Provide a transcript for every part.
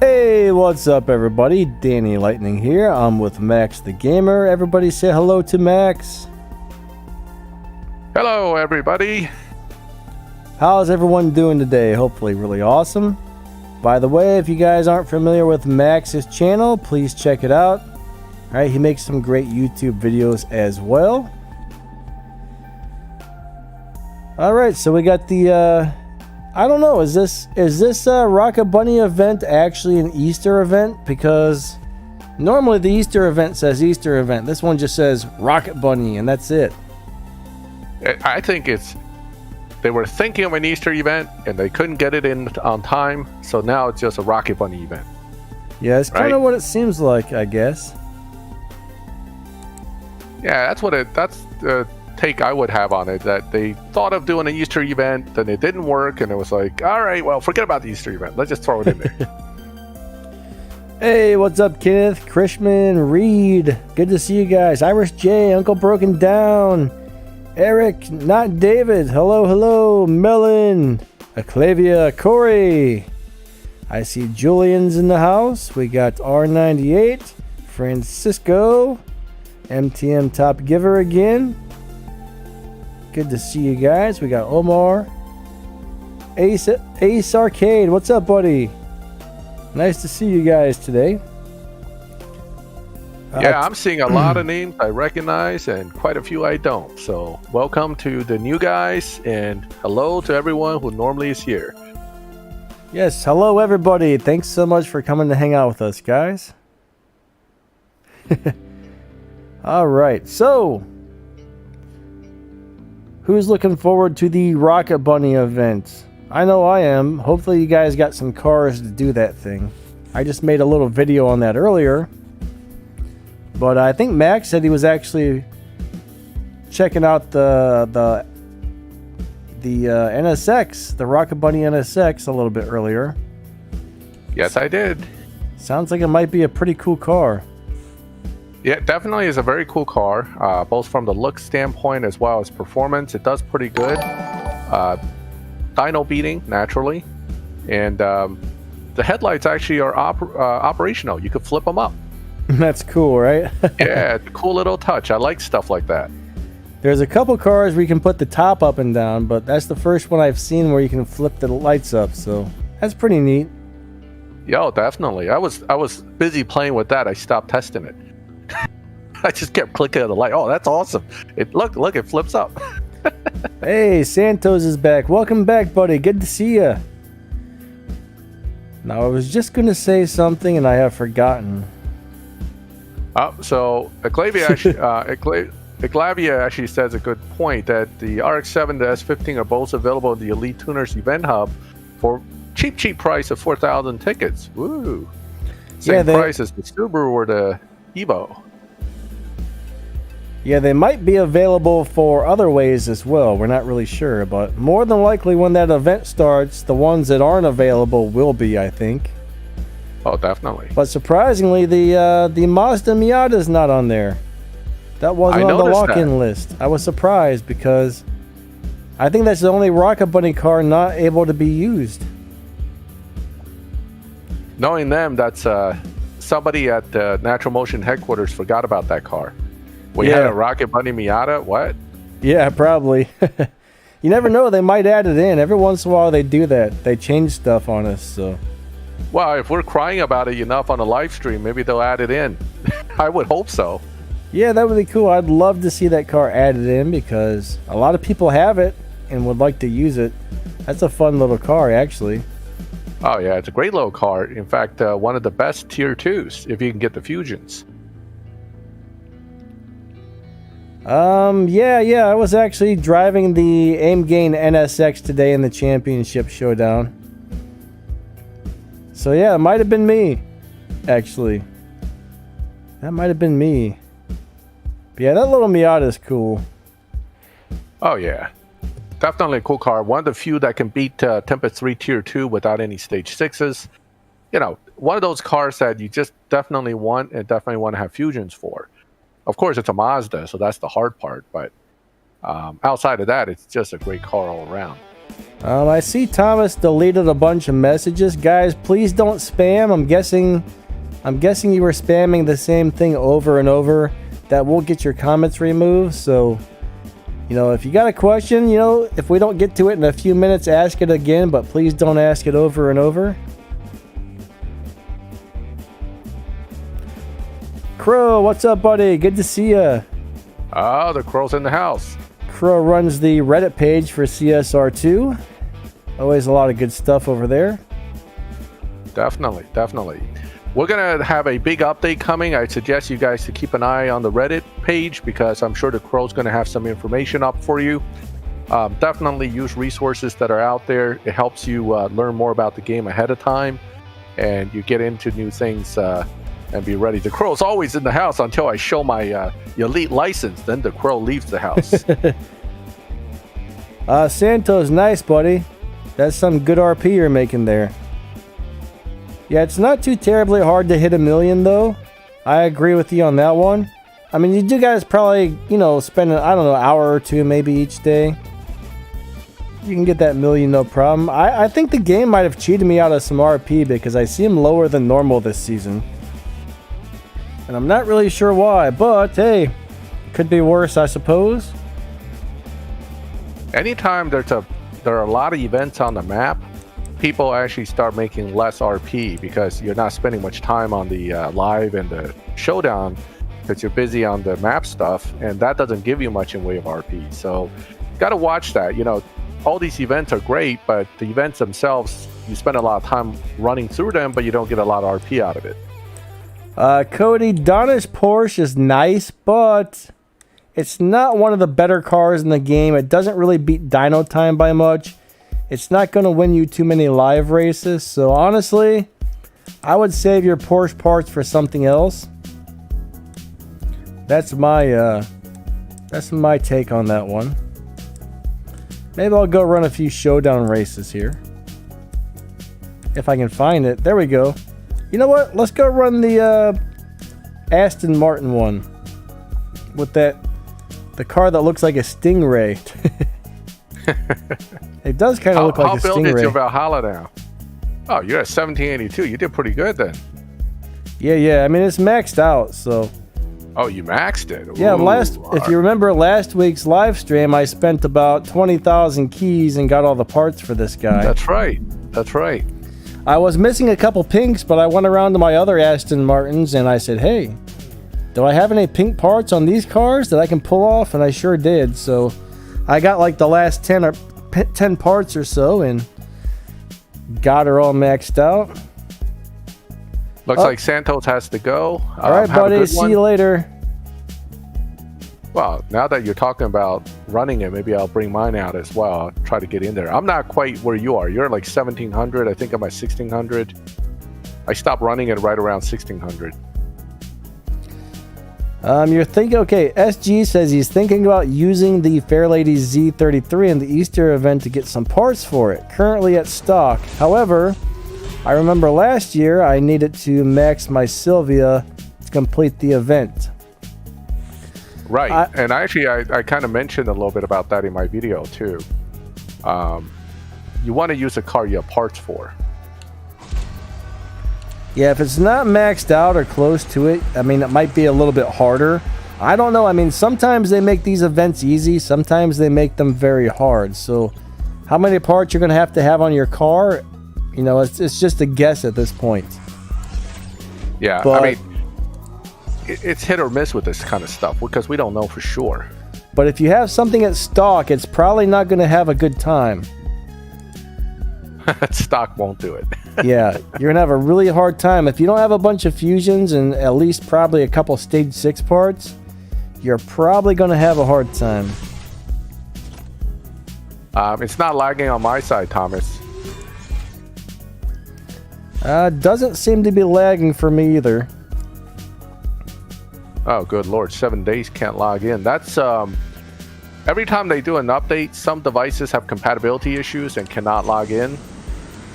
Hey, what's up everybody? Danny Lightning here. I'm with Maxthegamer. Everybody say hello to Max. Hello everybody. How's everyone doing today? Hopefully really awesome. By the way, if you guys aren't familiar with Max's channel, please check it out. Alright, he makes some great YouTube videos as well. Alright, so we got the I don't know, is this Rocket Bunny event actually an Easter event? Because normally the Easter event says Easter event. This one just says Rocket Bunny and that's it. I think they were thinking of an Easter event and they couldn't get it in on time, so now it's just a Rocket Bunny event. Yeah, it's kind of what it seems like, I guess. Yeah, that's the take I would have on it, that they thought of doing an Easter event, then it didn't work, and it was like, all right, well, forget about the Easter event. Let's just throw it in there. Hey, what's up, Kenneth, Krishman, Reed? Good to see you guys. Irish J, Uncle Broken Down, Eric, not David. Hello, hello, Melon, Aclavia, Corey. I see Julian's in the house. We got R98, Francisco, MTM Top Giver again. Good to see you guys. We got Omar, Ace Arcade. What's up, buddy? Nice to see you guys today. Yeah, I'm seeing a lot of names I recognize and quite a few I don't. So welcome to the new guys and hello to everyone who normally is here. Yes, hello everybody. Thanks so much for coming to hang out with us, guys. All right, so who's looking forward to the Rocket Bunny event? I know I am. Hopefully you guys got some cars to do that thing. I just made a little video on that earlier. But I think Max said he was actually checking out the NSX, the Rocket Bunny NSX a little bit earlier. Yes, I did. Sounds like it might be a pretty cool car. Yeah, definitely is a very cool car, both from the look standpoint as well as performance. It does pretty good. Dyno beating, naturally. And the headlights actually are operational. You could flip them up. That's cool, right? Yeah, cool little touch. I like stuff like that. There's a couple cars where you can put the top up and down, but that's the first one I've seen where you can flip the lights up, so that's pretty neat. Yo, definitely. I was busy playing with that. I stopped testing it. I just kept clicking on the light. Oh, that's awesome. Look, it flips up. Hey, Santos is back. Welcome back, buddy. Good to see you. Now, I was just going to say something and I have forgotten. So Aclavia actually says a good point that the RX-7 and the S15 are both available in the Elite Tuners event hub for cheap price of 4,000 tickets. Woo! Same price as the Subaru or the Evo. Yeah, they might be available for other ways as well. We're not really sure, but more than likely when that event starts, the ones that aren't available will be, I think. Oh, definitely. But surprisingly, the Mazda Miata is not on there. That wasn't on the lock-in list. I was surprised because I think that's the only Rocket Bunny car not able to be used. Knowing them, that's somebody at the Natural Motion headquarters forgot about that car. We had a Rocket Bunny Miata? What? Yeah, probably. You never know. They might add it in. Every once in a while they do that. They change stuff on us, so. Well, if we're crying about it enough on the live stream, maybe they'll add it in. I would hope so. Yeah, that would be cool. I'd love to see that car added in because a lot of people have it and would like to use it. That's a fun little car, actually. Oh, yeah. It's a great little car. In fact, one of the best Tier 2s, if you can get the Fusions. Yeah. I was actually driving the Aimgain NSX today in the Championship Showdown. So yeah, it might have been me, actually. That might have been me. But yeah, that little Miata is cool. Oh yeah, definitely a cool car. One of the few that can beat Tempest 3 Tier 2 without any Stage 6s. You know, one of those cars that you just definitely want and definitely want to have Fusions for. Of course, it's a Mazda, so that's the hard part. But outside of that, it's just a great car all around. I see Thomas deleted a bunch of messages. Guys, please don't spam. I'm guessing you were spamming the same thing over and over. That will get your comments removed. So, if you got a question, if we don't get to it in a few minutes, ask it again, but please don't ask it over and over. Crow, what's up, buddy? Good to see ya. Oh, the Crow's in the house. Crow runs the Reddit page for CSR2. Always a lot of good stuff over there. Definitely. We're going to have a big update coming. I suggest you guys to keep an eye on the Reddit page because I'm sure the Crow's going to have some information up for you. Definitely use resources that are out there. It helps you learn more about the game ahead of time, and you get into new things and be ready. The Crow's always in the house until I show my elite license. Then the Crow leaves the house. Santos, nice, buddy. That's some good RP you're making there. Yeah, it's not too terribly hard to hit 1 million, though. I agree with you on that one. I mean, you do guys probably, spend, an hour or two maybe each day. You can get that 1 million, no problem. I think the game might have cheated me out of some RP because I see him lower than normal this season. And I'm not really sure why, but hey, could be worse, I suppose. Anytime there are a lot of events on the map, people actually start making less RP because you're not spending much time on the live and the showdown because you're busy on the map stuff, and that doesn't give you much in way of RP. So got to watch that. All these events are great, but the events themselves, you spend a lot of time running through them, but you don't get a lot of RP out of it. Cody, Donna's Porsche is nice, but it's not one of the better cars in the game. It doesn't really beat Dyno Time by much. It's not going to win you too many live races. So honestly, I would save your Porsche parts for something else. That's my take on that one. Maybe I'll go run a few showdown races here. If I can find it. There we go. You know what? Let's go run the Aston Martin one. With the car that looks like a Stingray. It does kind of look like a Stingray. How built is your Valhalla now? Oh, you're at 1782. You did pretty good then. Yeah. I mean, it's maxed out, so. Oh, you maxed it? Yeah, if you remember last week's live stream, I spent about 20,000 keys and got all the parts for this guy. That's right. I was missing a couple pinks, but I went around to my other Aston Martins and I said, hey, do I have any pink parts on these cars that I can pull off? And I sure did. So I got like the last 10 parts or so and got her all maxed out. Looks like Santos has to go. All right, buddy. See you later. Well, now that you're talking about running it, maybe I'll bring mine out as well. I'll try to get in there. I'm not quite where you are. You're at like 1700. I think I'm at 1600. I stopped running it right around 1600. You're thinking, okay, SG says he's thinking about using the Fairlady Z33 in the Easter event to get some parts for it. Currently at stock. However, I remember last year I needed to max my Silvia to complete the event. Right, and actually I kind of mentioned a little bit about that in my video too. You want to use a car you have parts for. Yeah, if it's not maxed out or close to it, I mean, it might be a little bit harder. I don't know. I mean, sometimes they make these events easy. Sometimes they make them very hard. So how many parts you're going to have on your car, it's just a guess at this point. Yeah, but, I mean, it's hit or miss with this kind of stuff because we don't know for sure. But if you have something at stock, it's probably not going to have a good time. Stock won't do it. Yeah, you're going to have a really hard time. If you don't have a bunch of fusions and at least probably a couple stage 6 parts, you're probably going to have a hard time. It's not lagging on my side, Thomas. Doesn't seem to be lagging for me either. Oh, good Lord. 7 days can't log in. That's every time they do an update, some devices have compatibility issues and cannot log in.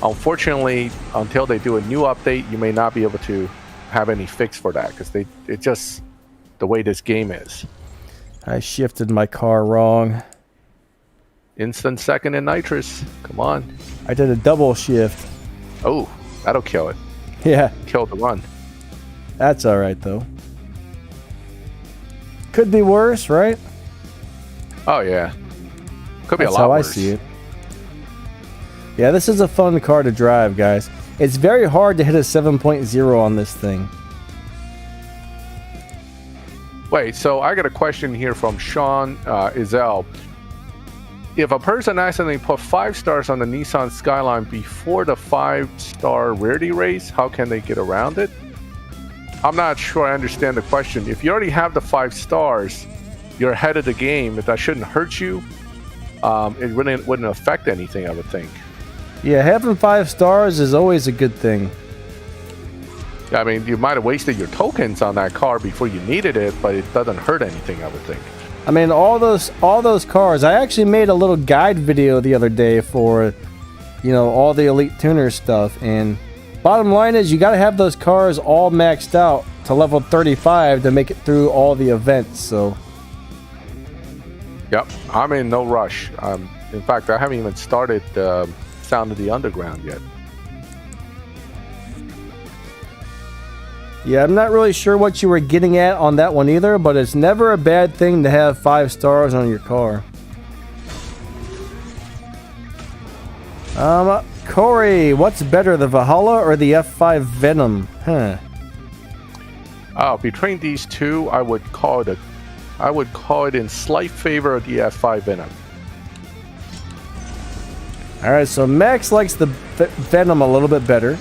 Unfortunately, until they do a new update, you may not be able to have any fix for that because it's just the way this game is. I shifted my car wrong. Instant second in nitrous. Come Come on. I did a double shift. Oh, that'll kill it. Yeah. Kill the run. That's all right, though. Could be worse, right? Oh, yeah. Could be That's a lot how worse. I see it. Yeah, this is a fun car to drive, guys. It's very hard to hit a 7.0 on this thing. Wait, so I got a question here from Sean Izell. If a person accidentally put 5 stars on the Nissan Skyline before the 5-star rarity race, how can they get around it? I'm not sure I understand the question. If you already have the 5 stars, you're ahead of the game. If that shouldn't hurt you, it really wouldn't affect anything, I would think. Yeah, having 5 stars is always a good thing. I mean, you might have wasted your tokens on that car before you needed it, but it doesn't hurt anything, I would think. I mean, all those cars. I actually made a little guide video the other day for, you know, all the Elite Tuner stuff. And bottom line is, you got to have those cars all maxed out to level 35 to make it through all the events. So. Yep, I'm in no rush. In fact, I haven't even started Sound of the Underground yet. Yeah, I'm not really sure what you were getting at on that one either, but it's never a bad thing to have 5 stars on your car. Corey, what's better, the Valhalla or the F5 Venom? Huh. Between these two, I would call it in slight favor of the F5 Venom. Alright, so Max likes the Venom a little bit better.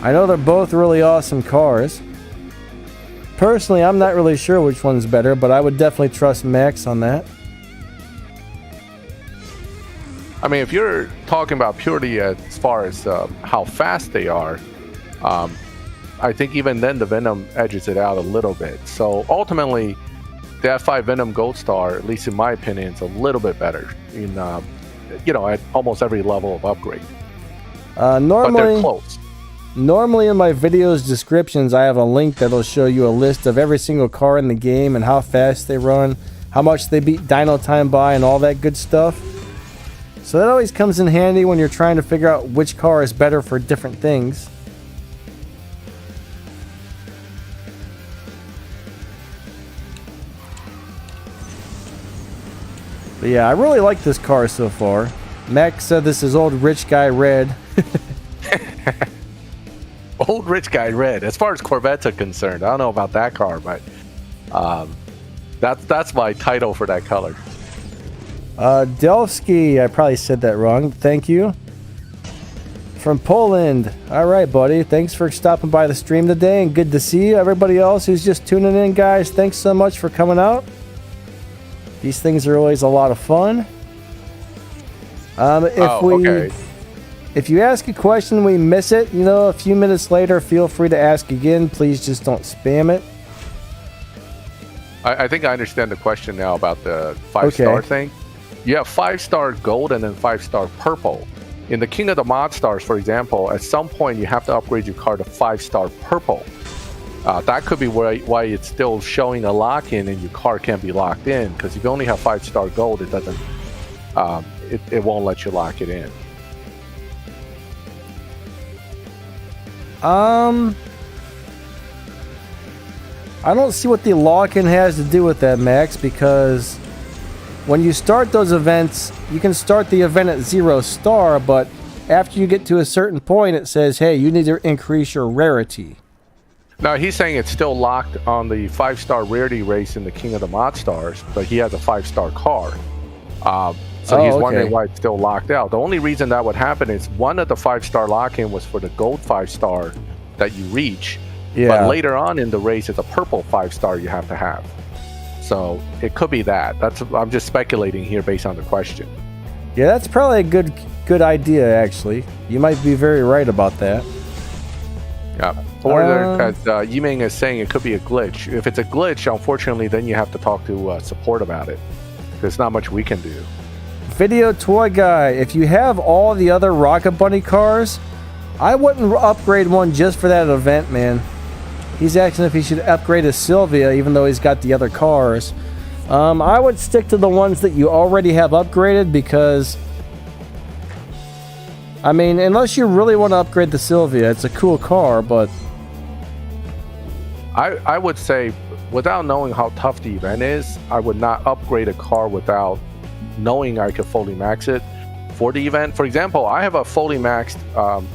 I know they're both really awesome cars. Personally, I'm not really sure which one's better, but I would definitely trust Max on that. I mean, if you're talking about purely as far as how fast they are, I think even then the Venom edges it out a little bit. So ultimately, the F5 Venom Gold Star, at least in my opinion, is a little bit better in you know, at almost every level of upgrade. But they're close. Normally in my videos descriptions, I have a link that'll show you a list of every single car in the game and how fast they run, how much they beat dyno time by, and all that good stuff. So that always comes in handy when you're trying to figure out which car is better for different things. But yeah, I really like this car so far. Max said this is old rich guy red. Old rich guy red. As far as Corvettes are concerned, I don't know about that car, but that's my title for that color. Delski, I probably said that wrong. Thank you. From Poland. All right, buddy. Thanks for stopping by the stream today, and good to see you. Everybody else who's just tuning in, guys, thanks so much for coming out. These things are always a lot of fun. If you ask a question, we miss it, you know, a few minutes later, feel free to ask again. Please just don't spam it. I think I understand the question now about the 5-star thing. You have 5-star gold and then 5-star purple. In the King of the Mod Stars, for example, at some point you have to upgrade your car to 5-star purple. That could be why it's still showing a lock-in and your car can't be locked in, because if you only have 5-star gold, it doesn't. It won't let you lock it in. I don't see what the lock-in has to do with that, Max, because when you start those events, you can start the event at 0 star, but after you get to a certain point, it says, hey, you need to increase your rarity. No, he's saying it's still locked on the 5-star rarity race in the King of the Mod Stars, but he has a 5-star car. So he's wondering why it's still locked out. The only reason that would happen is one of the 5-star lock-in was for the gold 5-star that you reach. Yeah. But later on in the race, it's a purple 5-star you have to have. So it could be that. I'm just speculating here based on the question. Yeah, that's probably a good idea, actually. You might be very right about that. Yeah. Or as Yiming is saying, it could be a glitch. If it's a glitch, unfortunately, then you have to talk to support about it. There's not much we can do. Video Toy Guy, if you have all the other Rocket Bunny cars, I wouldn't upgrade one just for that event, man. He's asking if he should upgrade his Silvia, even though he's got the other cars. I would stick to the ones that you already have upgraded, because I mean, unless you really want to upgrade the Silvia, it's a cool car, but I would say, without knowing how tough the event is, I would not upgrade a car without knowing I could fully max it for the event. For example, I have a fully maxed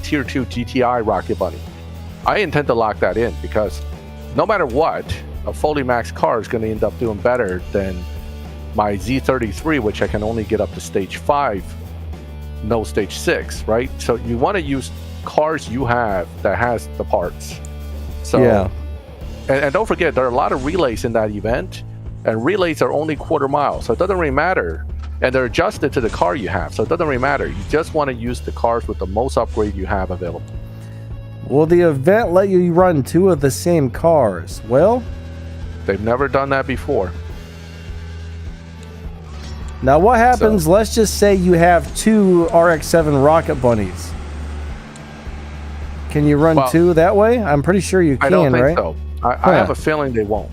Tier 2 GTI Rocket Bunny. I intend to lock that in because no matter what, a fully maxed car is going to end up doing better than my Z33, which I can only get up to stage 5, no stage 6, right? So you want to use cars you have that has the parts. So, yeah. And don't forget, there are a lot of relays in that event, and relays are only quarter mile, so it doesn't really matter. And they're adjusted to the car you have, so it doesn't really matter. You just want to use the cars with the most upgrade you have available. Will the event let you run 2 of the same cars? Well, they've never done that before. Now what happens, let's just say you have 2 RX-7 Rocket Bunnies. Can you run 2 that way? I'm pretty sure you can, I don't think right? so. I have a feeling they won't.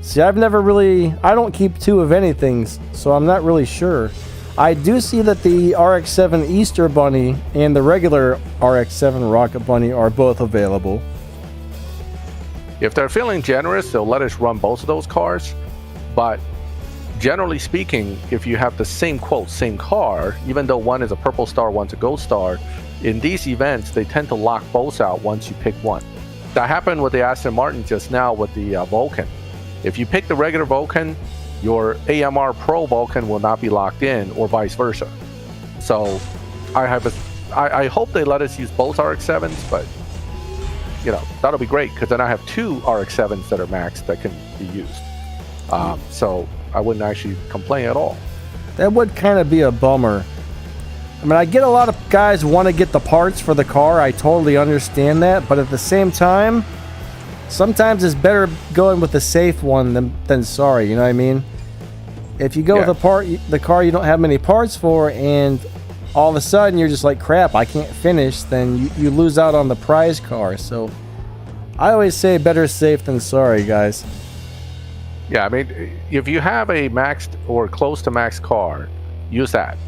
See, I don't keep 2 of anything, so I'm not really sure. I do see that the RX-7 Easter Bunny and the regular RX-7 Rocket Bunny are both available. If they're feeling generous, they'll let us run both of those cars. But generally speaking, if you have the same car, even though one is a purple star, one's a gold star, in these events, they tend to lock both out once you pick one. That happened with the Aston Martin just now with the Vulcan. If you pick the regular Vulcan, your AMR Pro Vulcan will not be locked in, or vice versa. So I hope they let us use both RX-7s, but that'll be great because then I have 2 RX-7s that are maxed that can be used. So I wouldn't actually complain at all. That would kind of be a bummer. I mean, I get a lot of guys want to get the parts for the car. I totally understand that. But at the same time, sometimes it's better going with the safe one than sorry. You know what I mean? If you go with the car you don't have many parts for, and all of a sudden you're just like, crap, I can't finish, then you lose out on the prize car. So I always say better safe than sorry, guys. Yeah, I mean, if you have a maxed or close to maxed car, use that.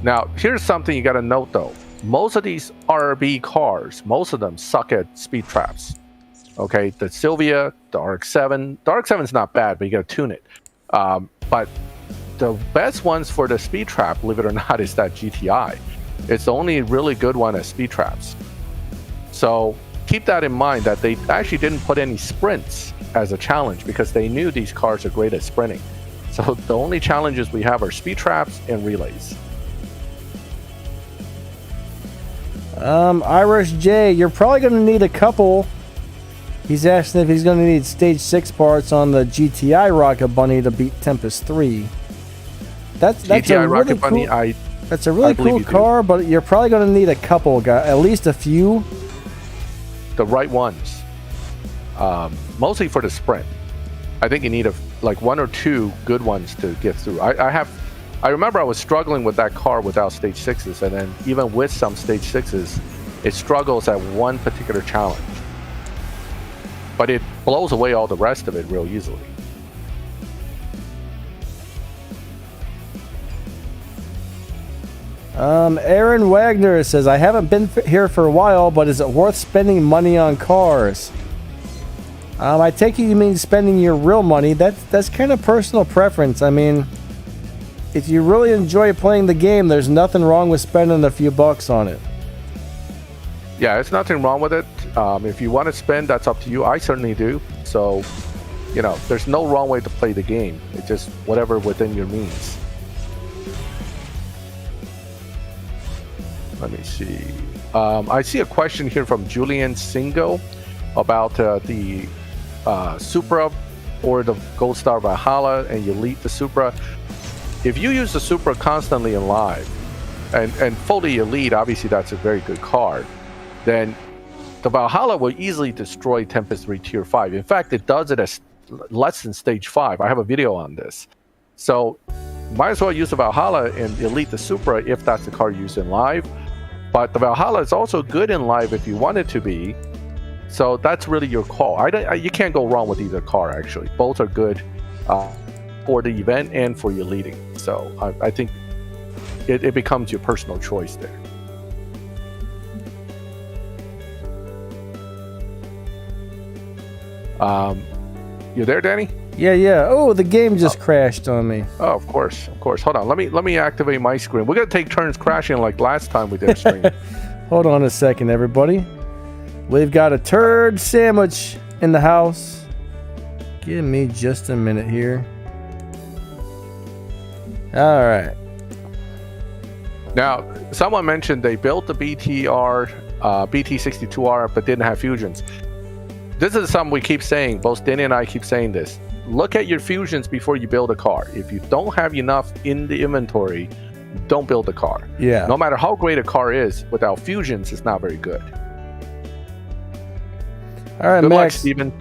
Now, here's something you got to note, though. Most of these RB cars, most of them suck at speed traps. Okay, the Silvia, the RX-7. The RX-7 is not bad, but you got to tune it. But the best ones for the speed trap, believe it or not, is that GTI. It's the only really good one at speed traps. So keep that in mind, that they actually didn't put any sprints as a challenge because they knew these cars are great at sprinting. So the only challenges we have are speed traps and relays. Irish J, you're probably going to need a couple. He's asking if he's going to need stage 6 parts on the GTI Rocket Bunny to beat Tempest 3. That's GTI a Rocket really Bunny, cool, that's a really cool car, but you're probably going to need a couple, guys, at least a few. The right ones. Mostly for the sprint. I think you need like 1 or 2 good ones to get through. I remember I was struggling with that car without stage 6s, and then even with some stage 6s, it struggles at one particular challenge. But it blows away all the rest of it real easily. Aaron Wagner says, I haven't been here for a while, but is it worth spending money on cars? I take it you mean spending your real money. That's kind of personal preference. I mean, if you really enjoy playing the game, there's nothing wrong with spending a few bucks on it. Yeah, there's nothing wrong with it. If you want to spend, that's up to you. I certainly do. So, there's no wrong way to play the game. It's just whatever within your means. Let me see. I see a question here from Julian Singo about the Supra or the Gold Star Valhalla, and you lead the Supra. If you use the Supra constantly in live and fully elite, obviously that's a very good car, then the Valhalla will easily destroy Tempest 3 Tier 5. In fact, it does it as less than stage 5. I have a video on this. So might as well use the Valhalla and elite the Supra if that's the car used in live. But the Valhalla is also good in live if you want it to be. So that's really your call. You can't go wrong with either car, actually. Both are good for the event and for your leading. So I think it becomes your personal choice there. You there, Danny? Yeah. Oh, the game just crashed on me. Oh, of course. Hold on. Let me activate my screen. We're gonna take turns crashing like last time we did a stream. Hold on a second, everybody. We've got a turd sandwich in the house. Give me just a minute here. All right. Now, someone mentioned they built the BT62R, but didn't have fusions. This is something we keep saying. Both Danny and I keep saying this. Look at your fusions before you build a car. If you don't have enough in the inventory, don't build a car. Yeah. No matter how great a car is, without fusions, it's not very good. All right, good luck, Max. Steven.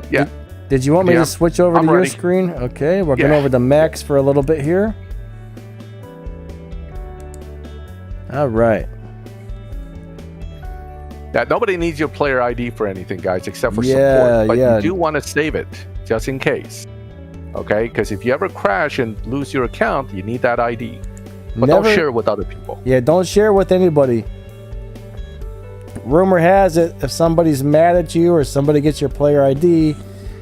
Yeah. Did you want me to switch over to your screen? Okay, we're going over to Max for a little bit here. All right. Yeah, nobody needs your player ID for anything, guys, except for support. But you do want to save it, just in case. Okay? Because if you ever crash and lose your account, you need that ID. But don't share it with other people. Yeah, don't share with anybody. Rumor has it, if somebody's mad at you or somebody gets your player ID,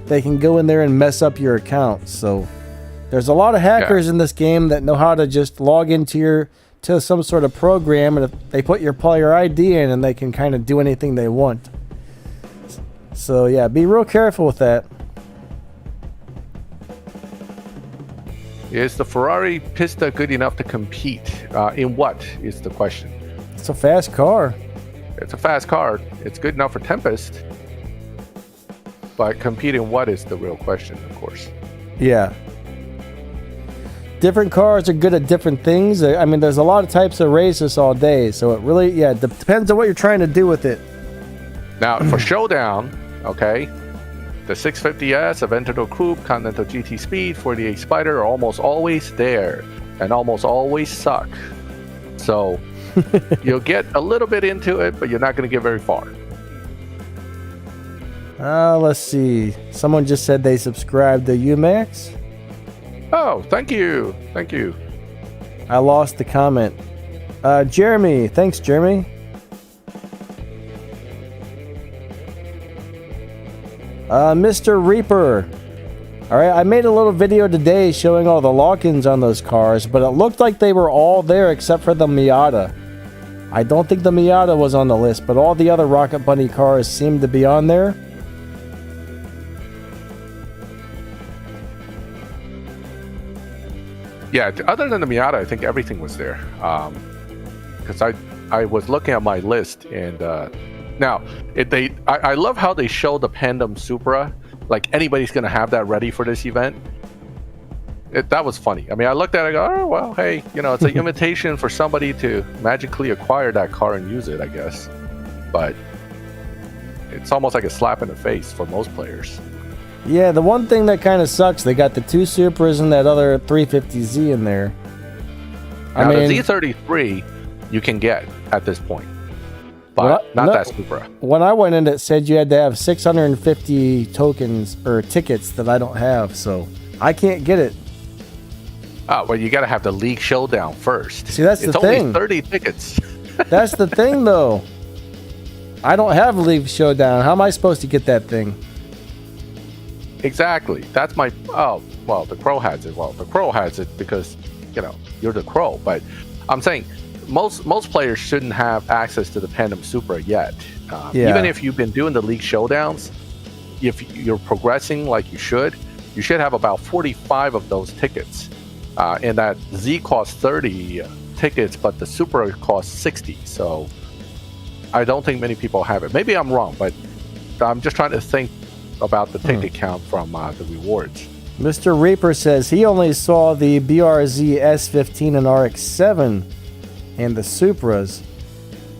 they can go in there and mess up your account. So there's a lot of hackers in this game that know how to just log into some sort of program, and if they put your player ID in, and they can kind of do anything they want. So yeah, be real careful with that. Is the Ferrari Pista good enough to compete? In what is the question? It's a fast car. It's a fast car. It's good enough for Tempest. But compete in what is the real question, of course. Yeah. Different cars are good at different things. I mean, there's a lot of types of races all day, so it really, depends on what you're trying to do with it. Now, for Showdown, okay, the 650S, Aventador Coupe, Continental GT Speed, 48 Spider are almost always there and almost always suck. So you'll get a little bit into it, but you're not going to get very far. Let's see. Someone just said they subscribed to UMax. Oh, thank you. Thank you. I lost the comment. Jeremy. Thanks, Jeremy. Mr. Reaper. All right, I made a little video today showing all the lock-ins on those cars, but it looked like they were all there except for the Miata. I don't think the Miata was on the list, but all the other Rocket Bunny cars seemed to be on there. Yeah, other than the Miata, I think everything was there. Because I was looking at my list, and now I love how they show the Pandem Supra. Like anybody's gonna have that ready for this event. That was funny. I mean, I looked at it, I go, oh well, hey, it's an invitation for somebody to magically acquire that car and use it, I guess. But it's almost like a slap in the face for most players. Yeah, the one thing that kind of sucks, they got the two Supras and that other 350Z in there. Now, the Z33 you can get at this point, but not that Supra. When I went in, it said you had to have 650 tokens or tickets that I don't have, so I can't get it. Oh, well, you got to have the League Showdown first. See, that's the thing. It's only 30 tickets. That's the thing, though. I don't have League Showdown. How am I supposed to get that thing? Exactly. That's my... Oh, well, the Crow has it. Well, the Crow has it because, you're the Crow. But I'm saying most players shouldn't have access to the Pandem Supra yet. Even if you've been doing the League Showdowns, if you're progressing like you should have about 45 of those tickets. And that Z costs 30 tickets, but the Supra costs 60. So I don't think many people have it. Maybe I'm wrong, but I'm just trying to think about the ticket count from the rewards. Mr. Reaper says he only saw the BRZ S15 and RX-7 and the Supras.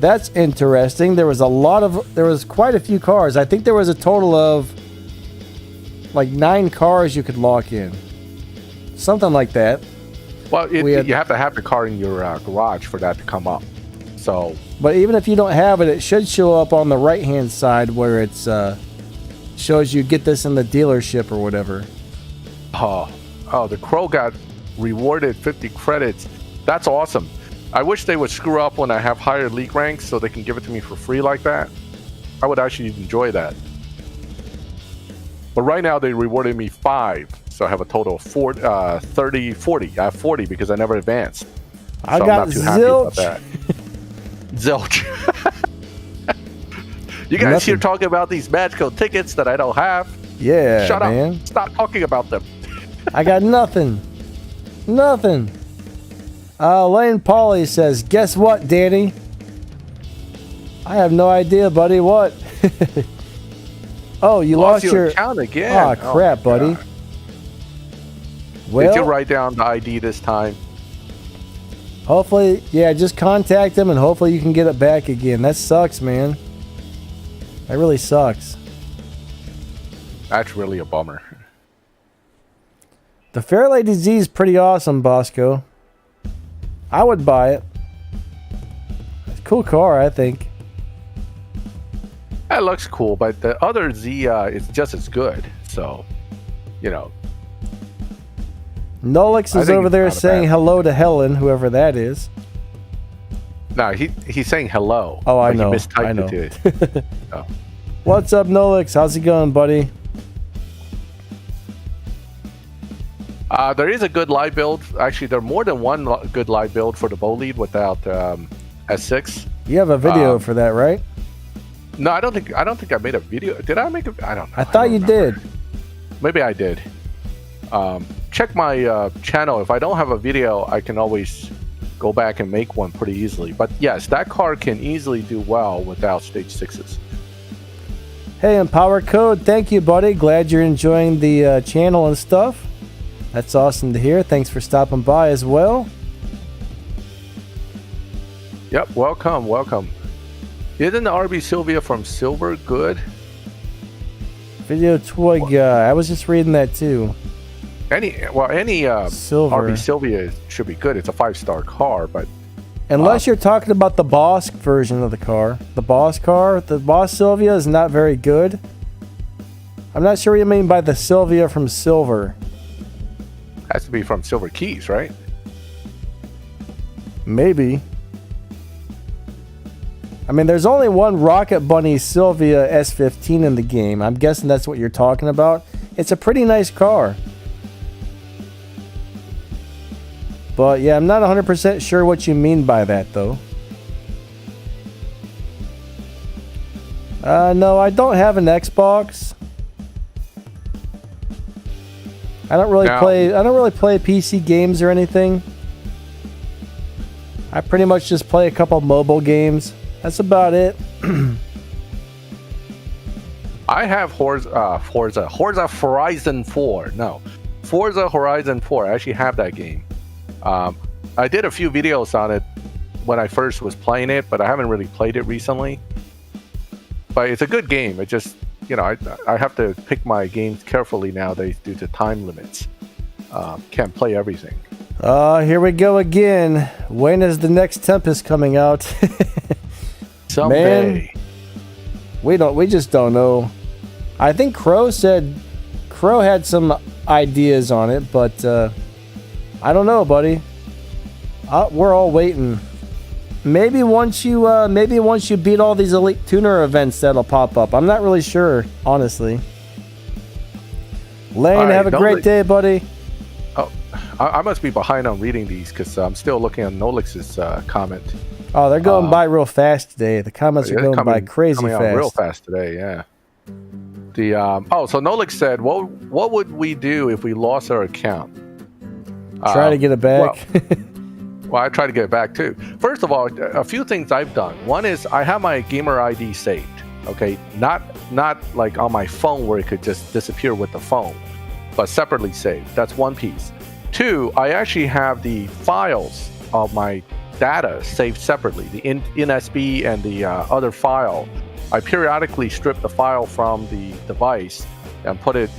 That's interesting. There was quite a few cars. I think there was a total of like 9 cars you could lock in. Something like that. Well, you have to have the car in your garage for that to come up. So, but even if you don't have it, it should show up on the right-hand side where it's shows you get this in the dealership or whatever. Oh, the Crow got rewarded 50 credits. That's awesome. I wish they would screw up when I have higher league ranks so they can give it to me for free like that. I would actually enjoy that. But right now they rewarded me 5, so I have a total of 40. I have 40 because I never advanced. So I got I'm not too happy about zilch. that. Zilch. You guys here talking about these magical tickets that I don't have? Yeah, Shut man. up. Stop talking about them. I got nothing. Nothing. Lane Pauly says, guess what, Danny? I have no idea, buddy. What? Oh, you lost your account again. Oh, crap, buddy. God. Well, did you write down the ID this time? Hopefully, yeah, just contact them and hopefully you can get it back again. That sucks, man. That really sucks. That's really a bummer. The Fairlady Z is pretty awesome, Bosco. I would buy it. It's a cool car, I think. That looks cool, but the other Z is just as good. So, you know. Nolix is over there saying hello to Helen, whoever that is. No, he's saying hello. Oh, I know. He mistyped I know. it. Oh. What's up, Nolix? How's it going, buddy? There is a good live build. Actually, there are more than one good live build for the Bolide without S6. You have a video for that, right? No, I don't think I made a video. Did I make a? I don't know. I thought you did. Maybe I did. Check my channel. If I don't have a video, I can always go back and make one pretty easily. But yes, that car can easily do well without stage 6s. Hey, Empower Code, thank you, buddy. Glad you're enjoying the channel and stuff. That's awesome to hear. Thanks for stopping by as well. Yep, welcome. Isn't the RB Silvia from Silver good? Video toy guy. I was just reading that too. Any Silver. RB Silvia should be good. It's a 5-star car, but unless you're talking about the Boss version of the car. The Boss car, the Boss Silvia is not very good. I'm not sure what you mean by the Silvia from Silver. Has to be from Silver Keys, right? Maybe. I mean, there's only one Rocket Bunny Silvia S15 in the game. I'm guessing that's what you're talking about. It's a pretty nice car. But yeah, I'm not 100% sure what you mean by that, though. No, I don't have an Xbox. I don't really play PC games or anything. I pretty much just play a couple mobile games. That's about it. I have Forza Horizon 4. No, Forza Horizon 4. I actually have that game. I did a few videos on it when I first was playing it, but I haven't really played it recently. But it's a good game. It just, you know, I have to pick my games carefully nowadays due to time limits. Can't play everything. Here we go again. When is the next Tempest coming out? Someday. Man, we just don't know. I think Crow had some ideas on it, but I don't know, buddy. We're all waiting. Maybe once you beat all these Elite Tuner events, that'll pop up. I'm not really sure, honestly. Lane, right, have a great day, buddy. Oh, I must be behind on reading these because I'm still looking at Nolix's comment. Oh, they're going by real fast today. The comments are going by crazy fast. Real fast today, yeah. So Nolix said, what would we do if we lost our account? Try to get it back. Well, I try to get it back too. First of all, a few things I've done. One is I have my gamer ID saved. Okay, not like on my phone where it could just disappear with the phone, but separately saved. That's one piece. Two, I actually have the files of my data saved separately, the NSB and the other file. I periodically strip the file from the device and put a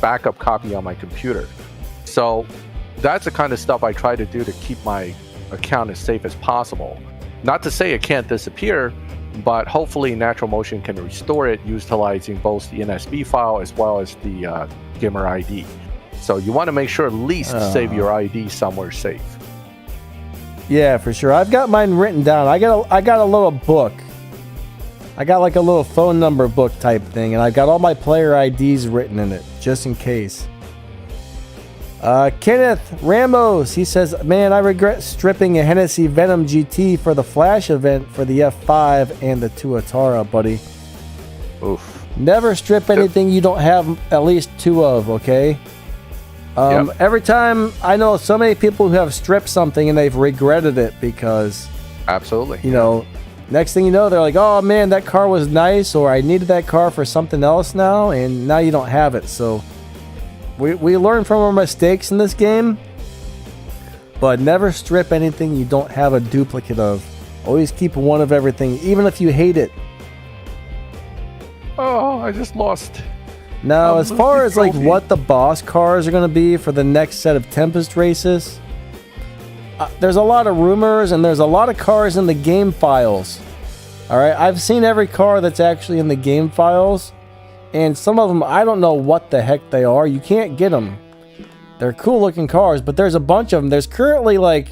backup copy on my computer. So that's the kind of stuff I try to do to keep my account as safe as possible. Not to say it can't disappear, but hopefully Natural Motion can restore it utilizing both the NSB file as well as the gamer ID. So you want to make sure at least save your ID somewhere safe. Yeah, for sure. I've got mine written down. I got a little book I got like a little phone number book type thing, and I've got all my player IDs written in it, just in case. Kenneth Ramos, he says, man, I regret stripping a Hennessy Venom GT for the Flash event for the F5 and the Tuatara, buddy. Oof. Never strip anything you don't have at least 2 of, okay? Every time, I know so many people who have stripped something and they've regretted it because... Absolutely. You know, next thing you know, they're like, oh man, that car was nice, or I needed that car for something else now, and now you don't have it, so... We learn from our mistakes in this game, but never strip anything you don't have a duplicate of. Always keep one of everything, even if you hate it. Oh, I just lost. Now, as far as like what the boss cars are going to be for the next set of Tempest races, there's a lot of rumors and there's a lot of cars in the game files. All right, I've seen every car that's actually in the game files. And some of them, I don't know what the heck they are. You can't get them. They're cool looking cars, but there's a bunch of them. There's currently like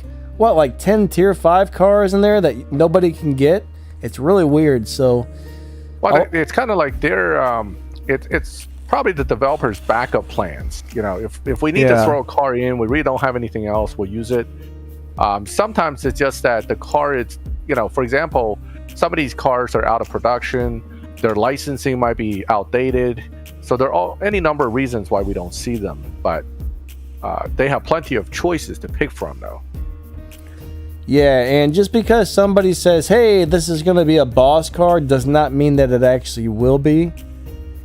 10 tier 5 cars in there that nobody can get. It's really weird. So, well, it's kind of like they're it's probably the developers' backup plans. You know, if we need to throw a car in, we really don't have anything else, we'll use it. Sometimes it's just that the car is, you know, for example, some of these cars are out of production. Their licensing might be outdated, so there are any number of reasons why we don't see them, but they have plenty of choices to pick from, though. Yeah, and just because somebody says, hey, this is going to be a boss car, does not mean that it actually will be.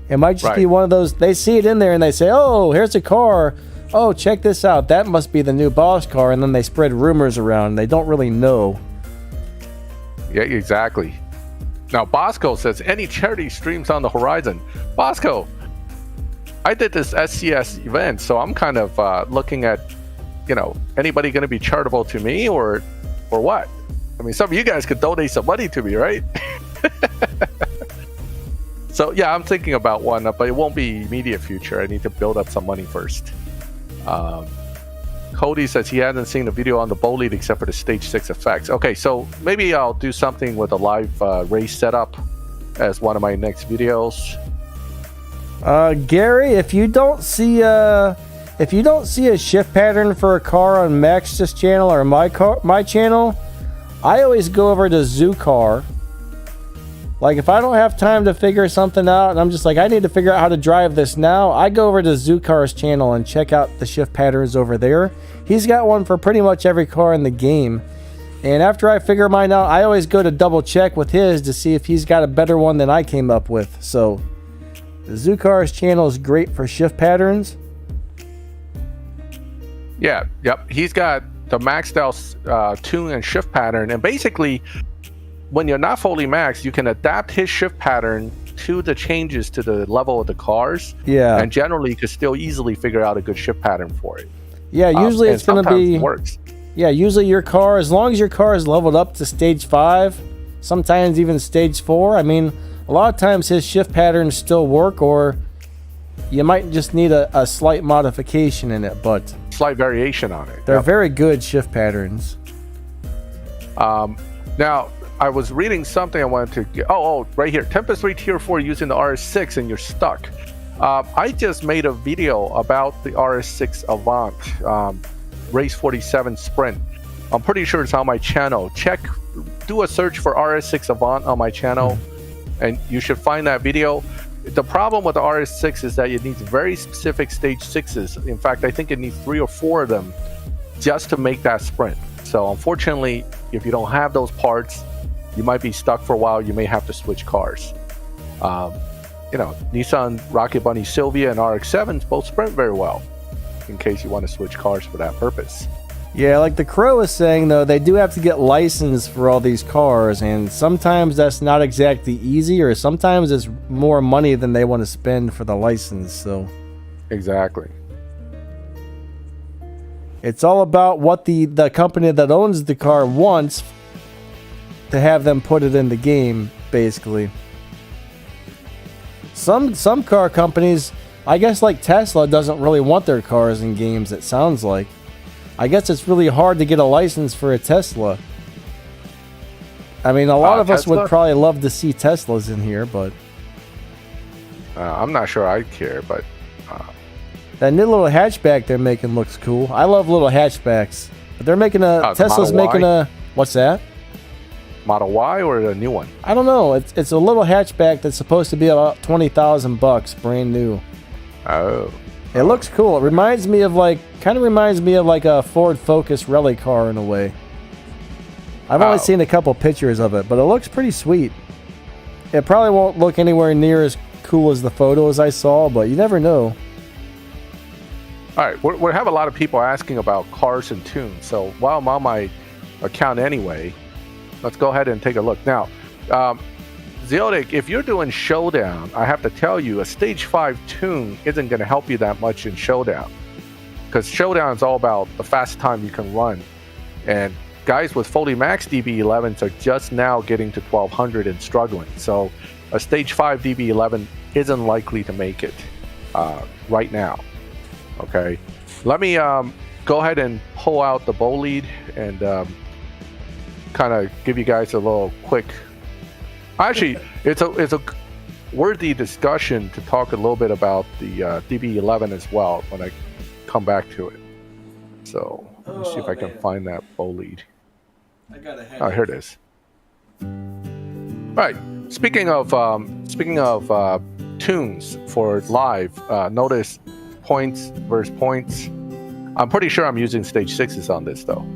It might just be one of those, they see it in there and they say, oh, here's a car. Oh, check this out. That must be the new boss car, and then they spread rumors around. They don't really know. Yeah, exactly. Now, Bosco says, any charity streams on the horizon. Bosco, I did this SCS event, so I'm kind of looking at, you know, anybody going to be charitable to me or what? I mean, some of you guys could donate some money to me, right? So, yeah, I'm thinking about one, but it won't be immediate future. I need to build up some money first. Cody says he hasn't seen a video on the bow lead except for the stage 6 effects. Okay, so maybe I'll do something with a live race setup as one of my next videos. Gary, if you don't see a shift pattern for a car on Max's channel or my channel, I always go over to ZooCar. Like, if I don't have time to figure something out and I'm just like, I need to figure out how to drive this now, I go over to ZooCar's channel and check out the shift patterns over there. He's got one for pretty much every car in the game. And after I figure mine out, I always go to double check with his to see if he's got a better one than I came up with. So, the ZooCar's channel is great for shift patterns. Yeah, yep. He's got the maxed out tune and shift pattern. And basically, when you're not fully maxed, you can adapt his shift pattern to the changes to the level of the cars. Yeah. And generally, you could still easily figure out a good shift pattern for it. Yeah, usually it's going to be... It works. Yeah, usually your car, as long as your car is leveled up to stage 5, sometimes even stage 4, I mean, a lot of times his shift patterns still work, or you might just need a slight modification in it, but... Slight variation on it. They're very good shift patterns. Now, I was reading something I wanted to get. Oh, right here. Tempest 3 Tier 4 using the RS6 and you're stuck. I just made a video about the RS6 Avant Race 47 Sprint. I'm pretty sure it's on my channel. Do a search for RS6 Avant on my channel, and you should find that video. The problem with the RS6 is that it needs very specific stage 6s. In fact, I think it needs 3 or 4 of them just to make that sprint. So unfortunately, if you don't have those parts, you might be stuck for a while. You may have to switch cars. You know, Nissan Rocket Bunny Silvia and RX-7s both sprint very well, in case you want to switch cars for that purpose. Yeah, like the Crow was saying, though, they do have to get licensed for all these cars, and sometimes that's not exactly easy, or sometimes it's more money than they want to spend for the license, so... Exactly. It's all about what the company that owns the car wants to have them put it in the game, basically. Some car companies, I guess like Tesla, doesn't really want their cars in games, it sounds like. I guess it's really hard to get a license for a Tesla. I mean, a lot of us Tesla? would probably love to see Teslas in here, but I'm not sure I care, but that new little hatchback they're making looks cool. I love little hatchbacks, but they're making the Tesla's Model making Y? a what's that? Model Y or the new one? I don't know. It's a little hatchback that's supposed to be about $20,000, brand new. Oh. It looks cool. It reminds me of kind of reminds me of like a Ford Focus rally car in a way. I've only seen a couple pictures of it, but it looks pretty sweet. It probably won't look anywhere near as cool as the photos I saw, but you never know. All right, we have a lot of people asking about cars and tunes. So while I'm on my account anyway, let's go ahead and take a look. Now, Zeodic, if you're doing Showdown, I have to tell you, a Stage 5 tune isn't going to help you that much in Showdown. Because Showdown is all about the fast time you can run. And guys with fully max DB11s are just now getting to 1200 and struggling. So a Stage 5 DB11 isn't likely to make it right now. Okay, let me go ahead and pull out the bow lead and kind of give you guys a little quick. Actually, it's a worthy discussion to talk a little bit about the DB11 as well when I come back to it. So let me see if I can find that bow lead. I got a headache. Oh, here it is. All right. Speaking of tunes for live, notice points versus points. I'm pretty sure I'm using stage 6s on this though.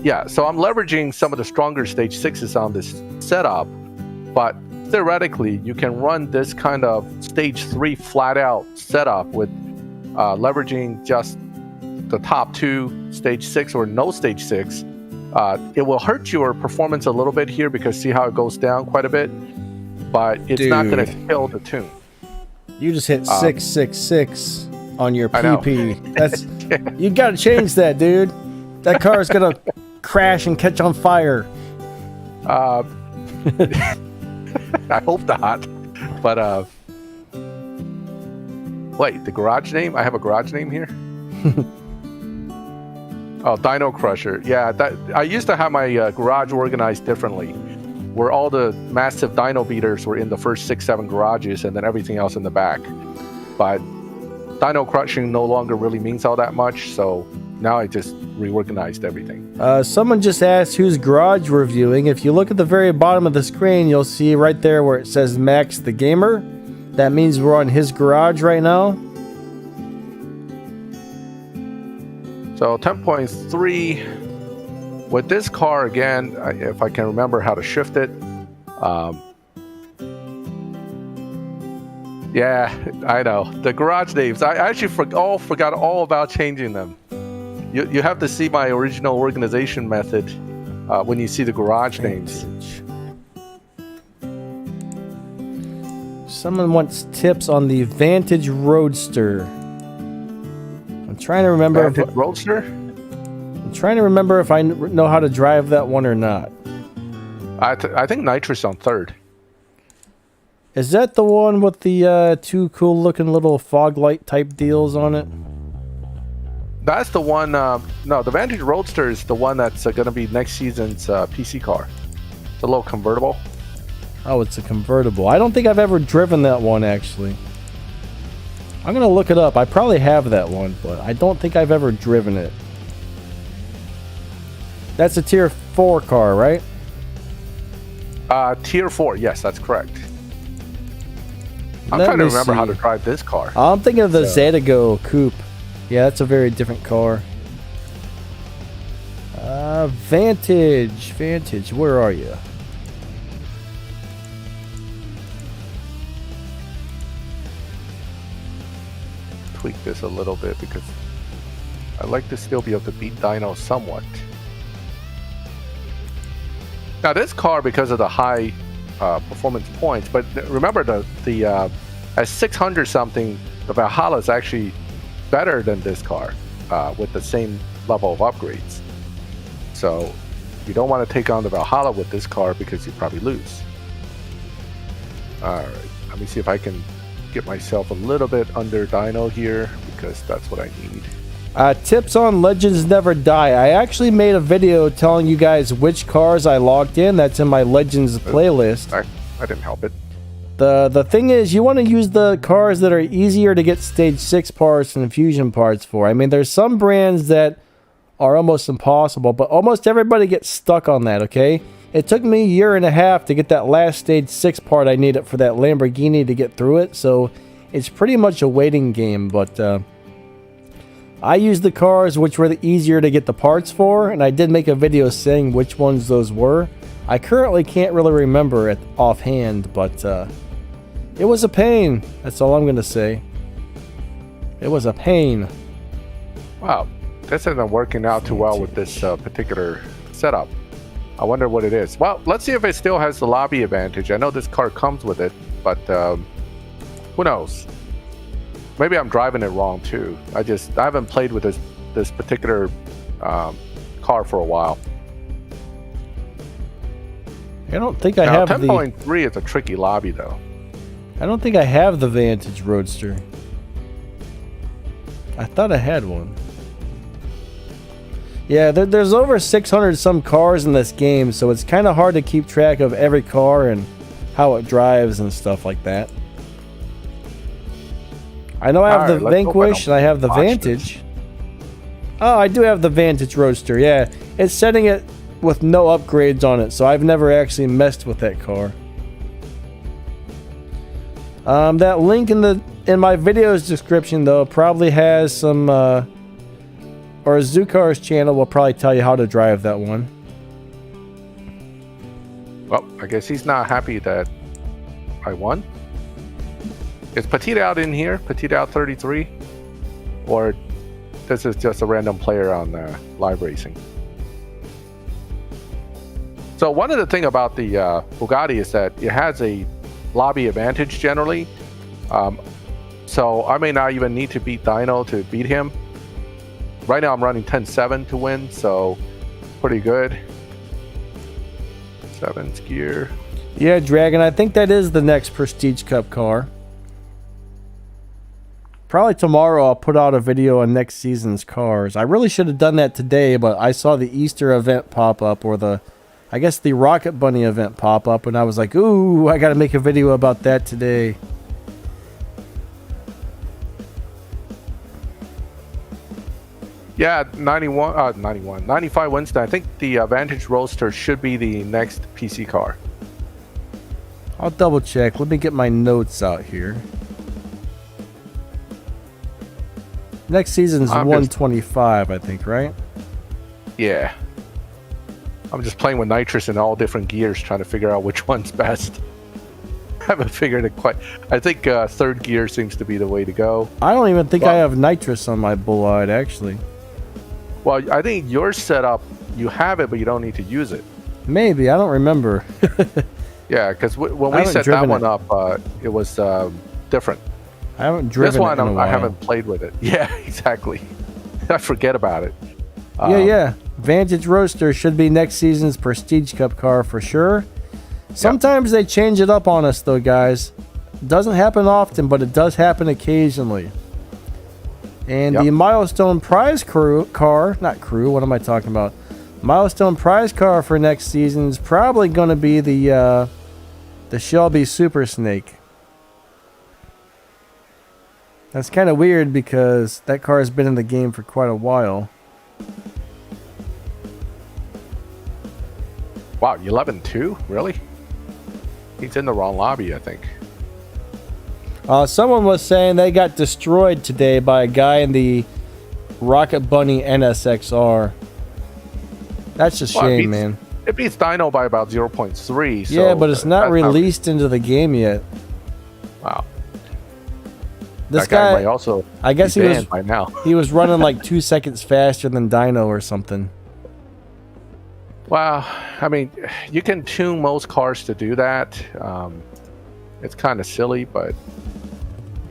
Yeah, so I'm leveraging some of the stronger stage 6s on this setup, but theoretically you can run this kind of stage 3 flat out setup with leveraging just the top 2 stage 6 or no stage 6. It will hurt your performance a little bit here because see how it goes down quite a bit, but it's not going to kill the tune. You just hit 666 on your I know. PP. That's you got to change that, dude. That car is gonna crash and catch on fire. I hope not. But wait, the garage name? I have a garage name here. Oh, Dino Crusher. Yeah, that I used to have my garage organized differently, where all the massive dyno beaters were in the first 6-7 garages and then everything else in the back. But dyno crushing no longer really means all that much, so now I just reorganized everything. Someone just asked who's garage reviewing. If you look at the very bottom of the screen, you'll see right there where it says Maxthegamer. That means we're on his garage right now. So 10.3. With this car, again, if I can remember how to shift it. Yeah, I know. The garage names. I actually forgot all about changing them. You have to see my original organization method when you see the garage names. Someone wants tips on the Vantage Roadster. I'm trying to remember. Roadster? I'm trying to remember if I know how to drive that one or not. I think nitrous on third. Is that the one with the two cool looking little fog light type deals on it? That's the one. No, the Vantage Roadster is the one that's going to be next season's PC car. It's a little convertible. Oh, it's a convertible. I don't think I've ever driven that one, actually. I'm going to look it up. I probably have that one, but I don't think I've ever driven it. That's a Tier 4 car, right? Tier 4, yes, that's correct. I'm trying to remember how to drive this car. I'm thinking of the Zetago Coupe. Yeah, that's a very different car. Vantage, where are you? Tweak this a little bit because I'd like to still be able to beat Dino somewhat. Now this car, because of the high performance points, but remember the at 600 something, the Valhalla is actually better than this car with the same level of upgrades. So you don't want to take on the Valhalla with this car because you probably lose. Alright, let me see if I can get myself a little bit under dyno here because that's what I need. Tips on Legends Never Die. I actually made a video telling you guys which cars I logged in. That's in my Legends playlist. I didn't help it. The thing is, you want to use the cars that are easier to get stage 6 parts and fusion parts for. I mean, there's some brands that are almost impossible, but almost everybody gets stuck on that, okay? It took me a year and a half to get that last stage 6 part I needed for that Lamborghini to get through it, so it's pretty much a waiting game, but I used the cars which were the easier to get the parts for, and I did make a video saying which ones those were. I currently can't really remember it offhand, but it was a pain. That's all I'm going to say. It was a pain. Wow, this isn't working out too well with this particular setup. I wonder what it is. Well, let's see if it still has the lobby advantage. I know this car comes with it, but who knows? Maybe I'm driving it wrong too. I haven't played with this particular car for a while. I don't think I now, have 10.3 is a tricky lobby though. I don't think I have the Vantage Roadster. I thought I had one. Yeah, there's over 600 some cars in this game, so it's kind of hard to keep track of every car and how it drives and stuff like that. I know I have the Vanquish and I have the Vantage. Oh, I do have the Vantage Roadster, yeah. It's setting it with no upgrades on it, so I've never actually messed with that car. That link in my video's description, though, probably has some, or Zukar's channel will probably tell you how to drive that one. Well, I guess he's not happy that I won. Is Petite out in here? Petite out 33? Or this is just a random player on live racing? So one of the things about the Bugatti is that it has a lobby advantage generally. So I may not even need to beat Dino to beat him. Right now I'm running 10-7 to win, so pretty good. 7th gear. Yeah, Dragon, I think that is the next Prestige Cup car. Probably tomorrow I'll put out a video on next season's cars. I really should have done that today, but I saw the Easter event pop up, or I guess the Rocket Bunny event pop up, and I was like, ooh, I gotta make a video about that today. Yeah, 95 Wednesday. I think the Vantage Roadster should be the next PC car. I'll double check. Let me get my notes out here. Next season's 125, I think, right? Yeah. I'm just playing with nitrous in all different gears, trying to figure out which one's best. I haven't figured it quite. I think 3rd gear seems to be the way to go. I don't even think I have nitrous on my Bullite, actually. Well, I think your setup, you have it, but you don't need to use it. Maybe. I don't remember. Yeah, because when we set that one up, it was different. I haven't driven this one. it in a while. I haven't played with it. Yeah, exactly. I forget about it. Yeah. Vantage Roadster should be next season's Prestige Cup car for sure. Sometimes they change it up on us, though, guys. It doesn't happen often, but it does happen occasionally. And the Milestone Prize car, what am I talking about? Milestone Prize car for next season is probably going to be the Shelby Super Snake. That's kind of weird because that car has been in the game for quite a while. Wow, 11-2? Really? He's in the wrong lobby, I think. Someone was saying they got destroyed today by a guy in the Rocket Bunny NSXR. That's a shame, man. It beats Dino by about 0.3. So yeah, but it's not released into the game yet. Wow. This guy might also I guess be banned by now. He was running like 2 seconds faster than Dino or something. Wow. I mean, you can tune most cars to do that. It's kind of silly, but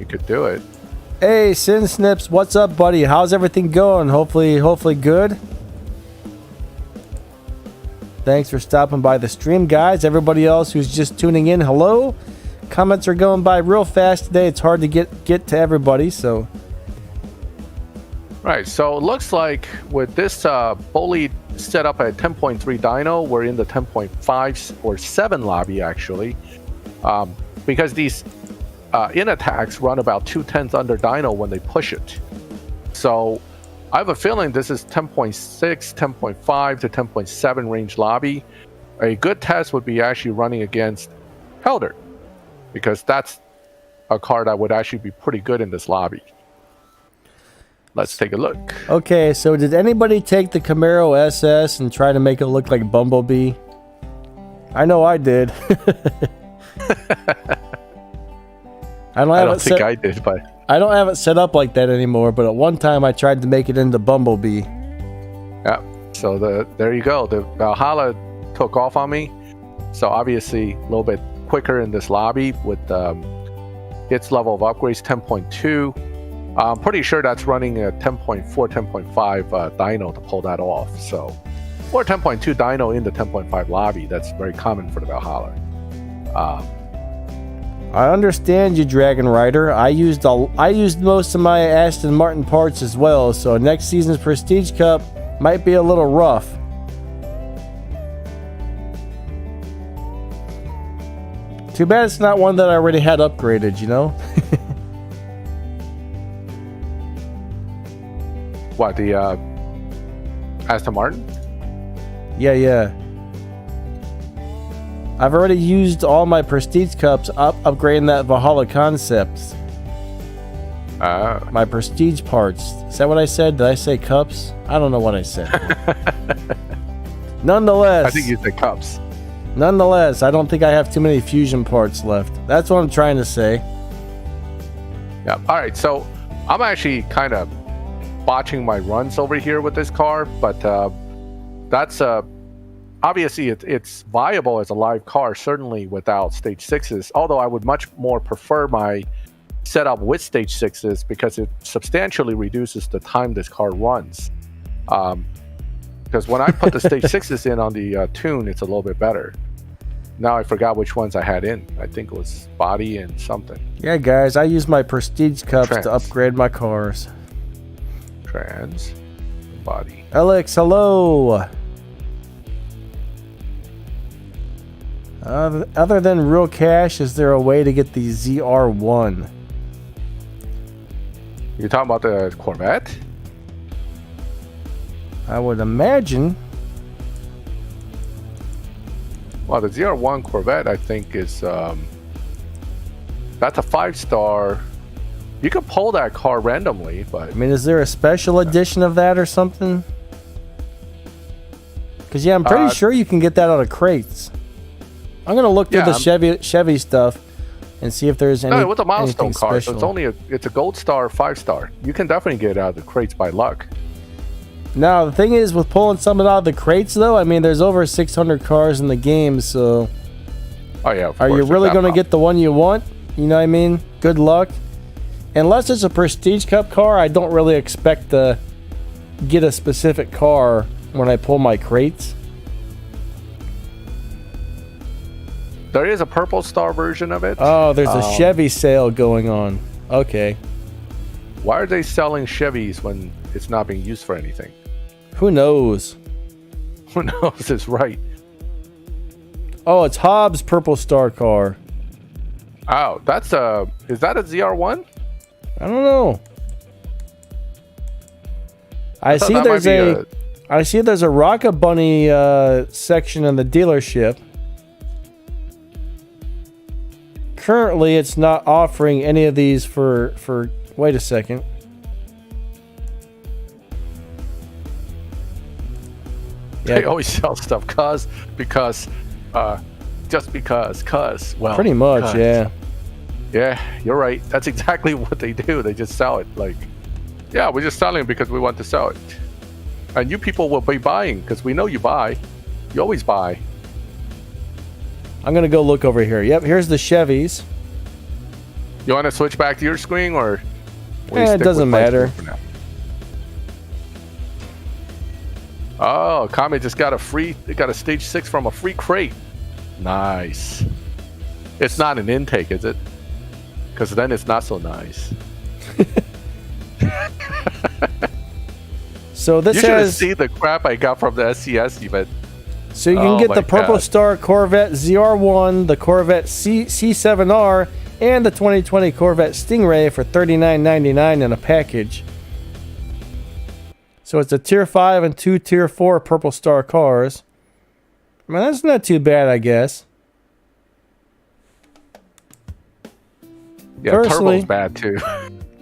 you could do it. Hey, Sin Snips, what's up, buddy? How's everything going? Hopefully good. Thanks for stopping by the stream, guys. Everybody else who's just tuning in, hello. Comments are going by real fast today. It's hard to get to everybody, so Right, so it looks like with this Bolide set up at 10.3 dyno, we're in the 10.5 or 7 lobby actually, because these in attacks run about 2/10 under dyno when they push it. So I have a feeling this is 10.6, 10.5 to 10.7 range lobby. A good test would be actually running against Helder, because that's a car that would actually be pretty good in this lobby. Let's take a look. Okay, so did anybody take the Camaro SS and try to make it look like Bumblebee? I know I did. I don't think I did, but I don't have it set up like that anymore, but at one time I tried to make it into Bumblebee. yeah. So there you go. The Valhalla took off on me. So obviously a little bit quicker in this lobby with its level of upgrades 10.2. I'm pretty sure that's running a 10.4, 10.5 dyno to pull that off. So, or 10.2 dyno in the 10.5 lobby. That's very common for the Valhalla. I understand you, Dragon Rider. I used most of my Aston Martin parts as well, so next season's Prestige Cup might be a little rough. Too bad it's not one that I already had upgraded, you know? What, the Aston Martin? Yeah. I've already used all my Prestige Cups upgrading that Valhalla Concepts. My Prestige parts. Is that what I said? Did I say cups? I don't know what I said. Nonetheless. I think you said cups. Nonetheless, I don't think I have too many fusion parts left. That's what I'm trying to say. Yeah. All right. So I'm actually kind of botching my runs over here with this car, but that's obviously it's viable as a live car, certainly without stage 6s, although I would much more prefer my setup with stage 6s because it substantially reduces the time this car runs, because when I put the stage 6s in on the tune, it's a little bit better. Now I forgot which ones I had in. I think it was body and something. Yeah, guys, I use my Prestige Cups to upgrade my cars. Trans body. Alex, hello. Other than real cash, is there a way to get the ZR1? You're talking about the Corvette? I would imagine. Well, the ZR1 Corvette, I think, is that's a 5-star. You can pull that car randomly, but I mean, is there a special edition of that or something? Because yeah, I'm pretty sure you can get that out of crates. I'm gonna look through the Chevy stuff and see if there's any. No, with a milestone car, special. so it's a gold star, 5-star. You can definitely get it out of the crates by luck. Now the thing is, with pulling something out of the crates, though, I mean, there's over 600 cars in the game, so. Oh yeah. Are you really gonna get the one you want? You know what I mean? Good luck. Unless it's a Prestige Cup car, I don't really expect to get a specific car when I pull my crates. There is a purple star version of it. Oh, there's a Chevy sale going on. Okay. Why are they selling Chevys when it's not being used for anything? Who knows? Who knows? It's right. Oh, it's Hobbs' purple star car. Oh, that's is that a ZR1? I don't know. I see there's a Rocket Bunny section in the dealership. Currently, it's not offering any of these for wait a second. Yeah. They always sell stuff because just because well, pretty much, yeah. Yeah, you're right. That's exactly what they do. They just sell it. Like, yeah, we're just selling it because we want to sell it. And you people will be buying because we know you buy. You always buy. I'm going to go look over here. Yep, here's the Chevys. You want to switch back to your screen or? It doesn't matter. Oh, Kami just got a stage 6 from a free crate. Nice. It's not an intake, is it? Because then it's not so nice. So this You should have has. seen the crap I got from the SCS event. So you can get the Purple Star Corvette ZR1, the Corvette C7R, and the 2020 Corvette Stingray for $39.99 in a package. So it's a Tier 5 and 2 Tier 4 Purple Star cars. I mean, that's not too bad, I guess. Yeah, Turbo's bad too.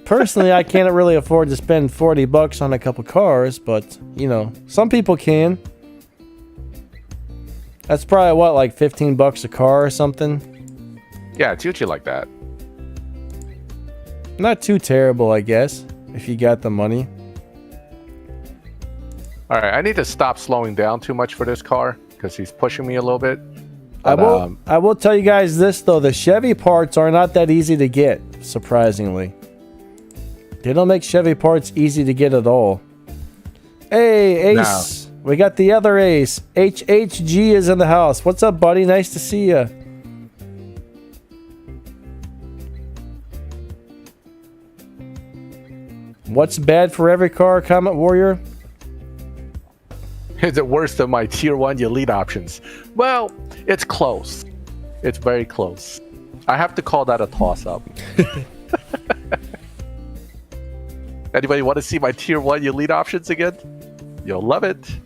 Personally, I can't really afford to spend $40 on a couple cars, but, you know, some people can. That's probably, what, like $15 a car or something? Yeah, it's usually like that. Not too terrible, I guess, if you got the money. All right, I need to stop slowing down too much for this car because he's pushing me a little bit. But, I will tell you guys this, though. The Chevy parts are not that easy to get, surprisingly. They don't make Chevy parts easy to get at all. Hey, Ace. No. We got the other Ace. HHG is in the house. What's up, buddy? Nice to see you. What's bad for every car, Comment Warrior? Is it worse than my Tier 1 Elite options? Well, it's close. It's very close. I have to call that a toss-up. Anybody want to see my Tier 1 Elite options again? You'll love it.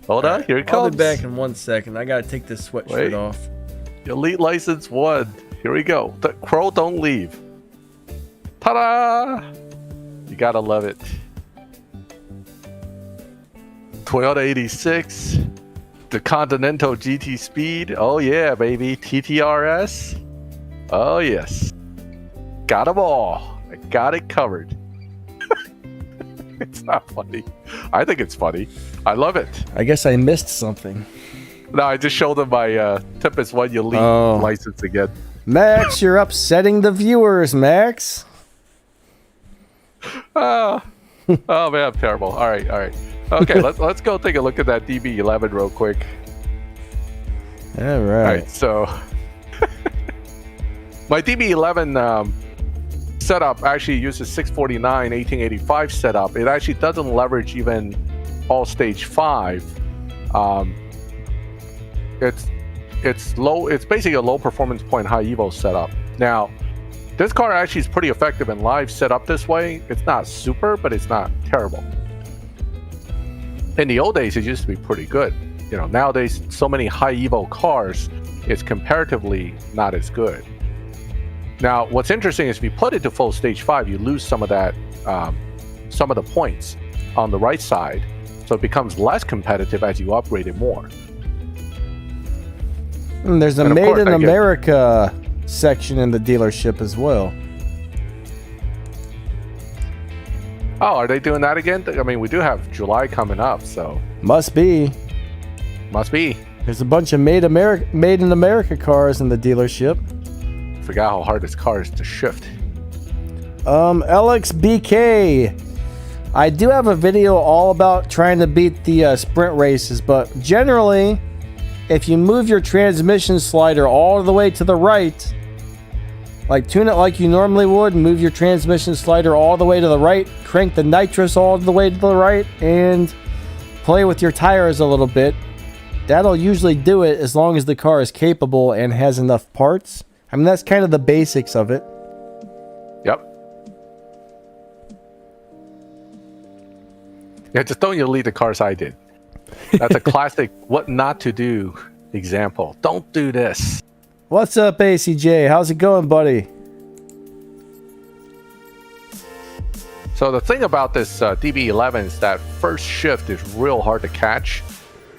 Hold on, here it comes. I'll be back in 1 second. I gotta take this sweatshirt off. Elite License 1. Here we go. The Crow don't leave. Ta-da! You gotta love it. Toyota 86. The Continental GT Speed. Oh yeah, baby. TTRS. Oh yes. Got them all. I got it covered. It's not funny. I think it's funny. I love it. I guess I missed something. No, I just showed them my Tempest 1 Elite license again. Max, you're upsetting the viewers, Max. Oh man, I'm terrible. All right. Okay, let's go take a look at that DB11 real quick. All right. So my DB11 setup actually uses 649 1885 setup. It actually doesn't leverage even all stage 5. It's low. It's basically a low performance point high evo setup. Now, this car actually is pretty effective in live set up this way. It's not super, but it's not terrible. In the old days, it used to be pretty good. You know, nowadays, so many high evo cars, it's comparatively not as good. Now, what's interesting is if you put it to full stage 5, you lose some of that, some of the points on the right side, so it becomes less competitive as you upgrade it more. And there's a Made in America section in the dealership as well. Oh, are they doing that again? I mean, we do have July coming up, so must be. There's a bunch of Made in America cars in the dealership. Forgot how hard this car is to shift. LXBK. I do have a video all about trying to beat the sprint races, but generally, if you move your transmission slider all the way to the right, like tune it like you normally would, move your transmission slider all the way to the right, crank the nitrous all the way to the right, and play with your tires a little bit, that'll usually do it as long as the car is capable and has enough parts. I mean, that's kind of the basics of it. Yep. Yeah, just don't you lead the cars I did. That's a classic what not to do example. Don't do this. What's up, ACJ? How's it going, buddy? So the thing about this DB11 is that first shift is real hard to catch.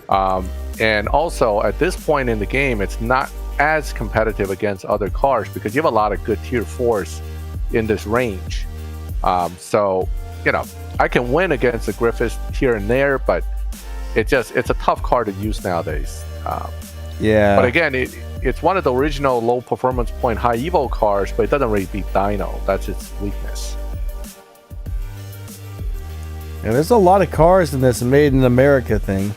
And also, at this point in the game, it's not as competitive against other cars because you have a lot of good tier 4s in this range. So, you know, I can win against the Griffiths here and there, but it's a tough car to use nowadays. Yeah. But again, it's one of the original low performance point high evo cars, but it doesn't really beat Dyno. That's its weakness. Yeah, there's a lot of cars in this Made in America thing.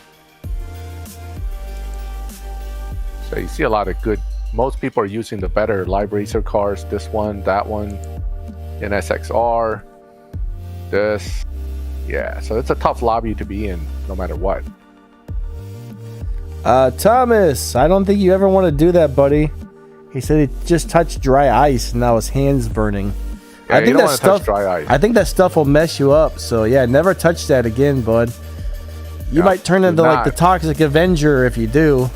So you see a lot of good. Most people are using the better live racer cars. This one, that one, NSXR, this. Yeah, so it's a tough lobby to be in, no matter what. Thomas, I don't think you ever want to do that, buddy. He said he just touched dry ice and now his hand's burning. Yeah, I think you don't that want to stuff. touch dry ice. I think that stuff will mess you up. So yeah, never touch that again, bud. You might turn into like the Toxic Avenger if you do.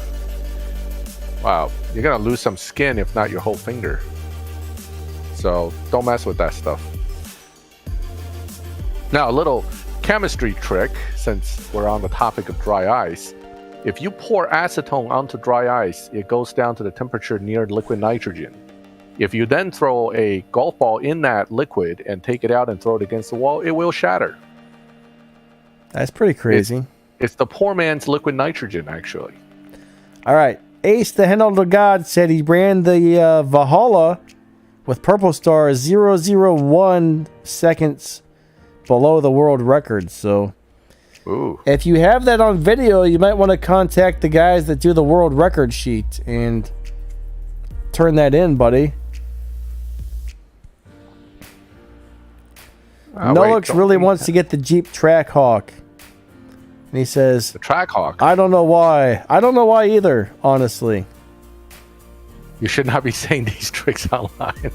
Wow, you're gonna lose some skin, if not your whole finger. So don't mess with that stuff. Now, a little chemistry trick, since we're on the topic of dry ice. If you pour acetone onto dry ice, it goes down to the temperature near liquid nitrogen. If you then throw a golf ball in that liquid and take it out and throw it against the wall, it will shatter. That's pretty crazy. It's the poor man's liquid nitrogen, actually. All right. Ace, the Handle of God, said he ran the Valhalla with Purple Star 001 seconds below the world record. So ooh. If you have that on video, you might want to contact the guys that do the world record sheet and turn that in, buddy. Nolux really wants to get the Jeep Trackhawk. And he says, the Trackhawk? I don't know why. I don't know why either, honestly. You should not be saying these tricks online.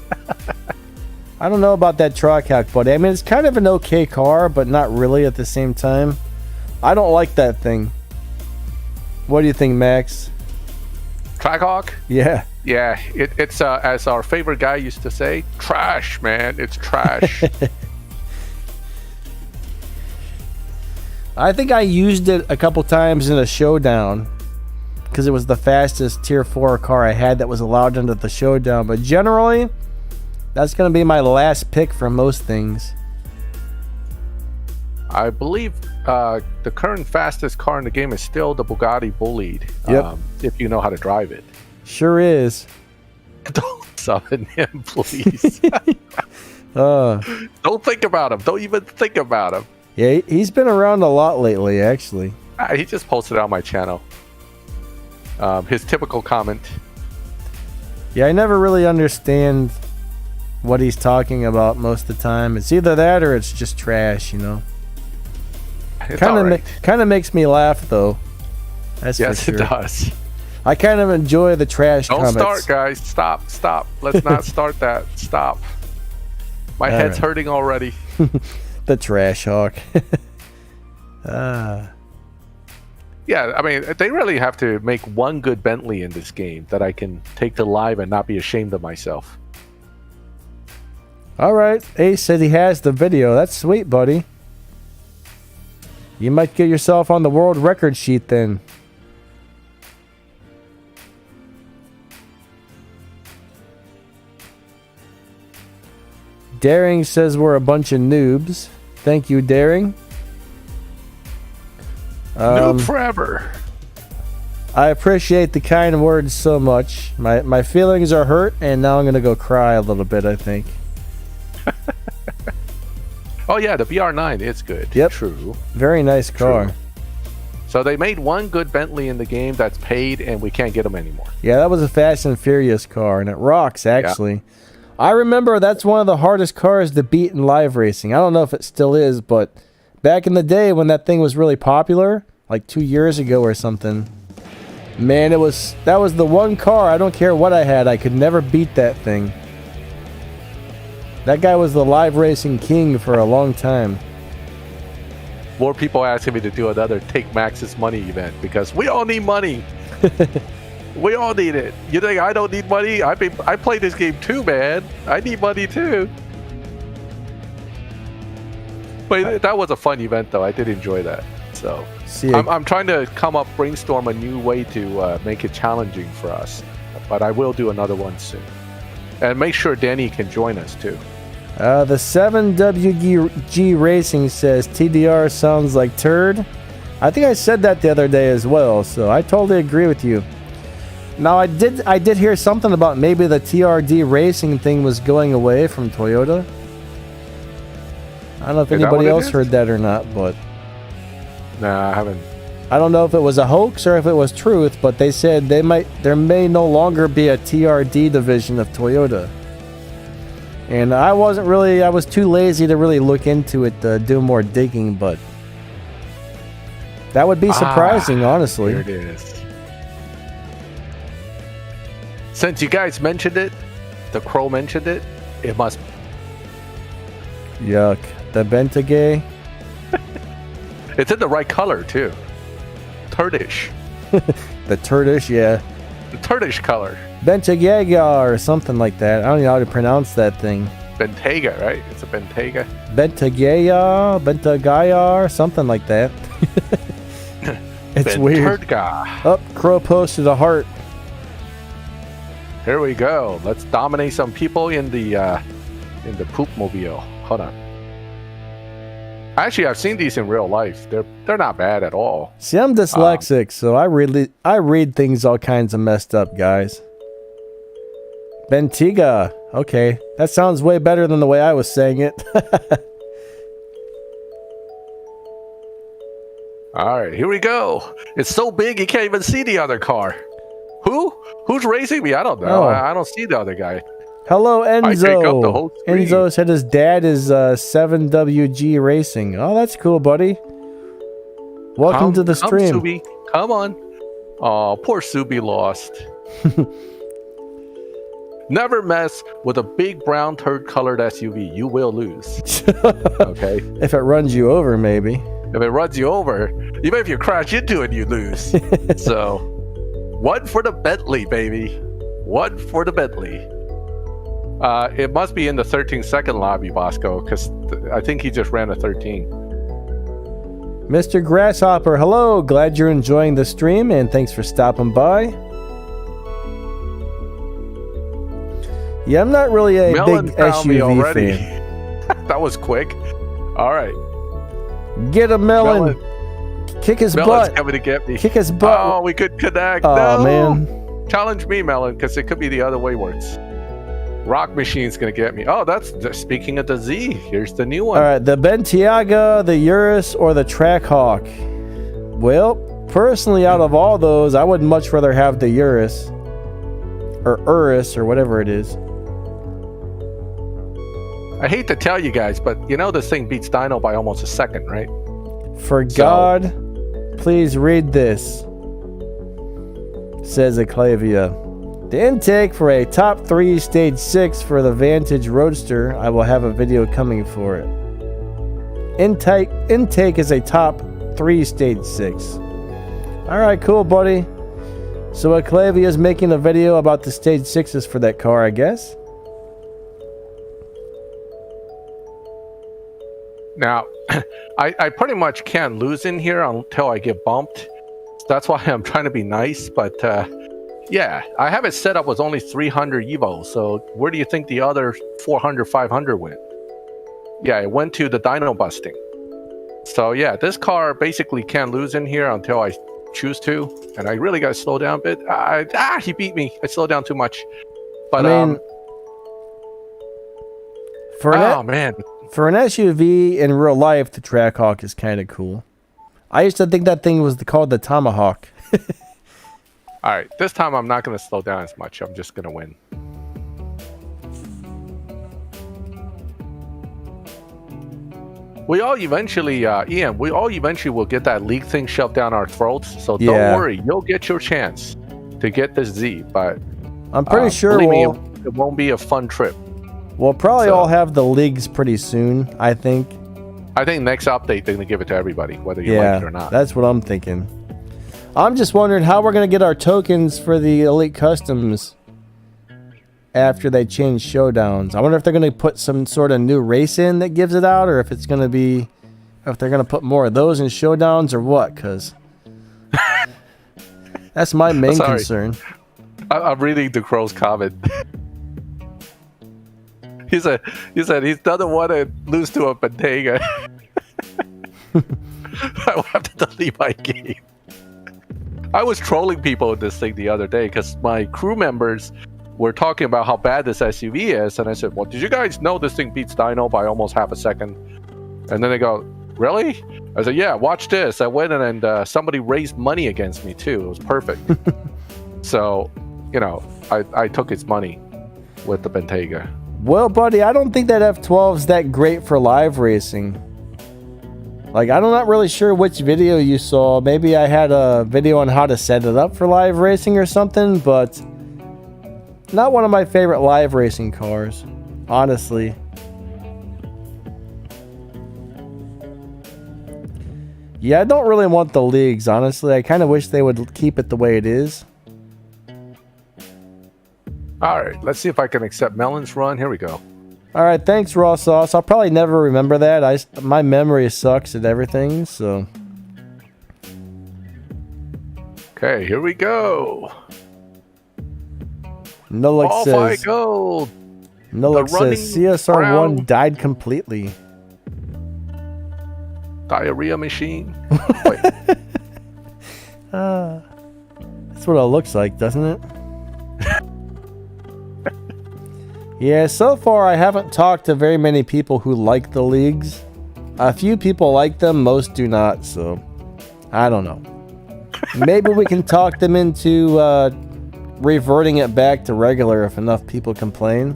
I don't know about that Trackhawk, buddy. I mean, it's kind of an okay car, but not really at the same time. I don't like that thing. What do you think, Max? Trackhawk? Yeah. Yeah, it's as our favorite guy used to say, trash, man. It's trash. I think I used it a couple times in a showdown because it was the fastest tier 4 car I had that was allowed into the showdown. But generally, that's going to be my last pick for most things. I believe the current fastest car in the game is still the Bugatti Bolide. Yep. If you know how to drive it. Sure is. Don't summon him, please. Don't think about him. Don't even think about him. Yeah, he's been around a lot lately, actually. He just posted it on my channel. His typical comment. Yeah, I never really understand what he's talking about most of the time. It's either that or it's just trash, you know. It's alright. Kind of makes me laugh, though. That's yes, for sure. It does. I kind of enjoy the trash comments. Don't start, guys. Stop. Let's not start that. Stop. My head's hurting already. The Trash Hawk. Yeah, I mean, they really have to make one good Bentley in this game that I can take to live and not be ashamed of myself. All right. Ace said he has the video. That's sweet, buddy. You might get yourself on the world record sheet then. Daring says we're a bunch of noobs. Thank you, Daring. Noob forever. I appreciate the kind words so much. My feelings are hurt, and now I'm going to go cry a little bit, I think. Oh, yeah, the BR9 is good. Yep. True. Very nice car. True. So they made one good Bentley in the game that's paid, and we can't get them anymore. Yeah, that was a Fast and Furious car, and it rocks, actually. Yeah. I remember that's one of the hardest cars to beat in live racing. I don't know if it still is, but back in the day when that thing was really popular, like 2 years ago or something, man, that was the one car, I don't care what I had, I could never beat that thing. That guy was the live racing king for a long time. More people asking me to do another Take Max's Money event because we all need money. We all need it. You think I don't need money? I play this game too, man. I need money too. But that was a fun event, though. I did enjoy that. So I'm trying to brainstorm a new way to make it challenging for us. But I will do another one soon. And make sure Danny can join us too. The 7WG Racing says TDR sounds like turd. I think I said that the other day as well, so I totally agree with you. Now, I did hear something about maybe the TRD racing thing was going away from Toyota. I don't know if anybody else heard that or not, but... Nah, I haven't. I don't know if it was a hoax or if it was truth, but they said there may no longer be a TRD division of Toyota. And I was too lazy to really look into it, do more digging, but that would be surprising, honestly. Here it is. Since you guys mentioned it, the Crow mentioned it, it must. Yuck. The Bentayga. It's in the right color, too. Turdish. The turdish, yeah. The turdish color. Bentayga or something like that. I don't know how to pronounce that thing. Bentayga, right? It's a Bentayga. Bentayga, or something like that. It's weird. Bentayga. Crow posted a heart. Here we go. Let's dominate some people in the poop mobile. Hold on. Actually, I've seen these in real life. They're not bad at all. See, I'm dyslexic, so I read things all kinds of messed up, guys. Bentayga. Okay, that sounds way better than the way I was saying it. All right, here we go. It's so big you can't even see the other car. Who's racing me? I don't know. Oh. I don't see the other guy. Hello, Enzo. I take up the whole screen. Enzo said his dad is 7WG Racing. Oh, that's cool, buddy. Welcome to the stream. Come, Subi. Come on. Oh, poor Subi lost. Never mess with a big brown turd-colored SUV. You will lose. Okay? If it runs you over, maybe. If it runs you over, even if you crash into it, you lose. So, one for the Bentley, baby. One for the Bentley. It must be in the 13-second lobby, Bosco, because I think he just ran a 13. Mr. Grasshopper, hello. Glad you're enjoying the stream, and thanks for stopping by. Yeah, I'm not really a Melon big found me SUV already. fan. That was quick. All right. Get a melon. Kick his Melon's butt. coming to get me. Kick his butt. Oh, we could connect. Oh, No. man. Challenge me, Melon, because it could be the other way worse. Rock Machine's going to get me. Oh, speaking of the Z, here's the new one. All right, the Bentayga, the Urus, or the Trackhawk. Well, personally, out of all those, I would much rather have the Urus. Or Urus, or whatever it is. I hate to tell you guys, but you know this thing beats Dino by almost a second, right? For God, please read this, says Eclavia. The intake for a top 3 stage 6 for the Vantage Roadster. I will have a video coming for it. Intake is a top 3 stage 6. Alright, cool, buddy. So Eclavia is making a video about the stage 6s for that car, I guess. Now, I pretty much can't lose in here until I get bumped. That's why I'm trying to be nice, but yeah, I have it set up with only 300 Evo, so where do you think the other 400, 500 went? Yeah, it went to the dyno busting. So yeah, this car basically can't lose in here until I choose to, and I really got to slow down a bit. He beat me. I slowed down too much. But I mean, for an SUV in real life, the Trackhawk is kind of cool. I used to think that thing was called the Tomahawk. All right, this time I'm not going to slow down as much. I'm just going to win. We all eventually, Ian, will get that league thing shoved down our throats. So don't worry, you'll get your chance to get this Z. But I'm pretty sure believe me, it won't be a fun trip. We'll probably all have the leagues pretty soon, I think. I think next update they're going to give it to everybody, whether you like it or not. That's what I'm thinking. I'm just wondering how we're going to get our tokens for the Elite Customs after they change showdowns. I wonder if they're going to put some sort of new race in that gives it out, or if it's going to be, if they're going to put more of those in showdowns or what, because that's my main concern. I'm reading the Crow's comment. He said he doesn't want to lose to a Bentayga. I will have to delete my game. I was trolling people in this thing the other day because my crew members were talking about how bad this SUV is, and I said, well, did you guys know this thing beats Dino by almost half a second? And then they go, really? I said, yeah, watch this. I went and somebody raised money against me too. It was perfect. So, you know, I took its money with the Bentayga. Well, buddy, I don't think that F12 is that great for live racing. Like, I'm not really sure which video you saw. Maybe I had a video on how to set it up for live racing or something, but not one of my favorite live racing cars, honestly. Yeah, I don't really want the leagues, honestly. I kind of wish they would keep it the way it is. All right, let's see if I can accept Melon's run. Here we go. All right, thanks, Raw Sauce. I'll probably never remember that. My memory sucks at everything, so. Okay, here we go. Nullick Off I says. go. Nullick says CSR1 died completely. Diarrhea machine. Wait. That's what it looks like, doesn't it? Yeah, so far I haven't talked to very many people who like the leagues. A few people like them, most do not, so I don't know. Maybe we can talk them into reverting it back to regular if enough people complain.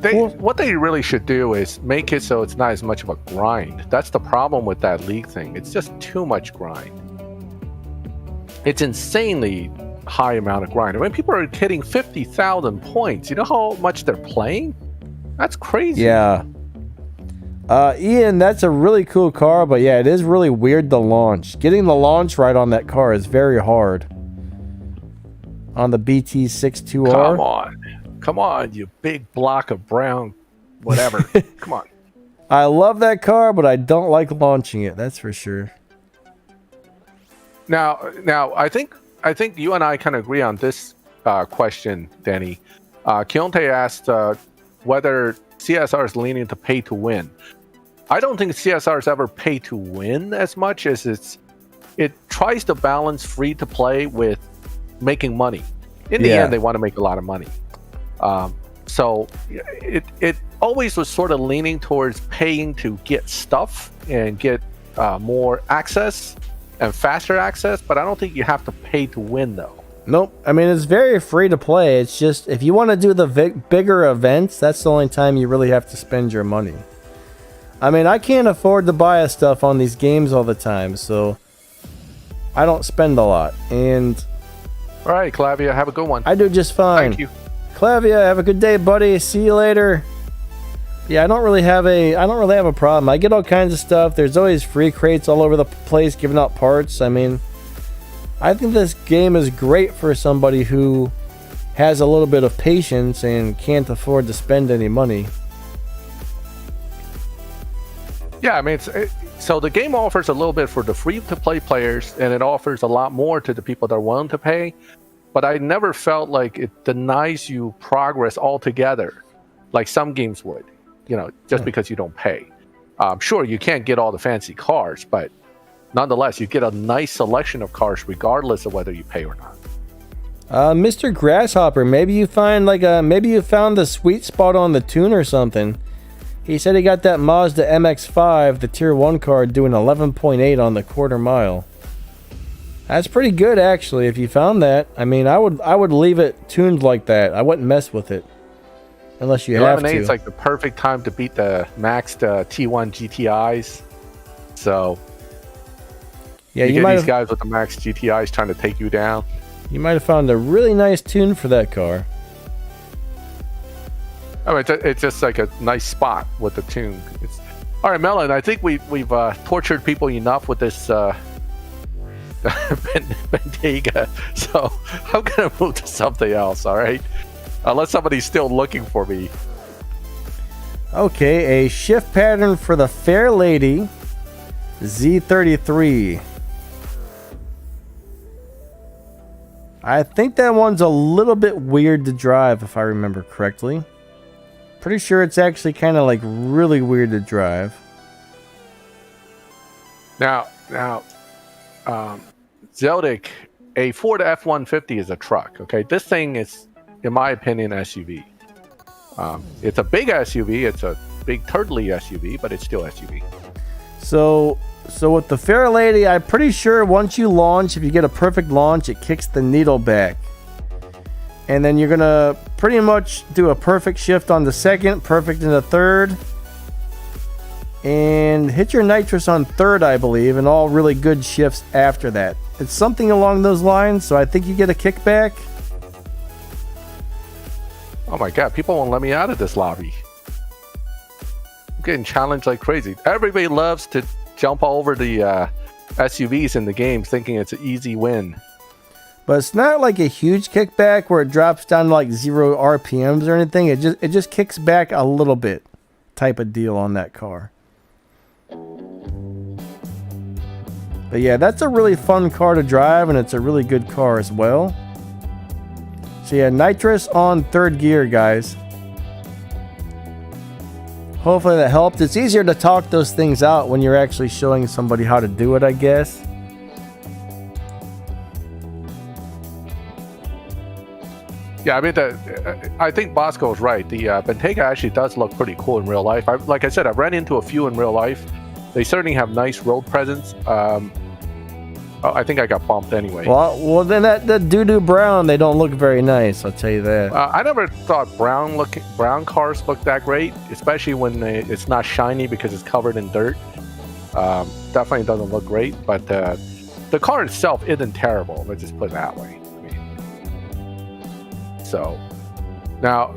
What they really should do is make it so it's not as much of a grind. That's the problem with that league thing. It's just too much grind. It's insanely high amount of grind. I mean, people are hitting 50,000 points. You know how much they're playing? That's crazy. Yeah. Ian, that's a really cool car, but yeah, it is really weird to launch. Getting the launch right on that car is very hard. On the BT62R. Come on, you big block of brown whatever. Come on. I love that car, but I don't like launching it, that's for sure. Now, I think you and I kind of agree on this question, Danny. Keontae asked whether CSR is leaning to pay to win. I don't think CSR is ever pay to win as much as it tries to balance free to play with making money. In the end, they want to make a lot of money. So it always was sort of leaning towards paying to get stuff and get more access and faster access, but I don't think you have to pay to win though. Nope. I mean, it's very free to play. It's just if you want to do the bigger events, that's the only time you really have to spend your money. I mean, I can't afford to buy stuff on these games all the time, so I don't spend a lot. And all right, Clavia, have a good one. I do just fine. Thank you. Clavia, have a good day, buddy. See you later. Yeah, I don't really have a problem. I get all kinds of stuff. There's always free crates all over the place giving out parts. I mean, I think this game is great for somebody who has a little bit of patience and can't afford to spend any money. Yeah, I mean, so the game offers a little bit for the free-to-play players, and it offers a lot more to the people that are willing to pay. But I never felt like it denies you progress altogether, like some games would, just because you don't pay. Sure, you can't get all the fancy cars, but nonetheless, you get a nice selection of cars regardless of whether you pay or not. Mr. Grasshopper, maybe you found the sweet spot on the tune or something. He said he got that Mazda MX-5, the Tier 1 car, doing 11.8 on the quarter mile. That's pretty good, actually, if you found that. I mean, I would leave it tuned like that. I wouldn't mess with it. Unless you have to. 11.8 is like the perfect time to beat the maxed T1 GTIs. So, yeah, you get these guys with the max GTIs trying to take you down. You might have found a really nice tune for that car. I mean, it's just like a nice spot with the tune. All right, Melon, I think we've tortured people enough with this Bentayga, so I'm gonna move to something else. All right, unless somebody's still looking for me. Okay, a shift pattern for the Fair Lady Z33. I think that one's a little bit weird to drive, if I remember correctly. Pretty sure it's actually kind of like really weird to drive. Now, Zeldic, a Ford F-150 is a truck. Okay, this thing is, in my opinion, SUV. It's a big SUV. It's a big turtly SUV, but it's still SUV. So with the Fair Lady, I'm pretty sure once you launch, if you get a perfect launch, it kicks the needle back. And then you're going to pretty much do a perfect shift on the second, perfect in the third. And hit your nitrous on third, I believe, and all really good shifts after that. It's something along those lines, so I think you get a kickback. Oh my god, people won't let me out of this lobby. I'm getting challenged like crazy. Everybody loves to jump all over the SUVs in the game thinking it's an easy win. But it's not like a huge kickback where it drops down to like 0 RPMs or anything. It just kicks back a little bit type of deal on that car. But yeah, that's a really fun car to drive, and it's a really good car as well. So yeah, nitrous on third gear, guys. Hopefully that helped. It's easier to talk those things out when you're actually showing somebody how to do it, I guess. Yeah, I mean, I think Bosco is right. The Bentayga actually does look pretty cool in real life. Like I said, I've ran into a few in real life. They certainly have nice road presence. I think I got bumped anyway. Well, then that doo-doo brown, they don't look very nice. I'll tell you that. I never thought brown cars look that great, especially when it's not shiny because it's covered in dirt. Definitely doesn't look great, but the car itself isn't terrible. Let's just put it that way. So now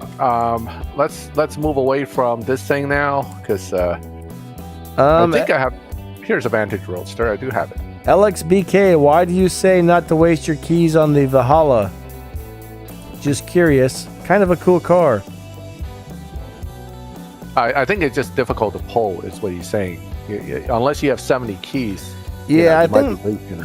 let's move away from this thing now, because I think I have. Here's a Vantage Roadster. I do have it. LXBK, why do you say not to waste your keys on the Valhalla? Just curious. Kind of a cool car. I think it's just difficult to pull, is what he's saying. Unless you have 70 keys. Yeah,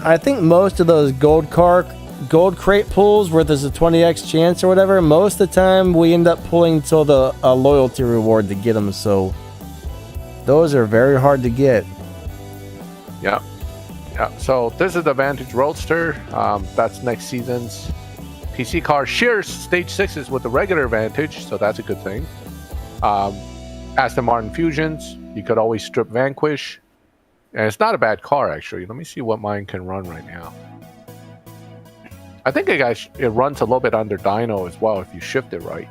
I think most of those gold crate pulls where there's a 20x chance or whatever, most of the time we end up pulling till a loyalty reward to get them. So those are very hard to get. Yeah. Yeah, so this is the Vantage Roadster. That's next season's PC car. Shares stage 6s with the regular Vantage, so that's a good thing. Aston Martin Fusions. You could always strip Vanquish. And it's not a bad car, actually. Let me see what mine can run right now. I think it runs a little bit under dyno as well if you shift it right.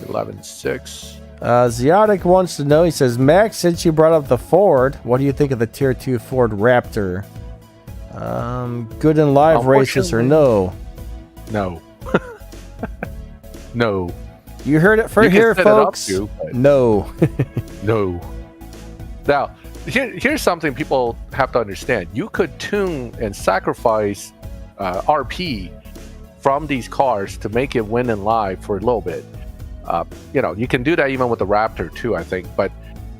11.6. Ziotic wants to know, he says, Max, since you brought up the Ford, what do you think of the Tier 2 Ford Raptor? Good in live races or no? No. No. You heard it from here, folks. No. No. Now, here's something people have to understand. You could tune and sacrifice RP from these cars to make it win in live for a little bit. You can do that even with the Raptor too, I think, but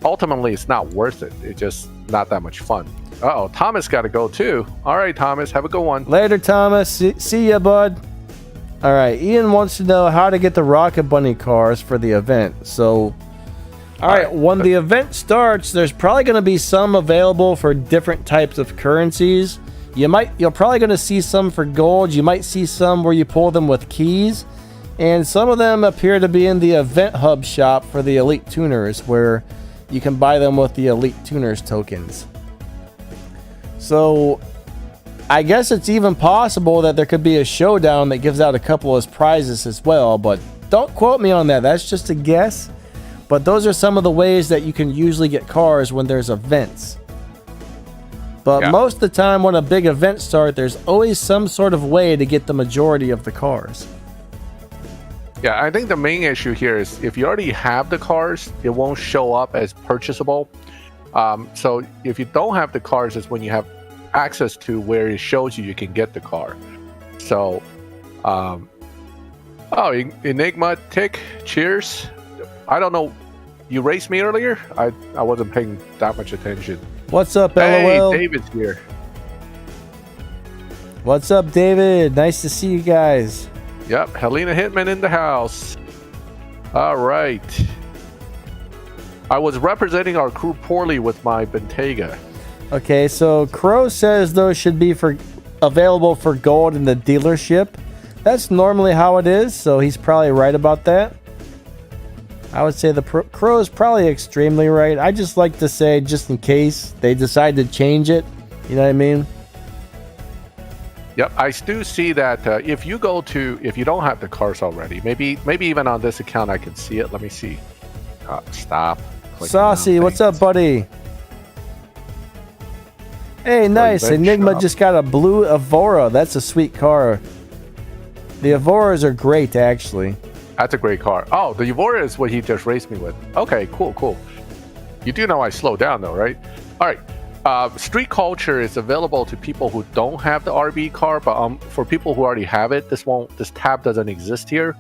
ultimately it's not worth it. It's just not that much fun. Uh-oh, Thomas got to go too. All right, Thomas, have a good one. Later, Thomas. See ya, bud. All right, Ian wants to know how to get the Rocket Bunny cars for the event. So, all right, when the event starts, there's probably going to be some available for different types of currencies. You're probably going to see some for gold. You might see some where you pull them with keys. And some of them appear to be in the Event Hub shop for the Elite Tuners, where you can buy them with the Elite Tuners tokens. So, I guess it's even possible that there could be a showdown that gives out a couple of prizes as well, but don't quote me on that. That's just a guess. But those are some of the ways that you can usually get cars when there's events. But most of the time when a big event starts, there's always some sort of way to get the majority of the cars. Yeah, I think the main issue here is if you already have the cars, it won't show up as purchasable. So if you don't have the cars, it's when you have access to where it shows you can get the car. So, Enigma Tick, cheers. I don't know. You raced me earlier? I wasn't paying that much attention. What's up, LOL? LOL? Hey, David's here. What's up, David? Nice to see you guys. Yep, Helena Hitman in the house. All right. I was representing our crew poorly with my Bentayga. Okay, so Crow says those should be available for gold in the dealership. That's normally how it is, so he's probably right about that. I would say the Crow is probably extremely right. I just like to say, just in case they decide to change it. You know what I mean? Yep, I do see that if you don't have the cars already, maybe even on this account I can see it. Let me see. Stop. Saucy, what's up, buddy? Hey, nice. Enigma just got a blue Evora. That's a sweet car. The Evoras are great, actually. That's a great car. Oh, the Evora is what he just raced me with. Okay, cool. You do know I slow down though, right? All right. Street Culture is available to people who don't have the RB car, but for people who already have it, this tab doesn't exist here.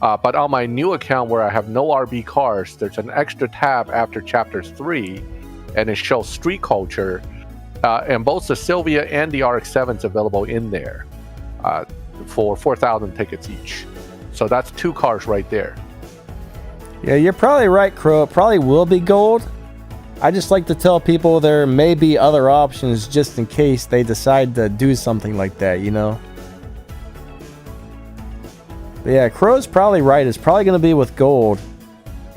But on my new account where I have no RB cars, there's an extra tab after Chapter 3, and it shows Street Culture, and both the Silvia and the RX-7 is available in there for 4,000 tickets each. So that's 2 cars right there. Yeah, you're probably right, Crow. It probably will be gold. I just like to tell people there may be other options just in case they decide to do something like that, you know? But yeah, Crow's probably right. It's probably going to be with gold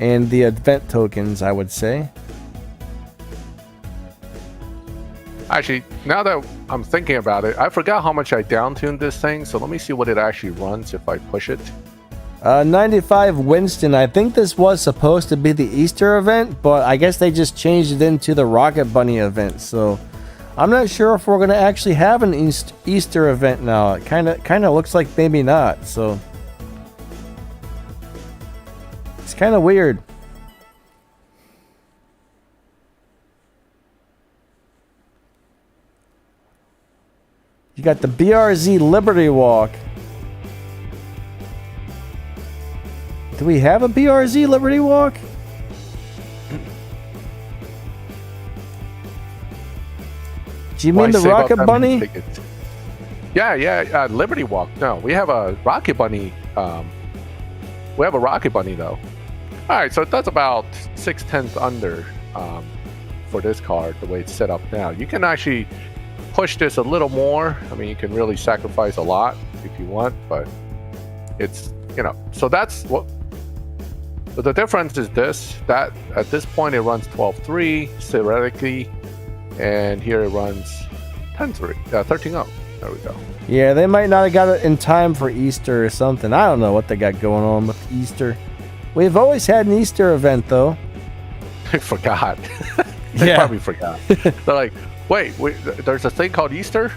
and the event tokens, I would say. Actually, now that I'm thinking about it, I forgot how much I down-tuned this thing, so let me see what it actually runs if I push it. 95 Winston, I think this was supposed to be the Easter event, but I guess they just changed it into the Rocket Bunny event, so I'm not sure if we're going to actually have an Easter event now. It kind of looks like maybe not, so it's kind of weird. You got the BRZ Liberty Walk. Do we have a BRZ Liberty Walk? Do you mean the Rocket Bunny? Yeah, Liberty Walk. No, we have a Rocket Bunny. We have a Rocket Bunny though. All right, so that's about 6/10 under for this car, the way it's set up now. You can actually push this a little more. I mean, you can really sacrifice a lot if you want, but it's, so that's what. But the difference is that at this point it runs 12.3 theoretically, and here it runs 10.3, 13.0. There we go. Yeah, they might not have got it in time for Easter or something. I don't know what they got going on with Easter. We've always had an Easter event, though. I forgot. They probably forgot. They're like, wait, there's a thing called Easter?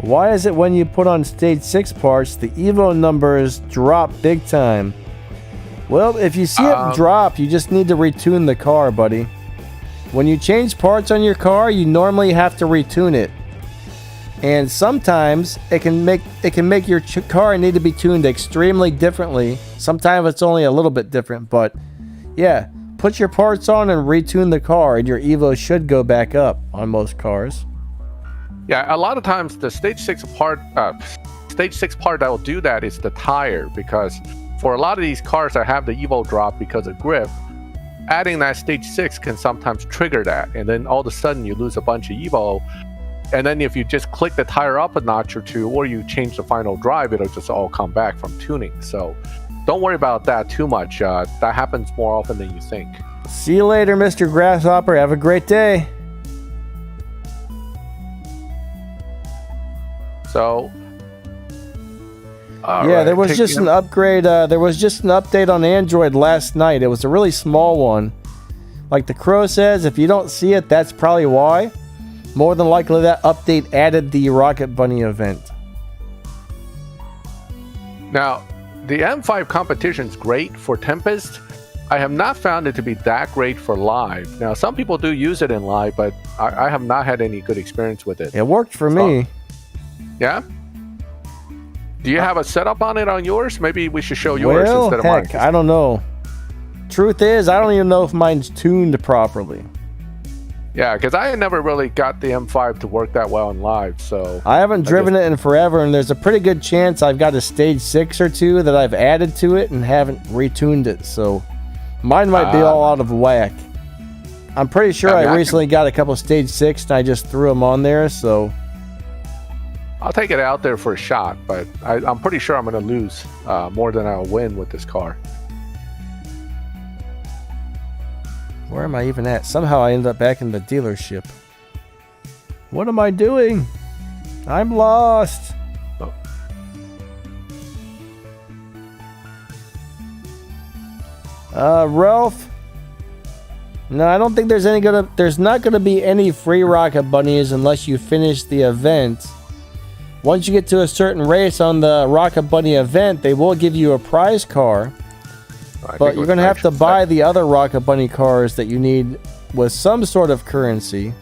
Why is it when you put on stage 6 parts, the Evo numbers drop big time? Well, if you see it drop, you just need to retune the car, buddy. When you change parts on your car, you normally have to retune it. And sometimes it can make your car need to be tuned extremely differently. Sometimes it's only a little bit different, but yeah, put your parts on and retune the car, and your Evo should go back up on most cars. Yeah, a lot of times the stage 6 part that will do that is the tire, because for a lot of these cars that have the Evo drop because of grip, adding that stage 6 can sometimes trigger that, and then all of a sudden you lose a bunch of Evo. And then if you just click the tire up a notch or two, or you change the final drive, it'll just all come back from tuning. So don't worry about that too much. That happens more often than you think. See you later, Mr. Grasshopper. Have a great day. So, there was just an upgrade. There was just an update on Android last night. It was a really small one. Like the Crow says, if you don't see it, that's probably why. More than likely, that update added the Rocket Bunny event. Now, the M5 competition is great for Tempest. I have not found it to be that great for live. Now, some people do use it in live, but I have not had any good experience with it. It worked for me. Yeah? Do you have a setup on it on yours? Maybe we should show yours instead of mine. I don't know. Truth is, I don't even know if mine's tuned properly. Yeah, because I never really got the M5 to work that well in live, so... I haven't driven it in forever, and there's a pretty good chance I've got a stage 6 or 2 that I've added to it and haven't retuned it, so... Mine might be all out of whack. I'm pretty sure I recently got a couple stage 6 and I just threw them on there, so... I'll take it out there for a shot, but I'm pretty sure I'm going to lose more than I'll win with this car. Where am I even at? Somehow I ended up back in the dealership. What am I doing? I'm lost. Ralph? No, I don't think there's not gonna be any free Rocket Bunnies unless you finish the event. Once you get to a certain race on the Rocket Bunny event, they will give you a prize car. But you're gonna have to buy the other Rocket Bunny cars that you need with some sort of currency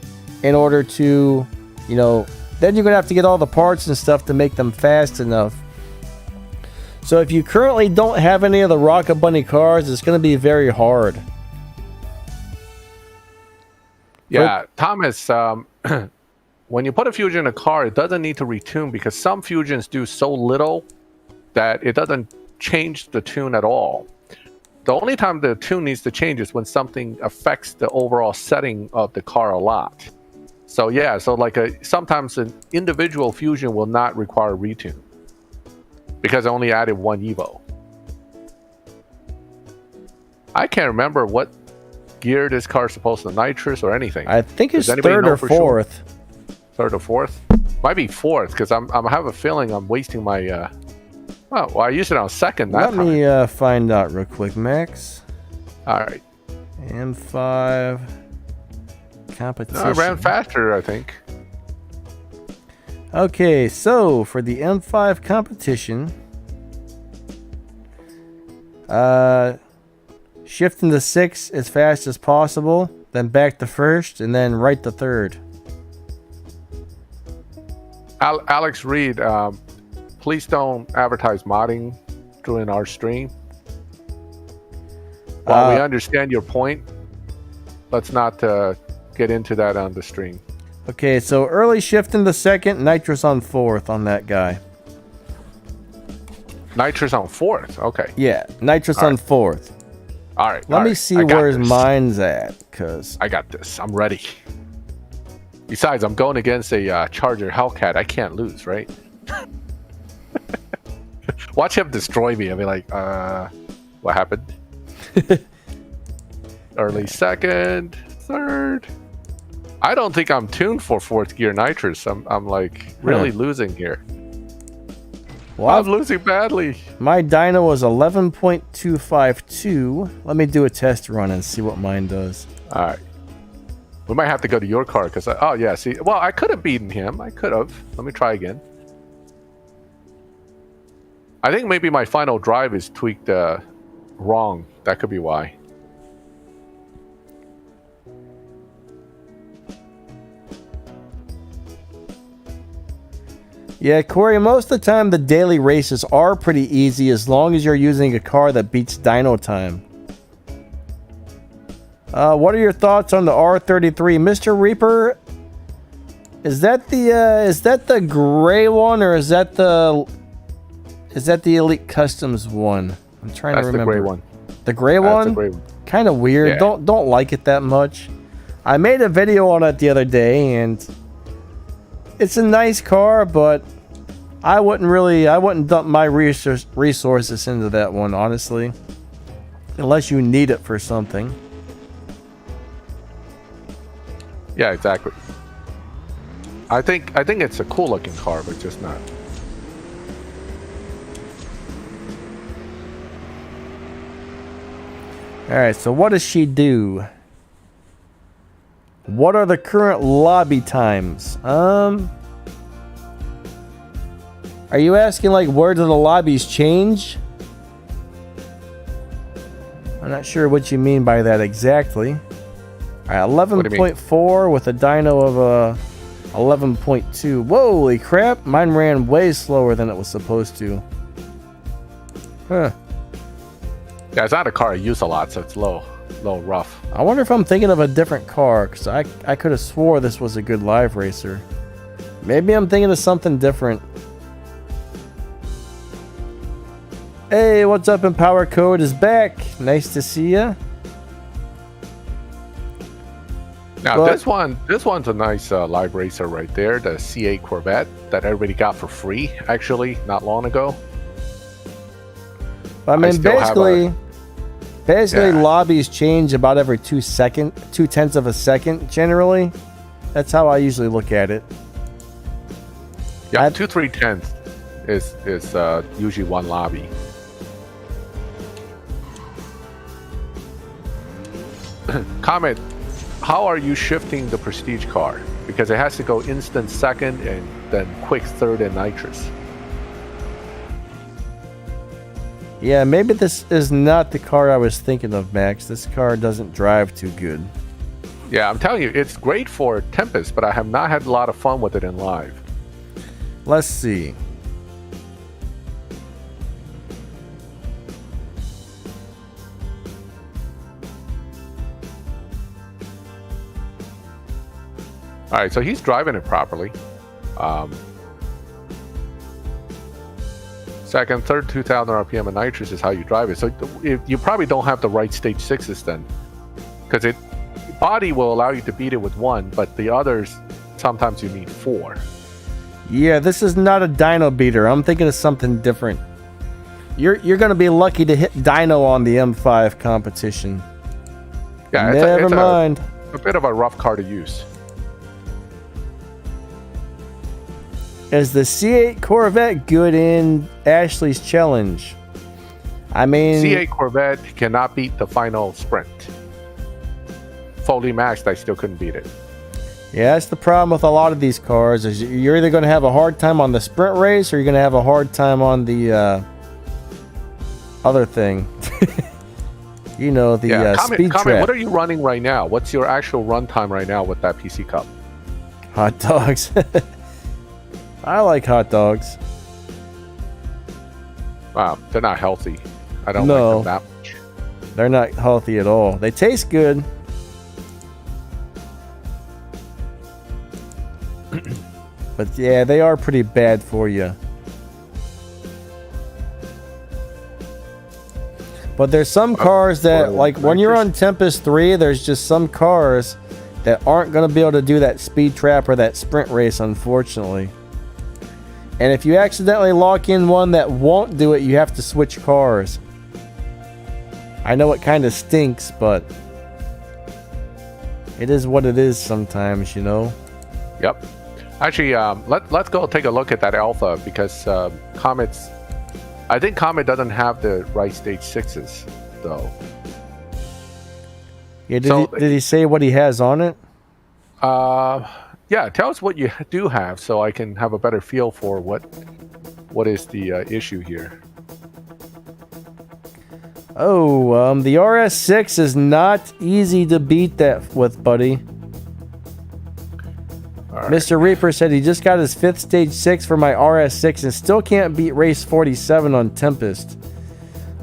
in order to, then you're gonna have to get all the parts and stuff to make them fast enough. So if you currently don't have any of the Rocket Bunny cars, it's gonna be very hard. Yeah, Thomas, when you put a Fusion in a car, it doesn't need to retune because some Fusions do so little that it doesn't change the tune at all. The only time the tune needs to change is when something affects the overall setting of the car a lot. So yeah, sometimes an individual Fusion will not require retune because I only added one Evo. I can't remember what gear this car is supposed to nitrous or anything. I think it's third or fourth. Sure? Third or fourth? Might be fourth because I have a feeling I'm wasting my. Well, I used it on second that time. Let me find out real quick, Max. All right. M5 competition. No, I ran faster, I think. Okay, so for the M5 competition, shift into 6 as fast as possible, then back to first, and then right to third. Alex Reed, please don't advertise modding during our stream. While we understand your point, let's not get into that on the stream. Okay, so early shift into second, nitrous on fourth on that guy. Nitrous on fourth, okay. Yeah, nitrous on fourth. All right. Let me see where mine's at, cause I got this. I'm ready. Besides, I'm going against a Charger Hellcat. I can't lose, right? Watch him destroy me. I'll be like, what happened? Early second, third. I don't think I'm tuned for fourth gear nitrous. I'm like really losing here. Well, I'm losing badly. My dyno was 11.252. Let me do a test run and see what mine does. All right. We might have to go to your car because, oh yeah, see, well, I could have beaten him. I could have. Let me try again. I think maybe my final drive is tweaked wrong. That could be why. Yeah, Corey, most of the time the daily races are pretty easy as long as you're using a car that beats dyno time. What are your thoughts on the R33? Mr. Reaper, is that the gray one or is that the Elite Customs one? I'm trying to remember. That's the gray one. The gray one? The gray one. Kind of weird. Yeah. Don't like it that much. I made a video on it the other day and it's a nice car, but I wouldn't dump my resources into that one, honestly. Unless you need it for something. Yeah, exactly. I think it's a cool looking car, but just not. Alright, so what does she do? What are the current lobby times? Are you asking like where do the lobbies change? I'm not sure what you mean by that exactly. Alright, 11.4 with a dyno of 11.2. Holy crap, mine ran way slower than it was supposed to. Huh. Yeah, it's not a car I use a lot, so it's low rough. I wonder if I'm thinking of a different car, because I could have swore this was a good live racer. Maybe I'm thinking of something different. Hey, what's up? Empower Code is back. Nice to see ya. Now this one's a nice live racer right there, the C8 Corvette. that everybody got for free, actually, not long ago. I mean, still have basically Yeah. lobbies change about every 2/10 of a second, generally. That's how I usually look at it. Yeah, 2/3 is usually one lobby. Comment, how are you shifting the prestige car? Because it has to go instant second and then quick third and nitrous. Yeah, maybe this is not the car I was thinking of, Max. This car doesn't drive too good. Yeah, I'm telling you, it's great for Tempest, but I have not had a lot of fun with it in live. Let's see. All right, so he's driving it properly. Second, third, 2,000 RPM and nitrous is how you drive it. So you probably don't have the right stage sixes then, because body will allow you to beat it with one, but the others sometimes you need 4. Yeah, this is not a dyno beater. I'm thinking of something different. You're gonna be lucky to hit dyno on the M5 competition. Yeah, Never mind. A bit of a rough car to use. Is the C8 Corvette good in Ashley's challenge? I mean, C8 Corvette cannot beat the final sprint. Fully maxed, I still couldn't beat it. yeah, that's the problem with a lot of these cars. Is you're either going to have a hard time on the sprint race, or you're going to have a hard time on the other thing. You know, the speed comment, trap. what are you running right now? What's your actual run time right now with that PC Cup? Hot dogs. I like hot dogs. Wow, they're not healthy. I don't No. like them that much. They're not healthy at all. They taste good. But yeah, they are pretty bad for you. But there's some cars that, like when you're on Tempest 3, there's just some cars that aren't going to be able to do that speed trap or that sprint race, unfortunately. And if you accidentally lock in one that won't do it, you have to switch cars. I know it kind of stinks, but it is what it is sometimes, you know? Yep. Actually, let's go take a look at that Alpha, because Comet's... I think Comet doesn't have the right stage 6s, though. Yeah, did he say what he has on it? Yeah, tell us what you do have so I can have a better feel for what is the issue here. Oh, the RS6 is not easy to beat that with, buddy. All right. Mr. Reaper said he just got his 5th stage 6 for my RS6 and still can't beat race 47 on Tempest.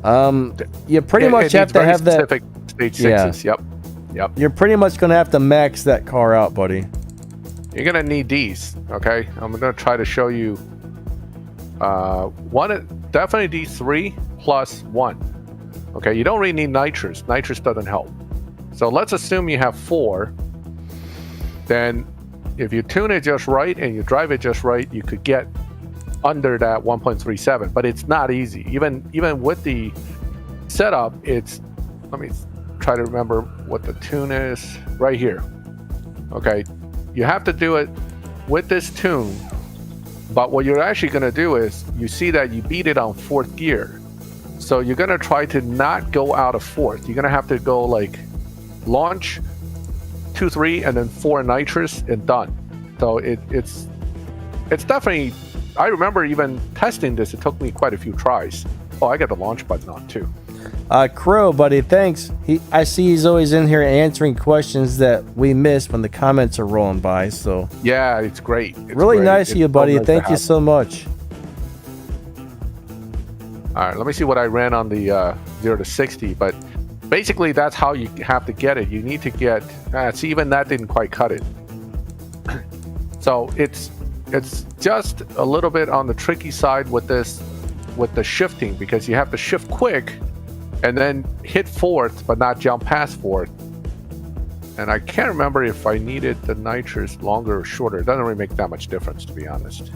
You pretty much have to have that specific stage 6s. Yep. You're pretty much going to have to max that car out, buddy. You're gonna need these, okay? I'm gonna try to show you definitely D3 plus 1. Okay, you don't really need nitrous. Nitrous doesn't help. So let's assume you have 4. Then if you tune it just right and you drive it just right, you could get under that 1.37, but it's not easy. Even with the setup, let me try to remember what the tune is right here. Okay, you have to do it with this tune, but what you're actually going to do is, you see that you beat it on 4th gear, so you're going to try to not go out of 4th. You're going to have to go like launch 2, 3, and then 4 nitrous and done. So it's definitely, I remember even testing this, it took me quite a few tries. Oh, I got the launch button on too. Crow, buddy, thanks. I see he's always in here answering questions that we miss when the comments are rolling by. So yeah, it's great. It's really great. nice of you, buddy. nice Thank you so much. All right, let me see what I ran on the 0 to 60, but basically that's how you have to get it. You need to get, see, even that didn't quite cut it. So it's just a little bit on the tricky side with the shifting, because you have to shift quick and then hit 4th but not jump past 4th. And I can't remember if I needed the nitrous longer or shorter. It doesn't really make that much difference, to be honest.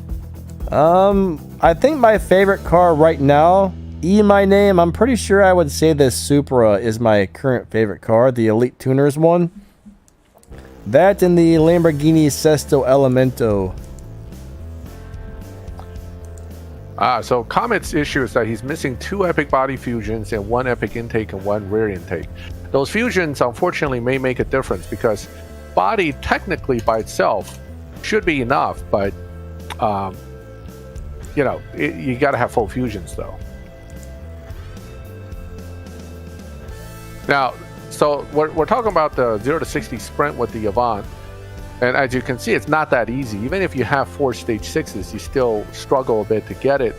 I think my favorite car right now, my name, I'm pretty sure I would say this Supra is my current favorite car, the Elite Tuners one. That and the Lamborghini Sesto Elemento. So Comet's issue is that he's missing 2 epic body fusions and 1 epic intake and 1 rear intake. Those fusions, unfortunately, may make a difference because body, technically by itself, should be enough, but you know, you got to have full fusions though. Now, so we're talking about the 0 to 60 sprint with the Avant, and as you can see, it's not that easy. Even if you have 4 stage 6s, you still struggle a bit to get it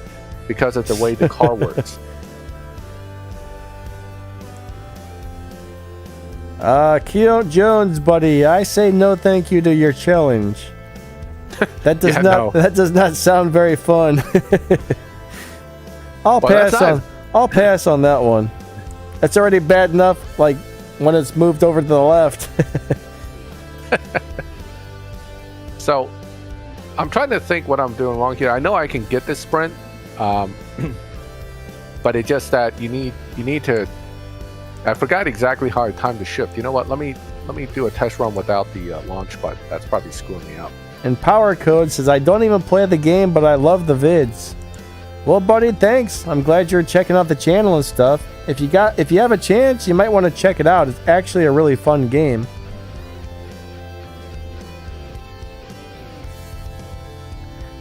because of the way the car works. Keon Jones, buddy, I say no thank you to your challenge. That does that does not sound very fun. I'll pass on that one. It's already bad enough like when it's moved over to the left. So I'm trying to think what I'm doing wrong here. I know I can get this sprint, but it's just that you need to. I forgot exactly how I timed the shift. You know what? Let me do a test run without the launch button. That's probably screwing me up. And Power Code says, I don't even play the game, but I love the vids. Well, buddy, thanks. I'm glad you're checking out the channel and stuff. If you have a chance, you might want to check it out. It's actually a really fun game.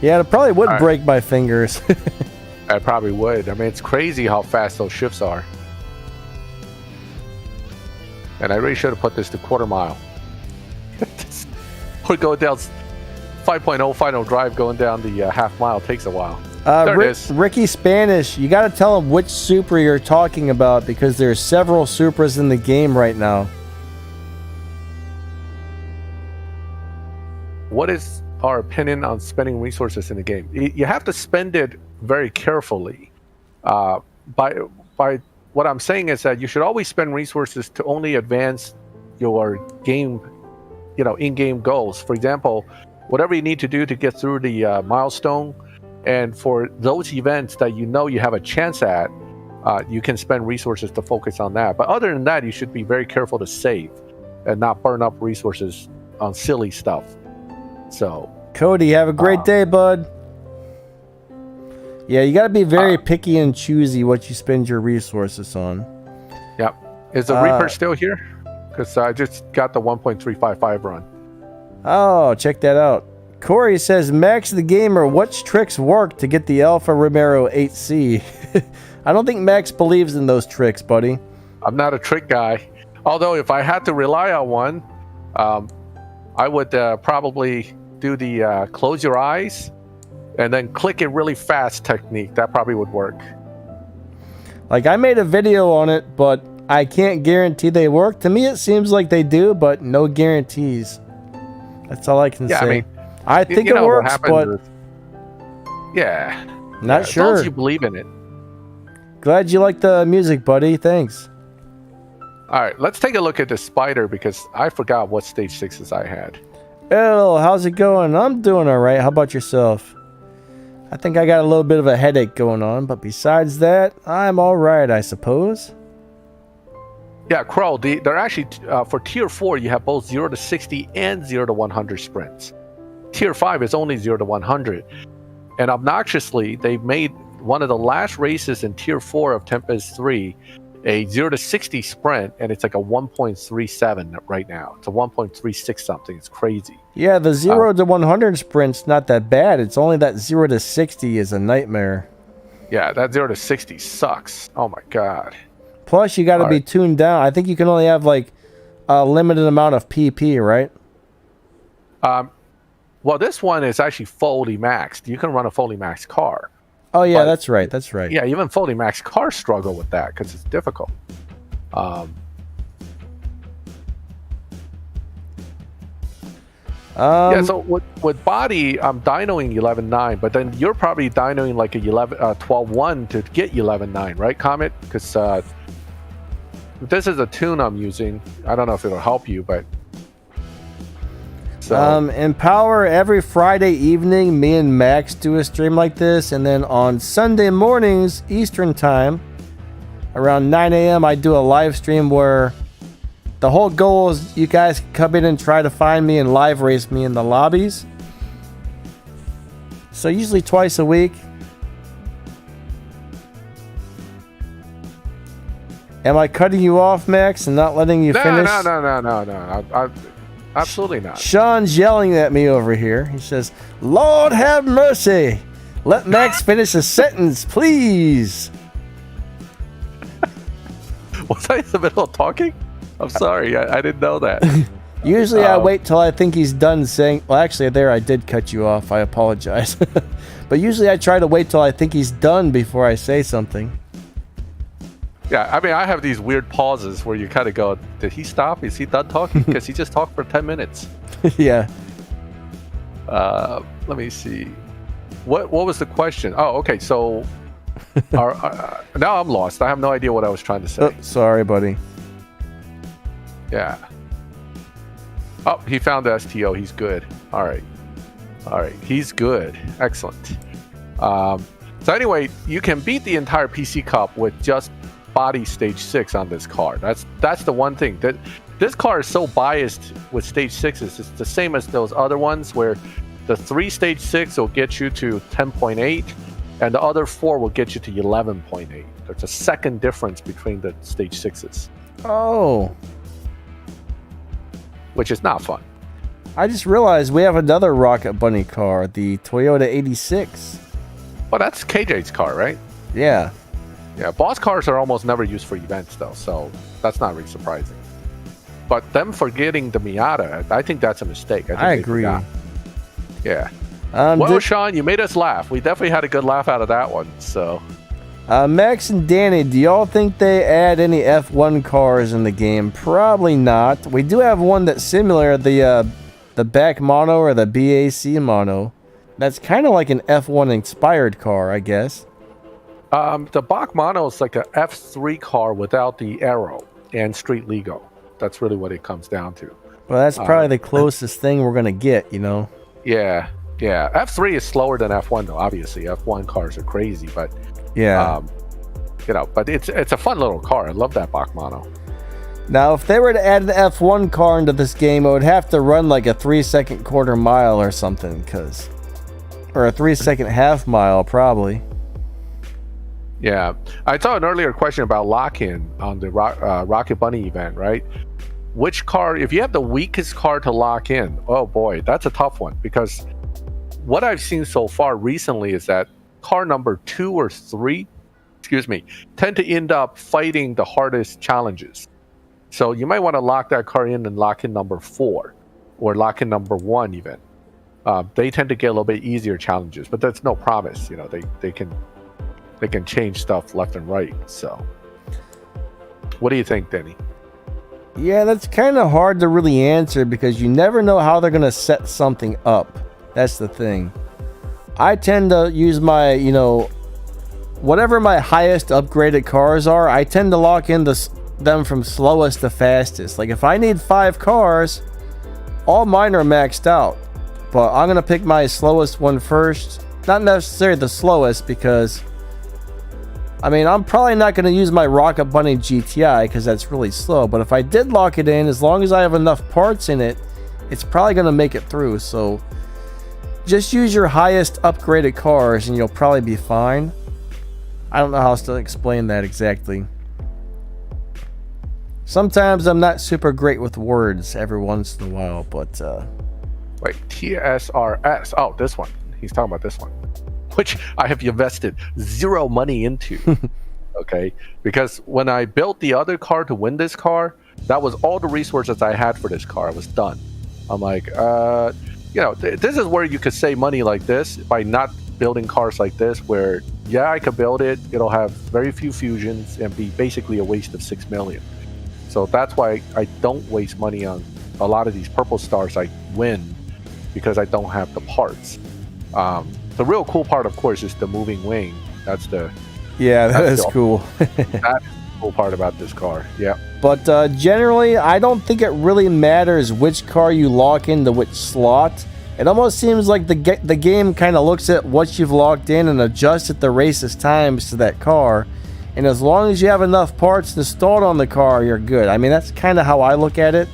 Yeah, it probably would break my fingers. I probably would. I mean, it's crazy how fast those shifts are. And I really should have put this to quarter mile. Or go down 5.0 final drive going down the half mile takes a while. There it is. Ricky Spanish, you got to tell him which Supra you're talking about because there's several Supras in the game right now. What is our opinion on spending resources in the game? You have to spend it very carefully. By what I'm saying is that you should always spend resources to only advance your game, in-game goals. For example, whatever you need to do to get through the milestone, and for those events that you have a chance at, you can spend resources to focus on that. But other than that, you should be very careful to save and not burn up resources on silly stuff. So, Cody, have a great day, bud. Yeah, you got to be very picky and choosy what you spend your resources on. Yep. Is the Reaper still here? Because I just got the 1.355 run. Oh, check that out. Corey says, Maxthegamer, which tricks work to get the Alfa Romero 8C? I don't think Max believes in those tricks, buddy. I'm not a trick guy. Although if I had to rely on one, I would probably do the close your eyes and then click it really fast technique. That probably would work. Like, I made a video on it, but I can't guarantee they work. To me, it seems like they do, but no guarantees. That's all I can say. I mean, I think it works, but not sure. As long as you believe in it. Glad you like the music, buddy. Thanks. All right, let's take a look at the Spider because I forgot what stage 6s I had. Hello, how's it going? I'm doing all right. How about yourself? I think I got a little bit of a headache going on, but besides that, I'm all right, I suppose. Yeah, Crow, they're actually, for Tier 4, you have both 0 to 60 and 0 to 100 sprints. Tier 5 is only 0 to 100. And obnoxiously, they've made one of the last races in Tier 4 of Tempest 3 a 0 to 60 sprint, and it's like a 1.37 right now. It's a 1.36 something. It's crazy. Yeah, the 0 to 100 sprint's not that bad. It's only that 0 to 60 is a nightmare. Yeah, that 0 to 60 sucks. Oh my god. Plus, you got to be tuned down. I think you can only have like a limited amount of PP, right? Well, this one is actually fully maxed. You can run a fully maxed car. Oh, yeah, that's right. That's right. Yeah, even fully maxed cars struggle with that because it's difficult. Yeah, so with body, I'm dynoing 11.9, but then you're probably dynoing like a 12.1 to get 11.9, right, Comet? Because this is a tune I'm using. I don't know if it'll help you, but So in Power, every Friday evening, me and Max do a stream like this, and then on Sunday mornings, Eastern Time, around 9 a.m., I do a live stream where the whole goal is you guys can come in and try to find me and live race me in the lobbies. So usually twice a week. Am I cutting you off, Max, and not letting you finish? No. Absolutely not. Sean's yelling at me over here. He says, Lord have mercy. Let Max finish a sentence, please. Was I in the middle of talking? I'm sorry. I didn't know that. Usually I wait till I think he's done saying... Well, actually, there I did cut you off. I apologize. But usually I try to wait till I think he's done before I say something. Yeah, I mean, I have these weird pauses where you kind of go, did he stop? Is he done talking? Because he just talked for 10 minutes. Yeah. Let me see. What was the question? Oh, okay. So now I'm lost. I have no idea what I was trying to say. Oh, sorry, buddy. Yeah. Oh, he found the STO. He's good. All right. He's good. Excellent. So anyway, you can beat the entire PC Cup with just body stage 6 on this car. That's the one thing. That this car is so biased with stage 6s. It's the same as those other ones where the 3 stage 6 will get you to 10.8 and the other 4 will get you to 11.8. There's a second difference between the stage 6s. Oh. Which is not fun. I just realized we have another Rocket Bunny car, the Toyota 86. Well, that's KJ's car, right? Yeah. Yeah, boss cars are almost never used for events, though, so that's not really surprising. But them forgetting the Miata, I think that's a mistake. I agree. Yeah. Well, Sean, you made us laugh. We definitely had a good laugh out of that one, so... Max and Danny, do y'all think they add any F1 cars in the game? Probably not. We do have one that's similar, the back mono or the BAC mono. That's kind of like an F1 inspired car, I guess. The Bach Mono is like a F3 car without the aero and street legal. That's really what it comes down to. Well, that's probably the closest thing we're going to get, you know? Yeah. F3 is slower than F1, though, obviously. F1 cars are crazy, but... Yeah. But it's a fun little car. I love that Bach Mono. Now, if they were to add an F1 car into this game, it would have to run like a 3-second quarter mile or something, or a 3-second half mile, probably. Yeah. I saw an earlier question about lock-in on the Rocket Bunny event, right? Which car, if you have the weakest car to lock in, oh boy, that's a tough one. Because what I've seen so far recently is that car number 2 or 3, tend to end up fighting the hardest challenges. So you might want to lock that car in and lock in number 4 or lock in number 1 even. They tend to get a little bit easier challenges, but that's no promise. You know, they can change stuff left and right. So what do you think, Denny? Yeah, that's kind of hard to really answer because you never know how they're going to set something up. That's the thing. I tend to use my, whatever my highest upgraded cars are, I tend to lock in them from slowest to fastest. Like if I need 5 cars, all mine are maxed out. But I'm going to pick my slowest one first. Not necessarily the slowest because, I'm probably not going to use my Rocket Bunny GTI because that's really slow. But if I did lock it in, as long as I have enough parts in it, it's probably going to make it through. So just use your highest upgraded cars and you'll probably be fine. I don't know how else to explain that exactly. Sometimes I'm not super great with words every once in a while, but... Wait, TSRS. Oh, this one. He's talking about this one. Which I have invested 0 money into. Okay? Because when I built the other car to win this car, that was all the resources I had for this car. I was done. I'm like, this is where you could save money like this by not building cars like this, where, yeah, I could build it. It'll have very few fusions and be basically a waste of 6 million. So that's why I don't waste money on a lot of these purple stars I win, because I don't have the parts. The real cool part, of course, is the moving wing. That's the... Yeah, that is cool. cool part about this car. Yeah. But generally, I don't think it really matters which car you lock into which slot. It almost seems like the game kind of looks at what you've locked in and adjusts at the race's times to that car. And as long as you have enough parts installed on the car, you're good. I mean, that's kind of how I look at it.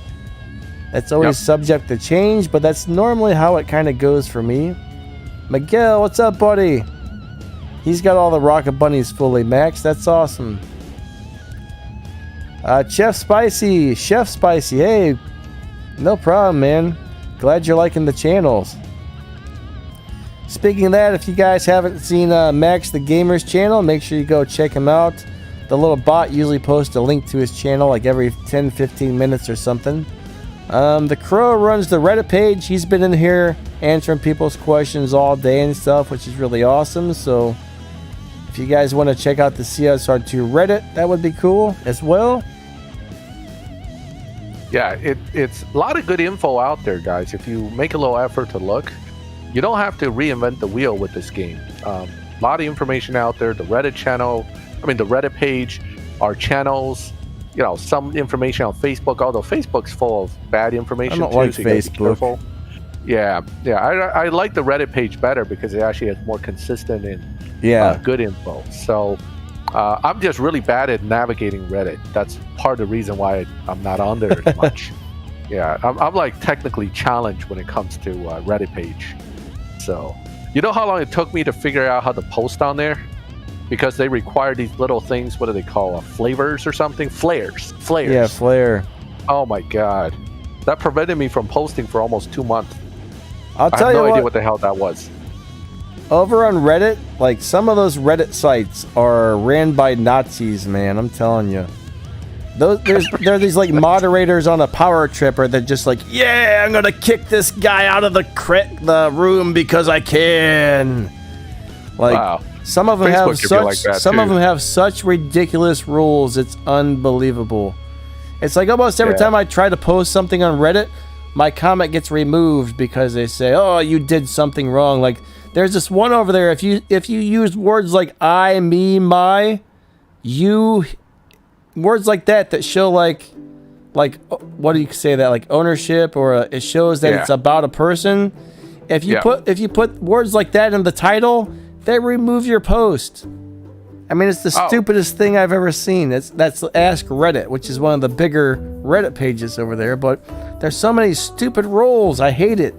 It's always subject to change, but that's normally how it kind of goes for me. Miguel, what's up, buddy? He's got all the Rocket Bunnies fully maxed. That's awesome. Chef Spicy, hey, no problem, man. Glad you're liking the channels. Speaking of that, if you guys haven't seen Max the Gamer's channel, make sure you go check him out. The little bot usually posts a link to his channel like every 10-15 minutes or something. The Crow runs the Reddit page. He's been in here answering people's questions all day and stuff, which is really awesome. So if you guys want to check out the CSR2 Reddit, that would be cool as well. Yeah, it's a lot of good info out there, guys. If you make a little effort to look, you don't have to reinvent the wheel with this game. A lot of information out there. The Reddit channel, the Reddit page, our channels, some information on Facebook, although Facebook's full of bad information. I don't like Facebook. Yeah, I like the Reddit page better because it actually has more consistent and good info. So I'm just really bad at navigating Reddit. That's part of the reason why I'm not on there as much. Yeah, I'm like technically challenged when it comes to Reddit page. So, you know how long it took me to figure out how to post on there? Because they require these little things, what do they call flavors or something? Flares. Yeah, flare. Oh my god. That prevented me from posting for almost 2 months. I'll tell you I have no idea what the hell that was. Over on Reddit, like some of those Reddit sites are ran by Nazis, man. I'm telling you. There are these like moderators on a power tripper that just like, yeah, I'm gonna kick this guy out of the room because I can. Like, wow. Some of them have such ridiculous rules. It's unbelievable. It's like almost every time I try to post something on Reddit, my comment gets removed because they say, "Oh, you did something wrong." Like, there's this one over there. If you use words like I, me, my, you, words like that show like what do you say that, like ownership, or it shows that it's about a person. If you put words like that in the title, they remove your post. I mean, it's the stupidest thing I've ever seen. That's Ask Reddit, which is one of the bigger Reddit pages over there. But there's so many stupid rules. I hate it.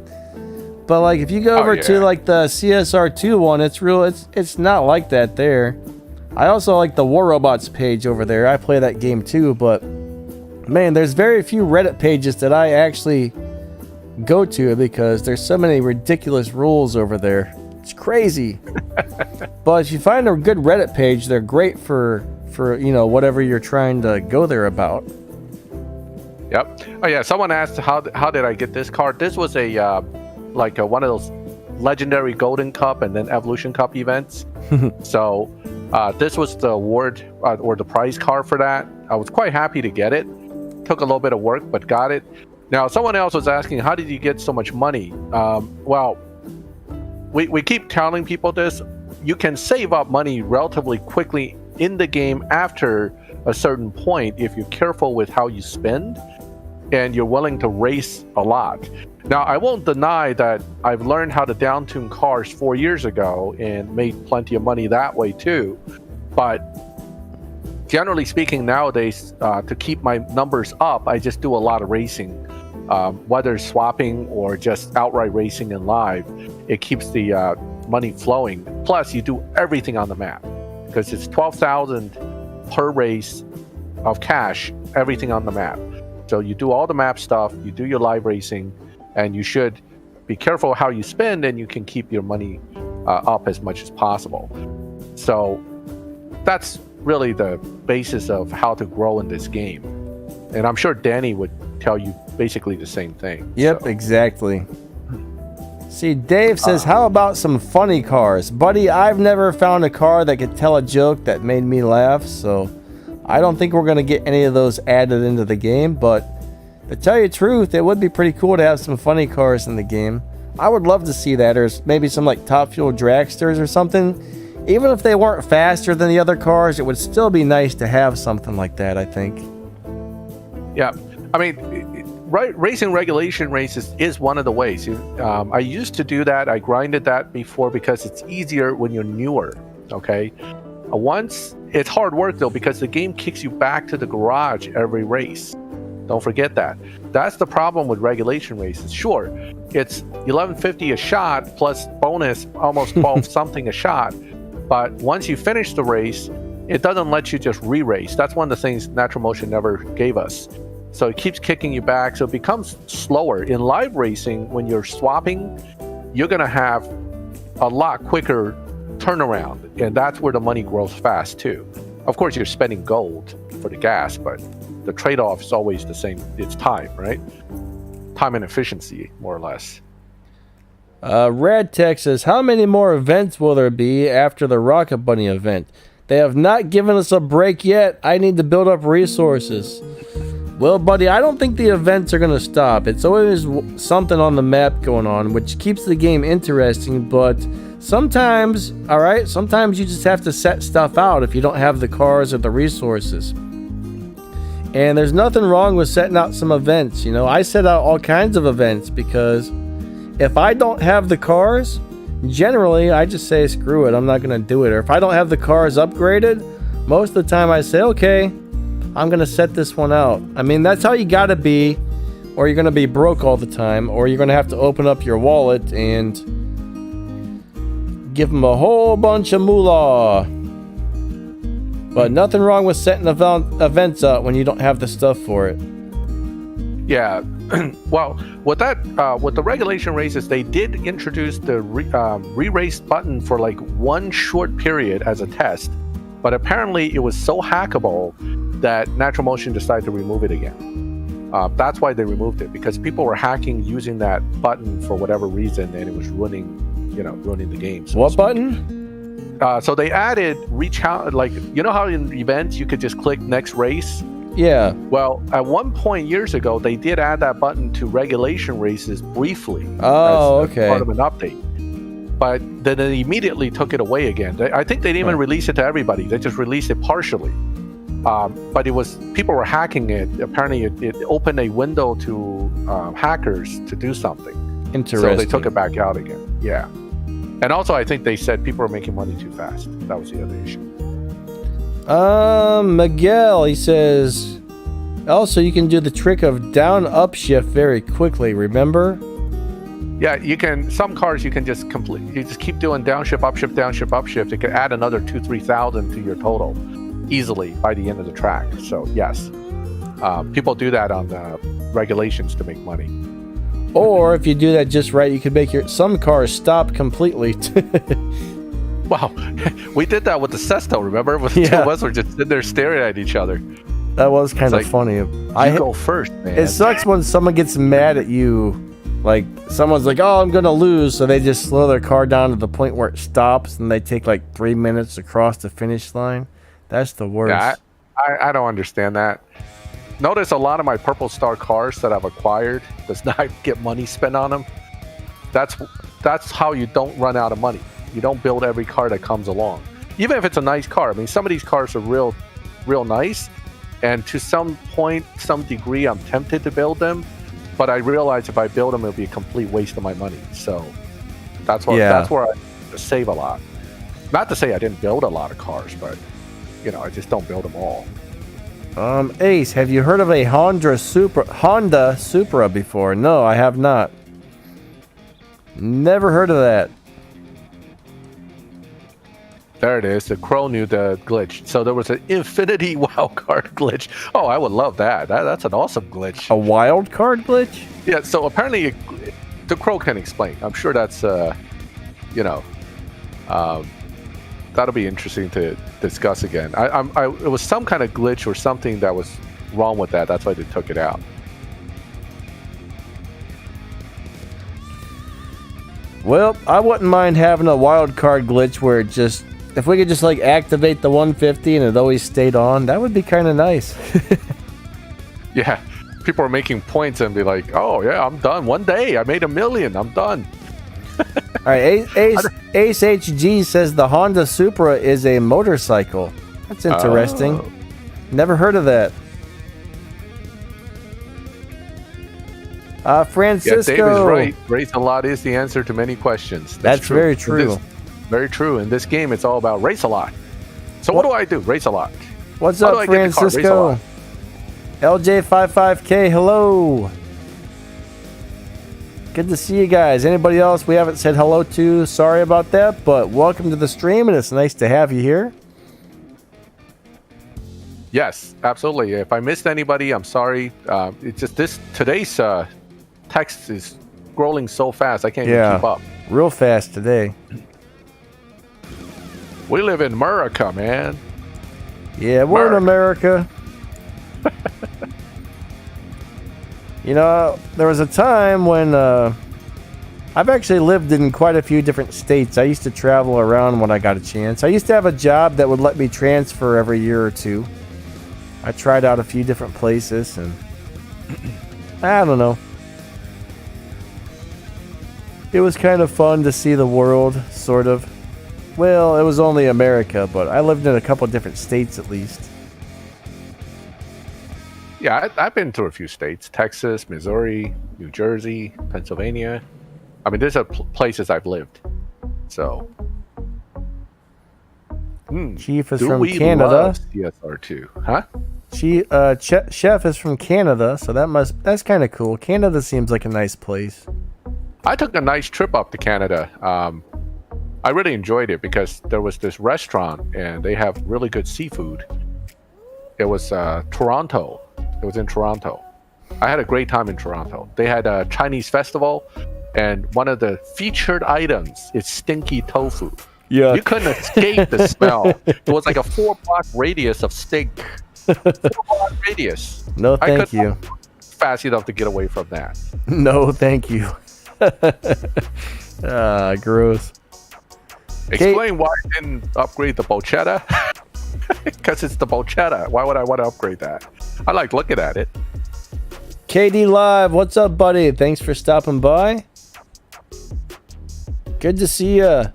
But like, if you go over to like the CSR2 one, it's not like that there. I also like the War Robots page over there. I play that game too. But man, there's very few Reddit pages that I actually go to because there's so many ridiculous rules over there. It's crazy. But if you find a good Reddit page, they're great for whatever you're trying to go there about. Yep. Oh yeah, someone asked how did I get this card? This was a one of those legendary Golden Cup and then Evolution Cup events. So this was the award or the prize card for that. I was quite happy to get it. Took a little bit of work, but got it. Now someone else was asking, how did you get so much money? Well, we keep telling people this. You can save up money relatively quickly in the game after a certain point if you're careful with how you spend and you're willing to race a lot. Now, I won't deny that I've learned how to down-tune cars 4 years ago and made plenty of money that way too. But generally speaking, nowadays, to keep my numbers up, I just do a lot of racing. Whether swapping or just outright racing in live, it keeps the money flowing. Plus, you do everything on the map because it's 12,000 per race of cash, everything on the map. So you do all the map stuff, you do your live racing, and you should be careful how you spend, and you can keep your money up as much as possible. So that's really the basis of how to grow in this game. And I'm sure Danny would tell you basically the same thing. Yep, so. Exactly. See, Dave says, how about some funny cars? Buddy, I've never found a car that could tell a joke that made me laugh, so I don't think we're going to get any of those added into the game, but to tell you the truth, it would be pretty cool to have some funny cars in the game. I would love to see that, or maybe some like Top Fuel Dragsters or something. even if they weren't faster than the other cars, it would still be nice to have something like that, I think. Yeah, I mean, racing regulation races is one of the ways. I used to do that. I grinded that before because it's easier when you're newer. Okay, once it's hard work though, because the game kicks you back to the garage every race. Don't forget that. That's the problem with regulation races. Sure, it's $11.50 a shot plus bonus almost 12 something a shot, but once you finish the race, it doesn't let you just re-race. That's one of the things Natural Motion never gave us. So it keeps kicking you back, so it becomes slower. In live racing, when you're swapping, you're gonna have a lot quicker turnaround, and that's where the money grows fast too. Of course, you're spending gold for the gas, but the trade-off is always the same. It's time, right? Time and efficiency, more or less. Rad Tech says, how many more events will there be after the Rocket Bunny event? They have not given us a break yet. I need to build up resources. Well, buddy, I don't think the events are going to stop. It's always something on the map going on, which keeps the game interesting, but sometimes, all right, sometimes you just have to set stuff out if you don't have the cars or the resources. And there's nothing wrong with setting out some events. You know, I set out all kinds of events because if I don't have the cars, generally I just say screw it, I'm not going to do it. Or if I don't have the cars upgraded, most of the time I say, okay, I'm going to set this one out. I mean, that's how you got to be, or you're going to be broke all the time, or you're going to have to open up your wallet and give them a whole bunch of moolah. But nothing wrong with setting events up when you don't have the stuff for it. Yeah, well, with the regulation races, they did introduce the re-race button for like one short period as a test, but apparently it was so hackable that Natural Motion decided to remove it again. That's why they removed it, because people were hacking using that button for whatever reason, and it was ruining the game. So what button? So they added reach out, like, you know how in events you could just click next race? Yeah. Well, at one point years ago, they did add that button to regulation races briefly. Oh, as okay. Part of an update. But then they immediately took it away again. I think they didn't even release it to everybody. They just released it partially. But people were hacking it. Apparently, it opened a window to hackers to do something. Interesting. So they took it back out again. Yeah. And also, I think they said people are making money too fast. That was the other issue. Miguel, he says, also you can do the trick of down up shift very quickly, remember? Yeah, you can. Some cars you can just you just keep doing downshift, upshift, downshift, upshift. It could add another 2,000-3,000 to your total easily by the end of the track. So yes, people do that on regulations to make money. Or if you do that just right, you could make some cars stop completely. Wow, we did that with the Sesto, remember? With the two of us were just sitting there staring at each other. That was kind of funny. You go first, man. It sucks when someone gets mad at you. Like, someone's like, oh, I'm going to lose. So they just slow their car down to the point where it stops, and they take like 3 minutes across the finish line. That's the worst. Yeah, I don't understand that. Notice a lot of my Purple Star cars that I've acquired does not get money spent on them. That's how you don't run out of money. You don't build every car that comes along, even if it's a nice car. I mean, some of these cars are real nice, and to some degree, I'm tempted to build them. But I realize if I build them, it'll be a complete waste of my money. So that's where I save a lot. Not to say I didn't build a lot of cars, but I just don't build them all. Ace, have you heard of a Honda Supra before? No, I have not. Never heard of that. There it is. The Crow knew the glitch. So there was an infinity wildcard glitch. Oh, I would love that. That's an awesome glitch. A wildcard glitch? Yeah, so apparently the Crow can explain. I'm sure that's, that'll be interesting to discuss again. It was some kind of glitch or something that was wrong with that. That's why they took it out. Well, I wouldn't mind having a wild card glitch where it just, if we could just like activate the 150 and it always stayed on, that would be kind of nice. Yeah, people are making points and be like, oh yeah, I'm done. One day I made $1 million. I'm done. right, Ace HG says the Honda Supra is a motorcycle. That's interesting. Oh. Never heard of that. Francisco. Yeah, Dave is right. Race a lot is the answer to many questions. That's true. very true. Very true. In this game, it's all about race a lot. So what do I do? Race a lot. What's How up, do I get the car? Race a Francisco? lot. LJ55K, hello. Good to see you guys. Anybody else we haven't said hello to? Sorry about that, but welcome to the stream, and it's nice to have you here. Yes, absolutely. If I missed anybody, I'm sorry. It's just today's text is scrolling so fast I can't even keep up. Real fast today. We live in America, man. Yeah, we're in America. You know, there was a time when I've actually lived in quite a few different states. I used to travel around when I got a chance. I used to have a job that would let me transfer every year or two. I tried out a few different places, and I don't know. It was kind of fun to see the world, sort of. Well, it was only America, but I lived in a couple different states at least. Yeah, I've been to a few states. Texas, Missouri, New Jersey, Pennsylvania. I mean, these are places I've lived. So... Chief is from Canada. CSR2, huh? Chef is from Canada, so that's kind of cool. Canada seems like a nice place. I took a nice trip up to Canada. I really enjoyed it because there was this restaurant and they have really good seafood. It was Toronto. It was in Toronto. I had a great time in Toronto. They had a Chinese festival, and one of the featured items is stinky tofu. Yeah. You couldn't escape the smell. It was like a 4-block radius of stink. 4-block radius. No, thank you. Fast enough to get away from that. No, thank you. Gross. Explain why I didn't upgrade the Bolchetta. Because it's the Bolchetta. Why would I want to upgrade that? I like looking at it. KD Live, what's up, buddy? Thanks for stopping by. Good to see ya.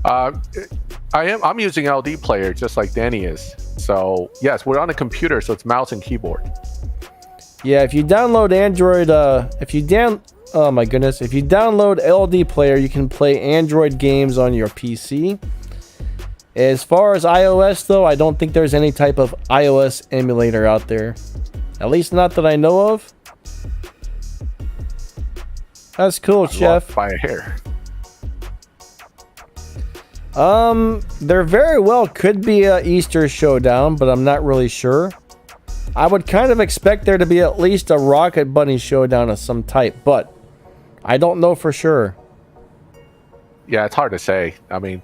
I'm using LD player just like Danny is. So yes, we're on a computer, so it's mouse and keyboard. Yeah, if you download Android, oh my goodness, if you download LD player, you can play Android games on your PC. As far as iOS though, I don't think there's any type of iOS emulator out there. At least not that I know of. That's cool, Chef. By a hair. There very well could be a Easter showdown, but I'm not really sure. I would kind of expect there to be at least a Rocket Bunny showdown of some type, but I don't know for sure. Yeah, it's hard to say. I mean,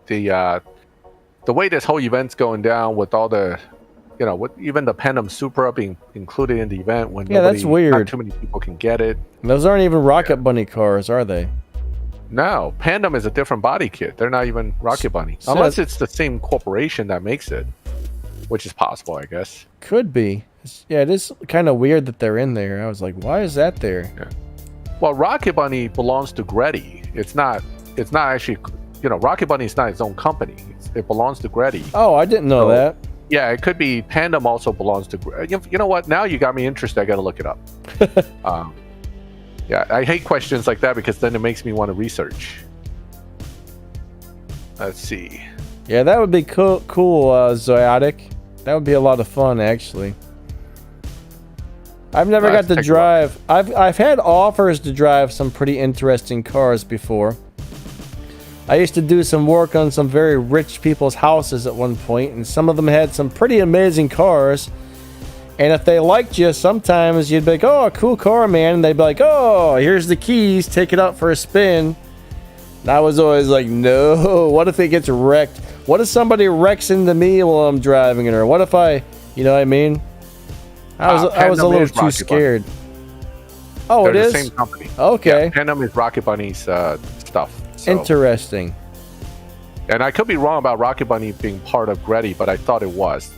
the way this whole event's going down with all the, with even the Pandem Supra being included in the event when that's weird. Not too many people can get it. Those aren't even Rocket Bunny cars, are they? No, Pandem is a different body kit. They're not even Rocket Bunny. Unless it's the same corporation that makes it, which is possible, I guess. Could be. Yeah, it is kind of weird that they're in there. I was like, why is that there? Yeah. Well, Rocket Bunny belongs to Gretty. It's not actually, Rocket Bunny is not its own company. It belongs to Gretty. Oh, I didn't know that. Yeah, it could be Pandem also belongs to Gretty. You know what? Now you got me interested. I got to look it up. Yeah, I hate questions like that because then it makes me want to research. Let's see. Yeah, that would be cool, Zoetic. That would be a lot of fun, actually. I've never got to drive. I've had offers to drive some pretty interesting cars before. I used to do some work on some very rich people's houses at one point, and some of them had some pretty amazing cars. And if they liked you, sometimes you'd be like, oh, cool car, man. And they'd be like, oh, here's the keys. Take it out for a spin. And I was always like, no. What if it gets wrecked? What if somebody wrecks into me while I'm driving it? Or what if I, you know what I mean? I was a little too scared. Oh, They're it is? the same company. Okay. Yeah, Pandem is Rocket Bunny's stuff. So. Interesting. And I could be wrong about Rocket Bunny being part of Gretty, but I thought it was.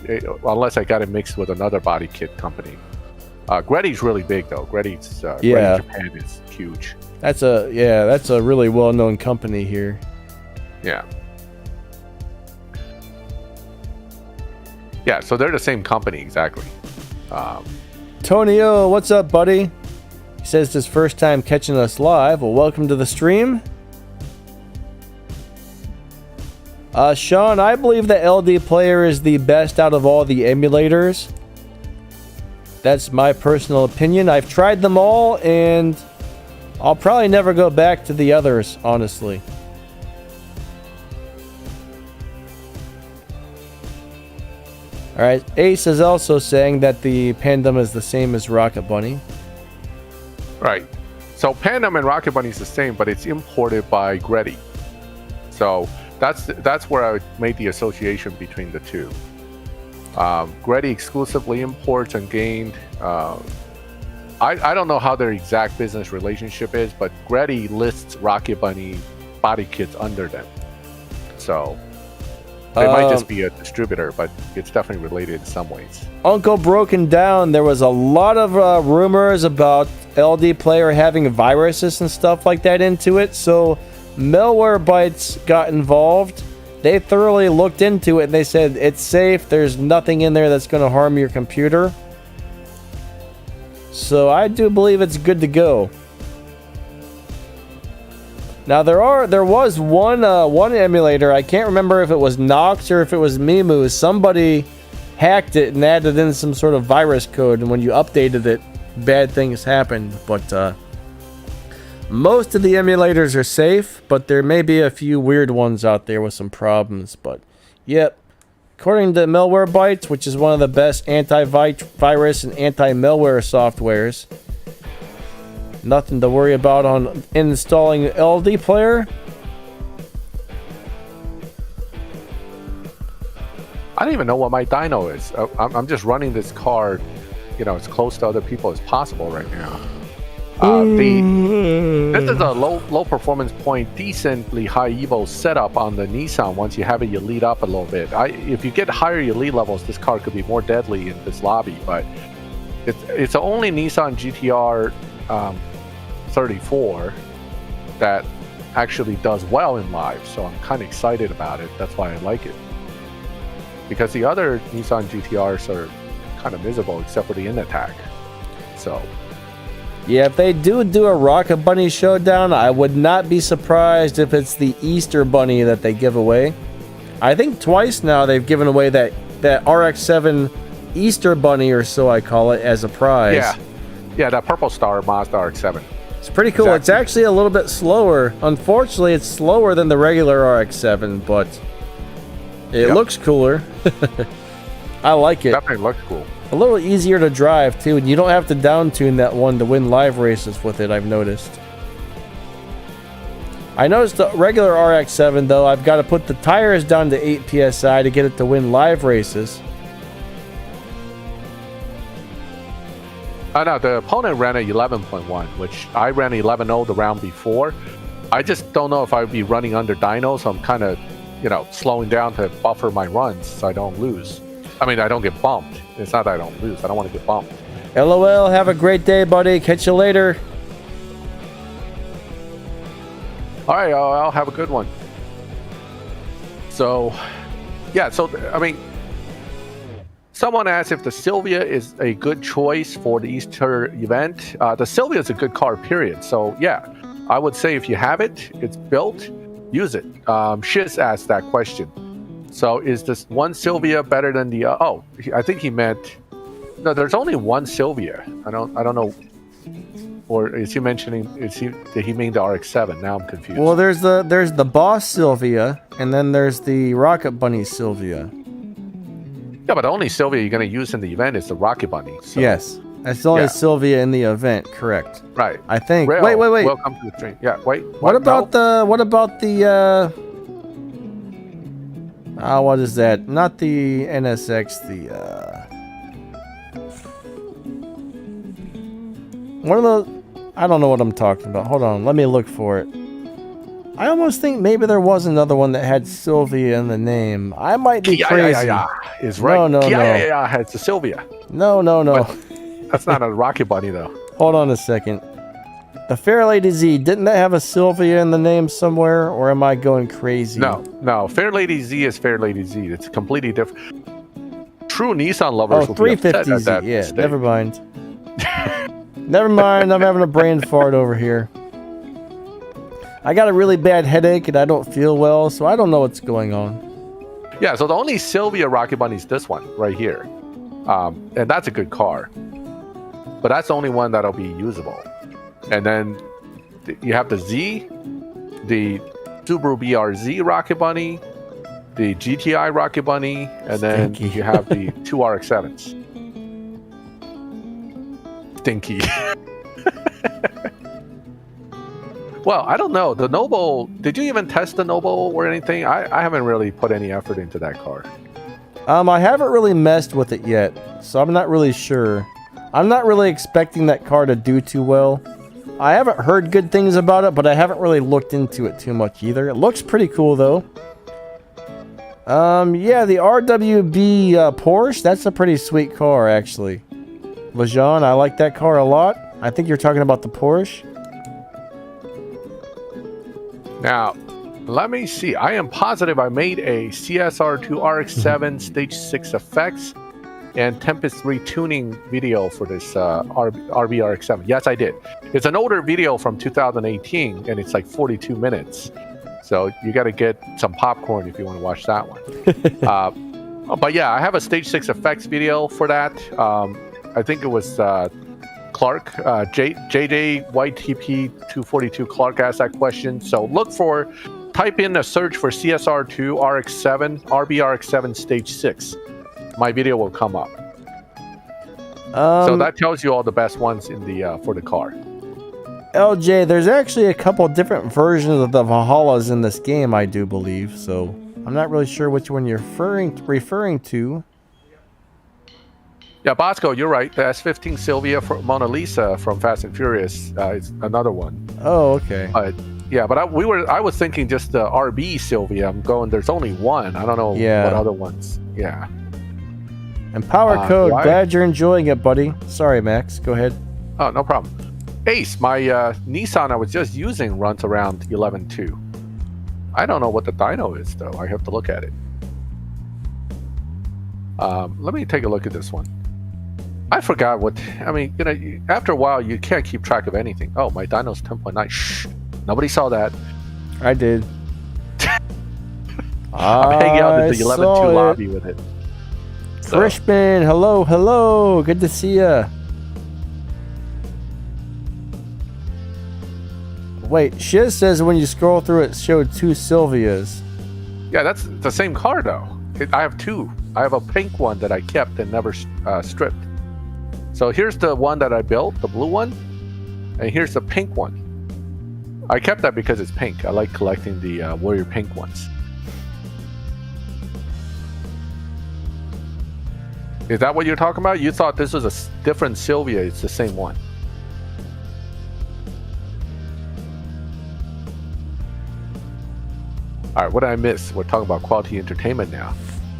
Unless I got it mixed with another body kit company. Gretti's really big though. Gretti's Yeah. Gretty Japan is huge. That's a really well-known company here. Yeah. Yeah, so they're the same company exactly. Tonio, what's up, buddy? He says it's his first time catching us live. Well, welcome to the stream. Sean, I believe the LD player is the best out of all the emulators. That's my personal opinion. I've tried them all, and I'll probably never go back to the others, honestly. Alright, Ace is also saying that the Pandem is the same as Rocket Bunny. Right. So Pandem and Rocket Bunny is the same, but it's imported by Gretty. So that's where I would make the association between the two. Gretty exclusively imports and gained. I don't know how their exact business relationship is, but Gretty lists Rocket Bunny body kits under them. So they might just be a distributor, but it's definitely related in some ways. Uncle Broken Down, there was a lot of rumors about LD Player having viruses and stuff like that into it, so Malwarebytes got involved. They thoroughly looked into it and they said it's safe, there's nothing in there that's going to harm your computer. So I do believe it's good to go. Now there was one emulator, I can't remember if it was Nox or if it was Mimu. Somebody hacked it and added in some sort of virus code, and when you updated it, bad things happened. But most of the emulators are safe, but there may be a few weird ones out there with some problems. But yep, according to Malwarebytes, which is one of the best antivirus and anti-malware softwares, nothing to worry about on installing LD Player. I don't even know what my dyno is. I'm just running this car, as close to other people as possible right now. This is a low performance point, decently high evo setup on the Nissan. Once you have it, you lead up a little bit. If you get higher your lead levels, this car could be more deadly in this lobby. But it's the only Nissan GTR 34 that actually does well in live. So I'm kind of excited about it. That's why I like it. Because the other Nissan GTRs are kind of miserable except for the in-attack. So yeah, if they do a Rocket Bunny showdown, I would not be surprised if it's the Easter Bunny that they give away. I think twice now they've given away that RX-7 Easter Bunny, or so I call it, as a prize. Yeah, that Purple Star Mazda RX-7. It's pretty cool. Exactly. It's actually a little bit slower. Unfortunately, it's slower than the regular RX-7, but it looks cooler. I like it. Definitely looks cool. A little easier to drive, too, and you don't have to down-tune that one to win live races with it, I've noticed. I noticed the regular RX-7, though, I've got to put the tires down to 8 PSI to get it to win live races. No, the opponent ran at 11.1, which I ran 11.0 the round before. I just don't know if I would be running under dyno, so I'm kind of, slowing down to buffer my runs so I don't lose. I mean, I don't get bumped. It's not that I don't lose. I don't want to get bumped. LOL, have a great day, buddy. Catch you later. All right, I'll have a good one. So, yeah, I mean, someone asked if the Silvia is a good choice for the Easter event. The Silvia is a good car, period. So, yeah, I would say if you have it, it's built, use it. Shiz asked that question. So is this one Silvia better than the? I think he meant. No, there's only one Silvia. I don't know. Or is he mentioning? Did he mean the RX-7? Now I'm confused. Well, there's the Boss Silvia, and then there's the Rocket Bunny Silvia. Yeah, but the only Silvia you're going to use in the event is the Rocket Bunny. So. Yes, that's the only Silvia in the event. Correct. Right. I think. Rail, wait. Welcome to the stream. Yeah. Wait. What about the? What is that? Not the NSX, one of the... I don't know what I'm talking about. Hold on, let me look for it. I almost think maybe there was another one that had Silvia in the name. I might be crazy. Is right. No. Yeah, it's the Silvia. No. That's not a Rocket Bunny though. Hold on a second. The Fairlady Z, didn't that have a Silvia in the name somewhere, or am I going crazy? No. Fairlady Z is Fairlady Z. It's completely different. True Nissan lovers will be upset at 350Z. that Yeah, mistake. never mind. Never mind. I'm having a brain fart over here. I got a really bad headache and I don't feel well, so I don't know what's going on. Yeah, so the only Silvia Rocket Bunny is this one right here. And that's a good car. But that's the only one that'll be usable. And then you have the Z, the Subaru BRZ Rocket Bunny, the GTI Rocket Bunny, and then Stinky. you have the two RX-7s. Stinky. Well, I don't know. The Noble, did you even test the Noble or anything? I haven't really put any effort into that car. I haven't really messed with it yet, so I'm not really sure. I'm not really expecting that car to do too well. I haven't heard good things about it, but I haven't really looked into it too much either. It looks pretty cool though. Yeah, the RWB Porsche, that's a pretty sweet car actually. Lejean, I like that car a lot. I think you're talking about the Porsche. Now, let me see. I am positive I made a CSR2 RX-7 Stage 6 effects and Tempest 3 tuning video for this RBRX-7. Yes, I did. It's an older video from 2018, and it's like 42 minutes. So you got to get some popcorn if you want to watch that one. But yeah, I have a Stage 6 effects video for that. I think it was Clark, JJYTP242 Clark asked that question. So type in a search for CSR2 RX-7, RBRX-7 Stage 6. My video will come up. So that tells you all the best ones in the for the car. LJ, there's actually a couple different versions of the Valhallas in this game, I do believe. So I'm not really sure which one you're referring to. Yeah, Bosco, you're right. The S15 Silvia for Mona Lisa from Fast and Furious is another one. Oh, okay. But yeah, but I was thinking just the RB Silvia. I'm going. There's only one. I don't know what other ones. Yeah. And Power Code, why? glad you're enjoying it, buddy. Sorry, Max. Go ahead. Oh, no problem. Ace, my Nissan I was just using runs around 11.2. I don't know what the dyno is though. I have to look at it. Let me take a look at this one. I forgot what, I mean, after a while, you can't keep track of anything. Oh, my dyno's 10.9. Shh. Nobody saw that. I did. I'm hanging out in the 11.2 lobby with it. So. Frishman, hello. Good to see ya. Wait, Shiz says when you scroll through it showed two Silvias. Yeah, that's the same car, though. I have two. I have a pink one that I kept and never stripped. So here's the one that I built, the blue one, and here's the pink one. I kept that because it's pink. I like collecting the Warrior pink ones. Is that what you're talking about? You thought this was a different Silvia. It's the same one. All right, what did I miss? We're talking about quality entertainment now.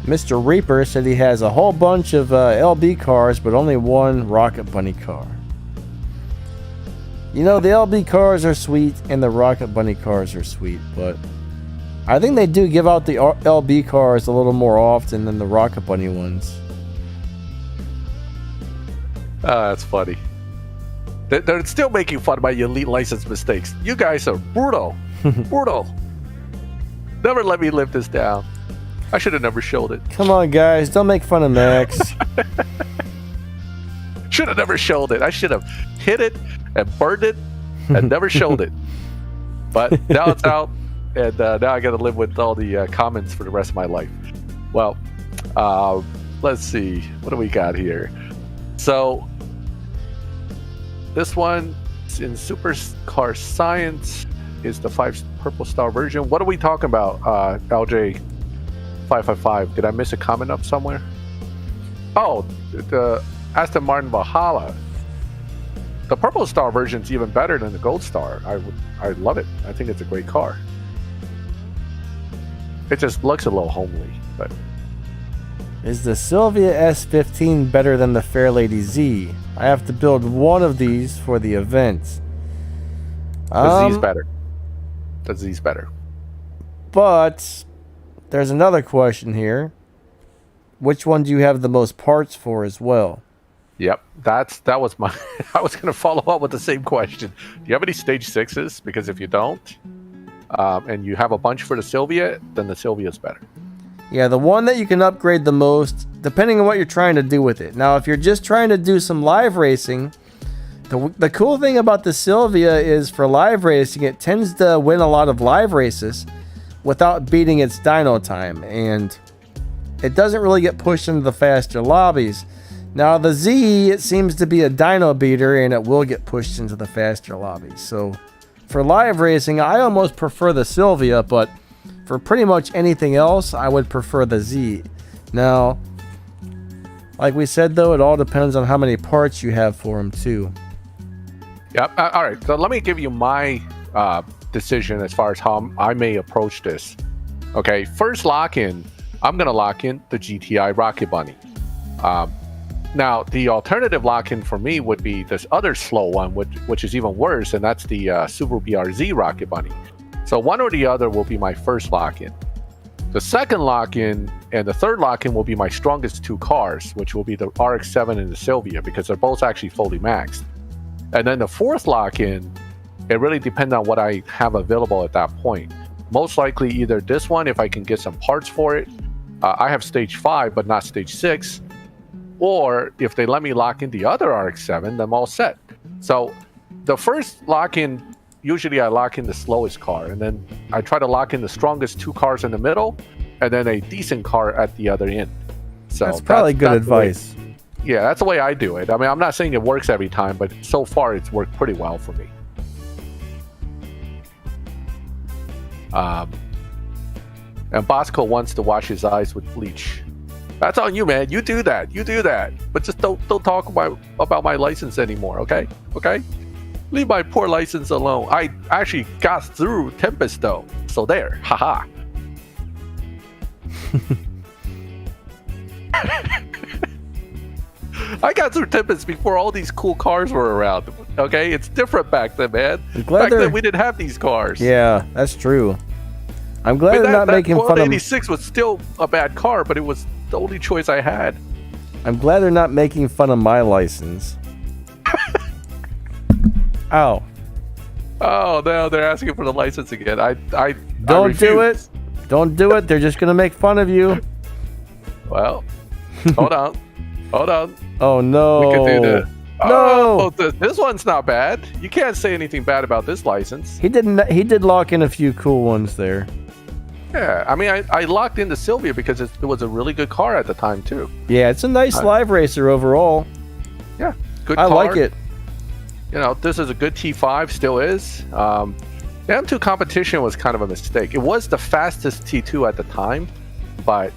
Mr. Reaper said he has a whole bunch of LB cars, but only one Rocket Bunny car. You know, the LB cars are sweet and the Rocket Bunny cars are sweet, but I think they do give out the LB cars a little more often than the Rocket Bunny ones. That's funny. They're still making fun of my elite license mistakes. You guys are brutal. Brutal. Never let me live this down. I should have never showed it. Come on, guys. Don't make fun of Max. Should have never showed it. I should have hit it and burned it and never showed it. But now it's out, and now I got to live with all the comments for the rest of my life. Well, let's see. What do we got here? This one is in Supercar Science. Is the 5 Purple Star version. What are we talking about, LJ555? Did I miss a comment up somewhere? Oh, the Aston Martin Valhalla. The Purple Star version is even better than the Gold Star. I love it. I think it's a great car. It just looks a little homely, but Is the Silvia S15 better than the Fairlady Z? I have to build one of these for the event. The Z's better. The Z's better. But there's another question here. Which one do you have the most parts for as well? Yep, that was my. I was going to follow up with the same question. Do you have any stage 6s? Because if you don't, and you have a bunch for the Silvia, then the Silvia is better. Yeah, the one that you can upgrade the most, depending on what you're trying to do with it. Now, if you're just trying to do some live racing, the cool thing about the Silvia is for live racing, it tends to win a lot of live races without beating its dyno time, and it doesn't really get pushed into the faster lobbies. Now, the Z, it seems to be a dyno beater, and it will get pushed into the faster lobbies. So, for live racing, I almost prefer the Silvia, but for pretty much anything else, I would prefer the Z. Now, like we said, though, it all depends on how many parts you have for them, too. Yep. All right. So let me give you my decision as far as how I may approach this. Okay. First lock-in, I'm going to lock in the GTI Rocket Bunny. Now, the alternative lock-in for me would be this other slow one, which is even worse, and that's the Subaru BRZ Rocket Bunny. So one or the other will be my first lock-in. The second lock-in and the third lock-in will be my strongest two cars, which will be the RX-7 and the Silvia, because they're both actually fully maxed. And then the fourth lock-in, it really depends on what I have available at that point. Most likely either this one, if I can get some parts for it. I have stage 5, but not stage 6. Or if they let me lock in the other RX-7, then I'm all set. So the first lock-in, usually I lock in the slowest car, and then I try to lock in the strongest two cars in the middle, and then a decent car at the other end. So that's probably good advice. Yeah, that's the way I do it. I mean, I'm not saying it works every time, but so far it's worked pretty well for me. And Bosco wants to wash his eyes with bleach. That's on you, man. You do that. You do that. But just don't talk about my license anymore, okay? Okay? Leave my poor license alone. I actually got through Tempest, though. So there. Haha. I got through Tempest before all these cool cars were around. Okay? It's different back then, man. Back then, we didn't have these cars. Yeah, that's true. I'm glad they're not making fun of... 186 was still a bad car, but it was the only choice I had. I'm glad they're not making fun of my license. Ow. Oh, no, they're asking for the license again. I Don't do it. Don't do it. They're just going to make fun of you. Well, hold on. Hold on. Oh, no. We can do the... No. Oh, this one's not bad. You can't say anything bad about this license. He did lock in a few cool ones there. Yeah, I mean, I locked into Silvia because it was a really good car at the time, too. Yeah, it's a nice live racer overall. Yeah, good car. I like it. You know, this is a good T5, still is. The M2 competition was kind of a mistake. It was the fastest T2 at the time, but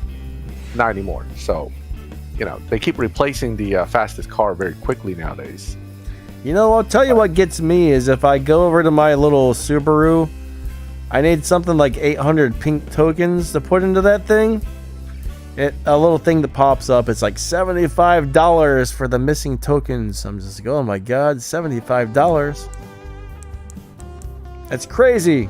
not anymore. So, you know, they keep replacing the fastest car very quickly nowadays. You know, I'll tell you what gets me is if I go over to my little Subaru, I need something like 800 pink tokens to put into that thing. A little thing that pops up. It's like $75 for the missing tokens. I'm just like, oh my god, $75. That's crazy.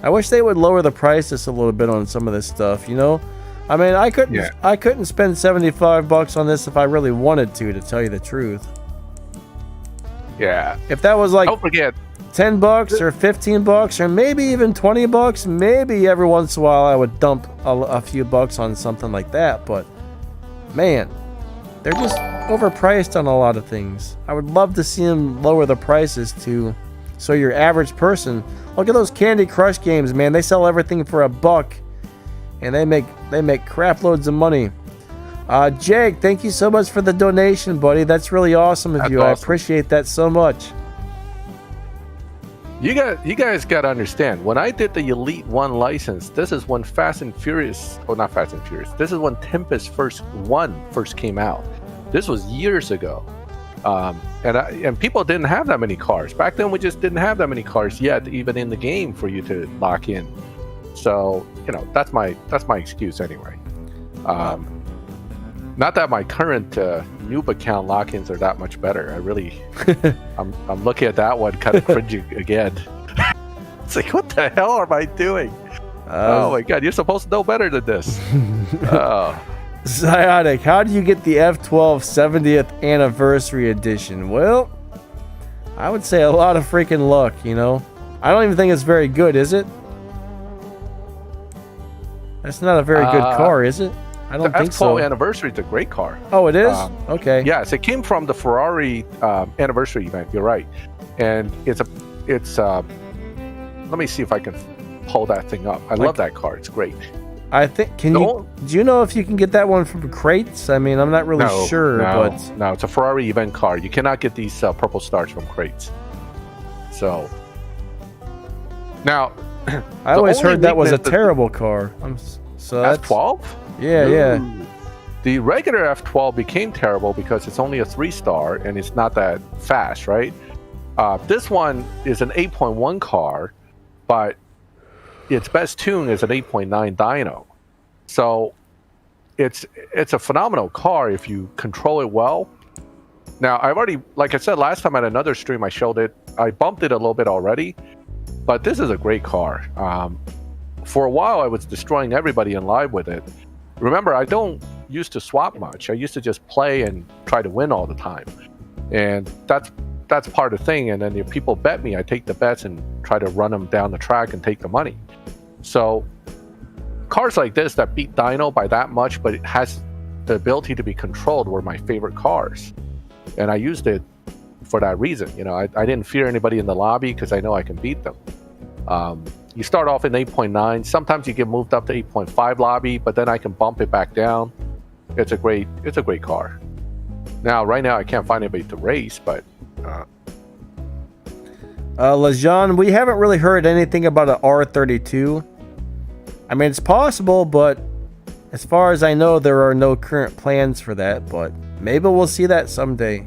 I wish they would lower the price just a little bit on some of this stuff, you know? I mean, I couldn't spend $75 on this if I really wanted to tell you the truth. Yeah. If that was like... Don't forget. $10 or $15 or maybe even $20, maybe every once in a while I would dump a few bucks on something like that, but man, they're just overpriced on a lot of things. I would love to see them lower the prices so your average person, look at those Candy Crush games, man, they sell everything for $1 and they make crap loads of money. Jake, thank you so much for the donation, buddy. That's really awesome of you. Awesome. I appreciate that so much. You guys got to understand, when I did the Elite 1 license, this is when Fast and Furious, oh, not Fast and Furious, this is when Tempest first came out. This was years ago. And people didn't have that many cars. Back then, we just didn't have that many cars yet, even in the game, for you to lock in. So, you know, that's my excuse anyway. Not that my current noob account lock-ins are that much better. I really, I'm looking at that one kind of cringing again. It's like, what the hell am I doing? Oh my god, you're supposed to know better than this. Zyonic, how do you get the F12 70th anniversary edition? Well, I would say a lot of freaking luck, you know. I don't even think it's very good, is it? That's not a very good car, is it? I don't think so. The F12 anniversry is a great car. Oh, it is? Okay. Yes, it came from the Ferrari anniversary event. You're right, and it's let me see if I can pull that thing up. I love that car. It's great. I think. Do you know if you can get that one from crates? I mean, I'm not really sure, but no, it's a Ferrari event car. You cannot get these purple stars from crates. So now, I always heard that was a terrible car. So F12. Yeah. The regular F12 became terrible because it's only a 3-star and it's not that fast, right? This one is an 8.1 car, but its best tune is an 8.9 dyno. So it's a phenomenal car if you control it well. Now, I've already, like I said last time at another stream, I showed it. I bumped it a little bit already, but this is a great car. For a while, I was destroying everybody in live with it. Remember, I don't used to swap much. I used to just play and try to win all the time. And that's part of the thing. And then if people bet me, I take the bets and try to run them down the track and take the money. So cars like this that beat dyno by that much, but it has the ability to be controlled, were my favorite cars. And I used it for that reason. You know, I didn't fear anybody in the lobby because I know I can beat them. You start off in 8.9. Sometimes you get moved up to 8.5 lobby, but then I can bump it back down. It's a great car. Now, right now, I can't find anybody to race, but Lejean, we haven't really heard anything about an R32. I mean, it's possible, but as far as I know, there are no current plans for that, but maybe we'll see that someday.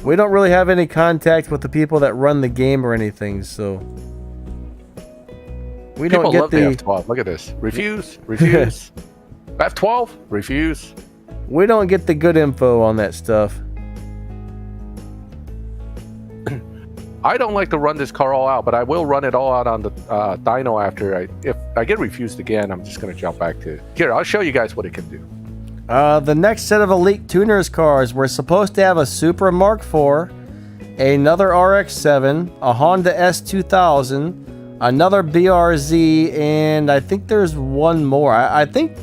We don't really have any contact with the people that run the game or anything, so we people don't get love the F12. Look at this. Refuse. F12, refuse. We don't get the good info on that stuff. I don't like to run this car all out, but I will run it all out on the dyno after. If I get refused again, I'm just going to jump back to... Here, I'll show you guys what it can do. The next set of Elite Tuners cars, we're supposed to have a Supra Mark IV, another RX-7, a Honda S2000, another BRZ, and I think there's one more. I think...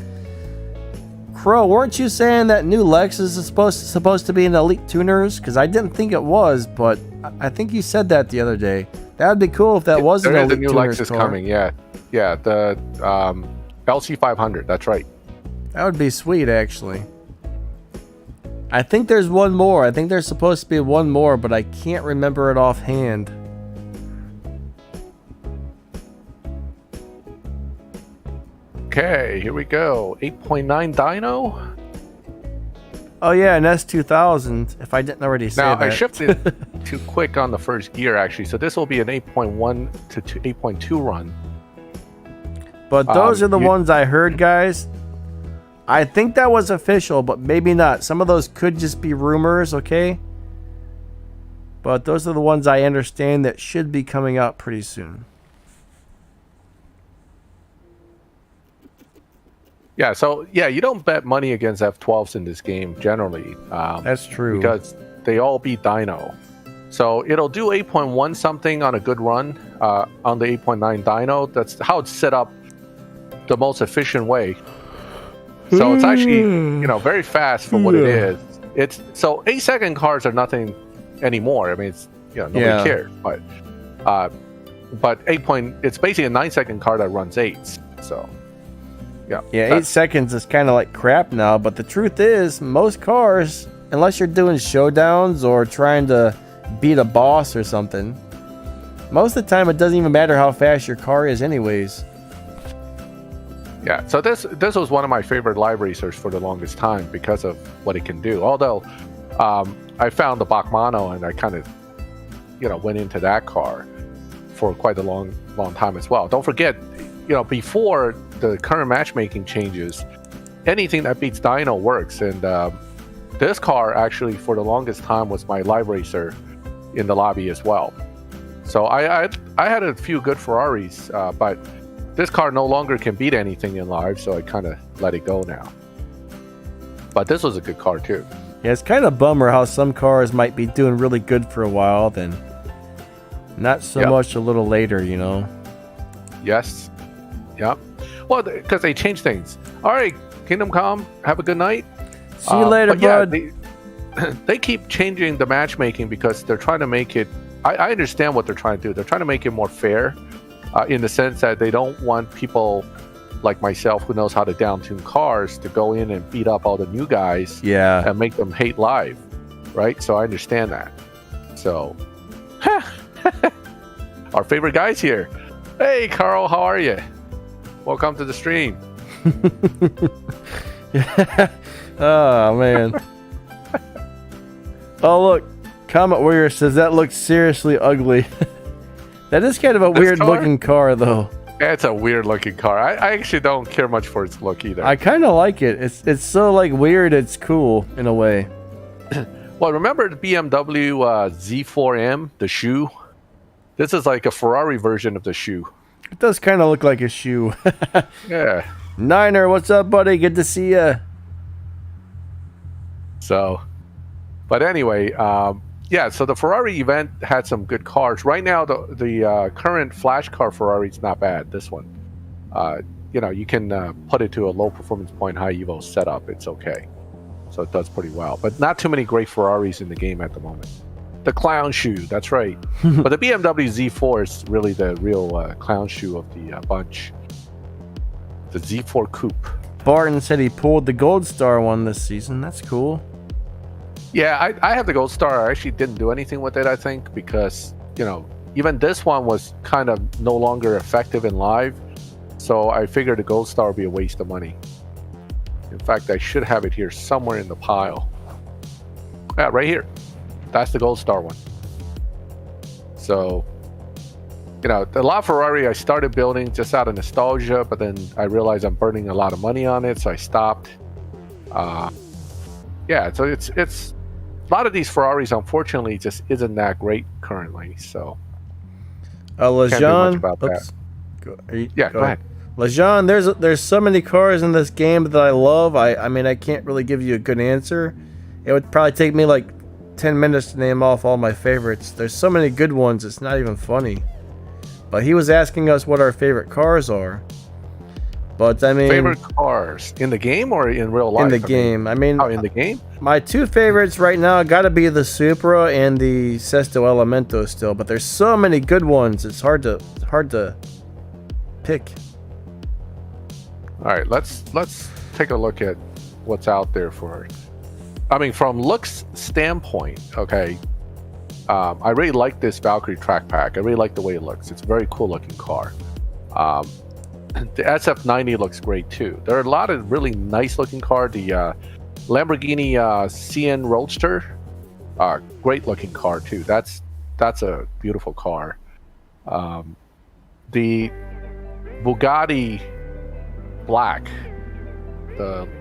Crow, weren't you saying that new Lexus is supposed to be an Elite Tuners? Because I didn't think it was, but I think you said that the other day. That would be cool if that was an Elite Tuners car. There is a new Lexus coming, yeah. Yeah, the LC500, that's right. That would be sweet, actually. I think there's one more. I think there's supposed to be one more, but I can't remember it offhand. Okay, here we go. 8.9 dyno. Oh yeah, an S2000. If I didn't already say that. Now I shifted too quick on the first gear actually, so this will be an 8.1 to 8.2 run. But those are the ones I heard, guys. I think that was official, but maybe not. Some of those could just be rumors, okay? But those are the ones I understand that should be coming out pretty soon. Yeah, so yeah, you don't bet money against F12s in this game generally. That's true. Because they all beat dyno. So it'll do 8.1 something on a good run on the 8.9 dyno. That's how it's set up the most efficient way. So it's actually, you know, very fast for what it is. It's so 8-second cars are nothing anymore. I mean, it's, you know, nobody cares. But it's basically a 9-second car that runs 8s. So yeah, 8 seconds is kind of like crap now. But the truth is, most cars, unless you're doing showdowns or trying to beat a boss or something, most of the time it doesn't even matter how fast your car is, anyways. Yeah, so this was one of my favorite live racers for the longest time because of what it can do. Although I found the Bachmano and I kind of, you know, went into that car for quite a long time as well. Don't forget, you know, before the current matchmaking changes, anything that beats dyno works. And this car actually, for the longest time, was my live racer in the lobby as well. So I had a few good Ferraris, but this car no longer can beat anything in live, so I kind of let it go now. But this was a good car too. Yeah, it's kind of a bummer how some cars might be doing really good for a while, then not so much a little later, you know? Yes. Yep. Well, because they change things. All right, Kingdom Come, have a good night. See you later, bud. Yeah, they keep changing the matchmaking because they're trying to make it... I understand what they're trying to do. They're trying to make it more fair in the sense that they don't want people like myself who knows how to down-tune cars to go in and beat up all the new guys and make them hate live, right? So I understand that. So, our favorite guy's here. Hey, Carl, how are you? Welcome to the stream. Oh, man. Oh, look. Comet Warrior says that looks seriously ugly. That is kind of a weird-looking car, though. It's a weird-looking car. I actually don't care much for its look either. I kind of like it. It's so, like, weird it's cool, in a way. Well, remember the BMW Z4M, the shoe? This is like a Ferrari version of the shoe. It does kind of look like a shoe. Yeah. Niner, what's up, buddy? Good to see ya. So, but anyway, yeah, so the Ferrari event had some good cars. Right now, the current flash car Ferrari is not bad. This one, you know, you can put it to a low performance point, high evo setup. It's okay, so it does pretty well. But not too many great Ferraris in the game at the moment. The clown shoe, that's right. But the BMW Z4 is really the real clown shoe of the bunch. The Z4 Coupe. Barton said he pulled the Gold Star one this season. That's cool. Yeah, I have the Gold Star. I actually didn't do anything with it, I think, because, you know, even this one was kind of no longer effective in live. So I figured the Gold Star would be a waste of money. In fact, I should have it here somewhere in the pile. Yeah, right here. That's the Gold Star one. So, you know, the LaFerrari I started building just out of nostalgia, but then I realized I'm burning a lot of money on it, so I stopped. Yeah, so it's a lot of these Ferraris, unfortunately, just isn't that great currently. So, Lejean, go ahead. Lejean, there's so many cars in this game that I love. I mean, I can't really give you a good answer. It would probably take me like 10 minutes to name off all my favorites. There's so many good ones, it's not even funny. But he was asking us what our favorite cars are. But I mean, favorite cars in the game or in real life? In the game. I mean, oh, in the game. My two favorites right now got to be the Supra and the Sesto Elemento still. But there's so many good ones. It's hard to pick. All right, let's take a look at what's out there for. I mean, from looks standpoint, okay. I really like this Valkyrie track pack. I really like the way it looks. It's a very cool looking car. The SF90 looks great too. There are a lot of really nice looking cars. The Lamborghini CN Roadster, great looking car too. That's a beautiful car. The Bugatti Black.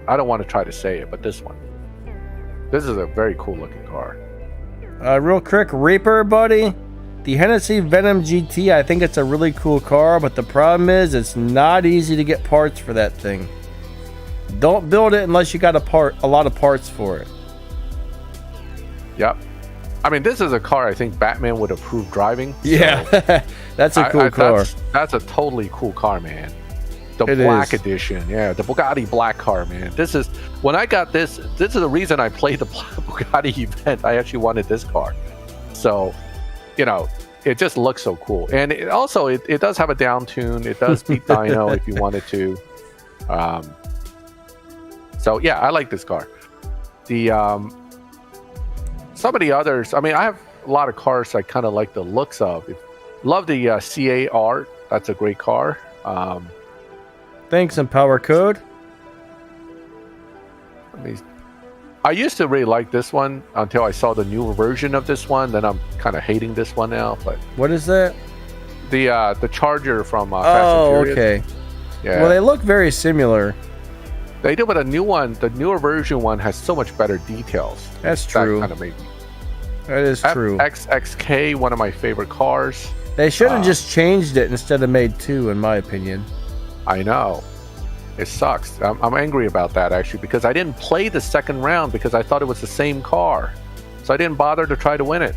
I don't want to try to say it, but this one. This is a very cool looking car. Real quick, Reaper, buddy. The Hennessy Venom GT, I think it's a really cool car, but the problem is it's not easy to get parts for that thing. Don't build it unless you got a lot of parts for it. Yep. I mean, this is a car I think Batman would approve driving. Yeah, so that's a cool car. That's a totally cool car, man. The Black Edition, yeah, the Bugatti Black car, man. This is, when I got this is the reason I played the Bugatti event. I actually wanted this car. So, you know, it just looks so cool. And it also, it does have a down tune. It does beat dyno if you wanted to. So, yeah, I like this car. The some of the others, I mean, I have a lot of cars I kind of like the looks of. Love the CAR. That's a great car. Thanks, and Power Code. I used to really like this one until I saw the newer version of this one. Then I'm kind of hating this one now. But what is that? The Charger from Fast and Furious. Okay. Yeah. Well, they look very similar. They do, but the new one, the newer version one, has so much better details. That's true. That kind of made me. That is true. XXK, one of my favorite cars. They should have just changed it instead of made 2, in my opinion. I know. It sucks. I'm angry about that, actually, because I didn't play the second round because I thought it was the same car. So I didn't bother to try to win it.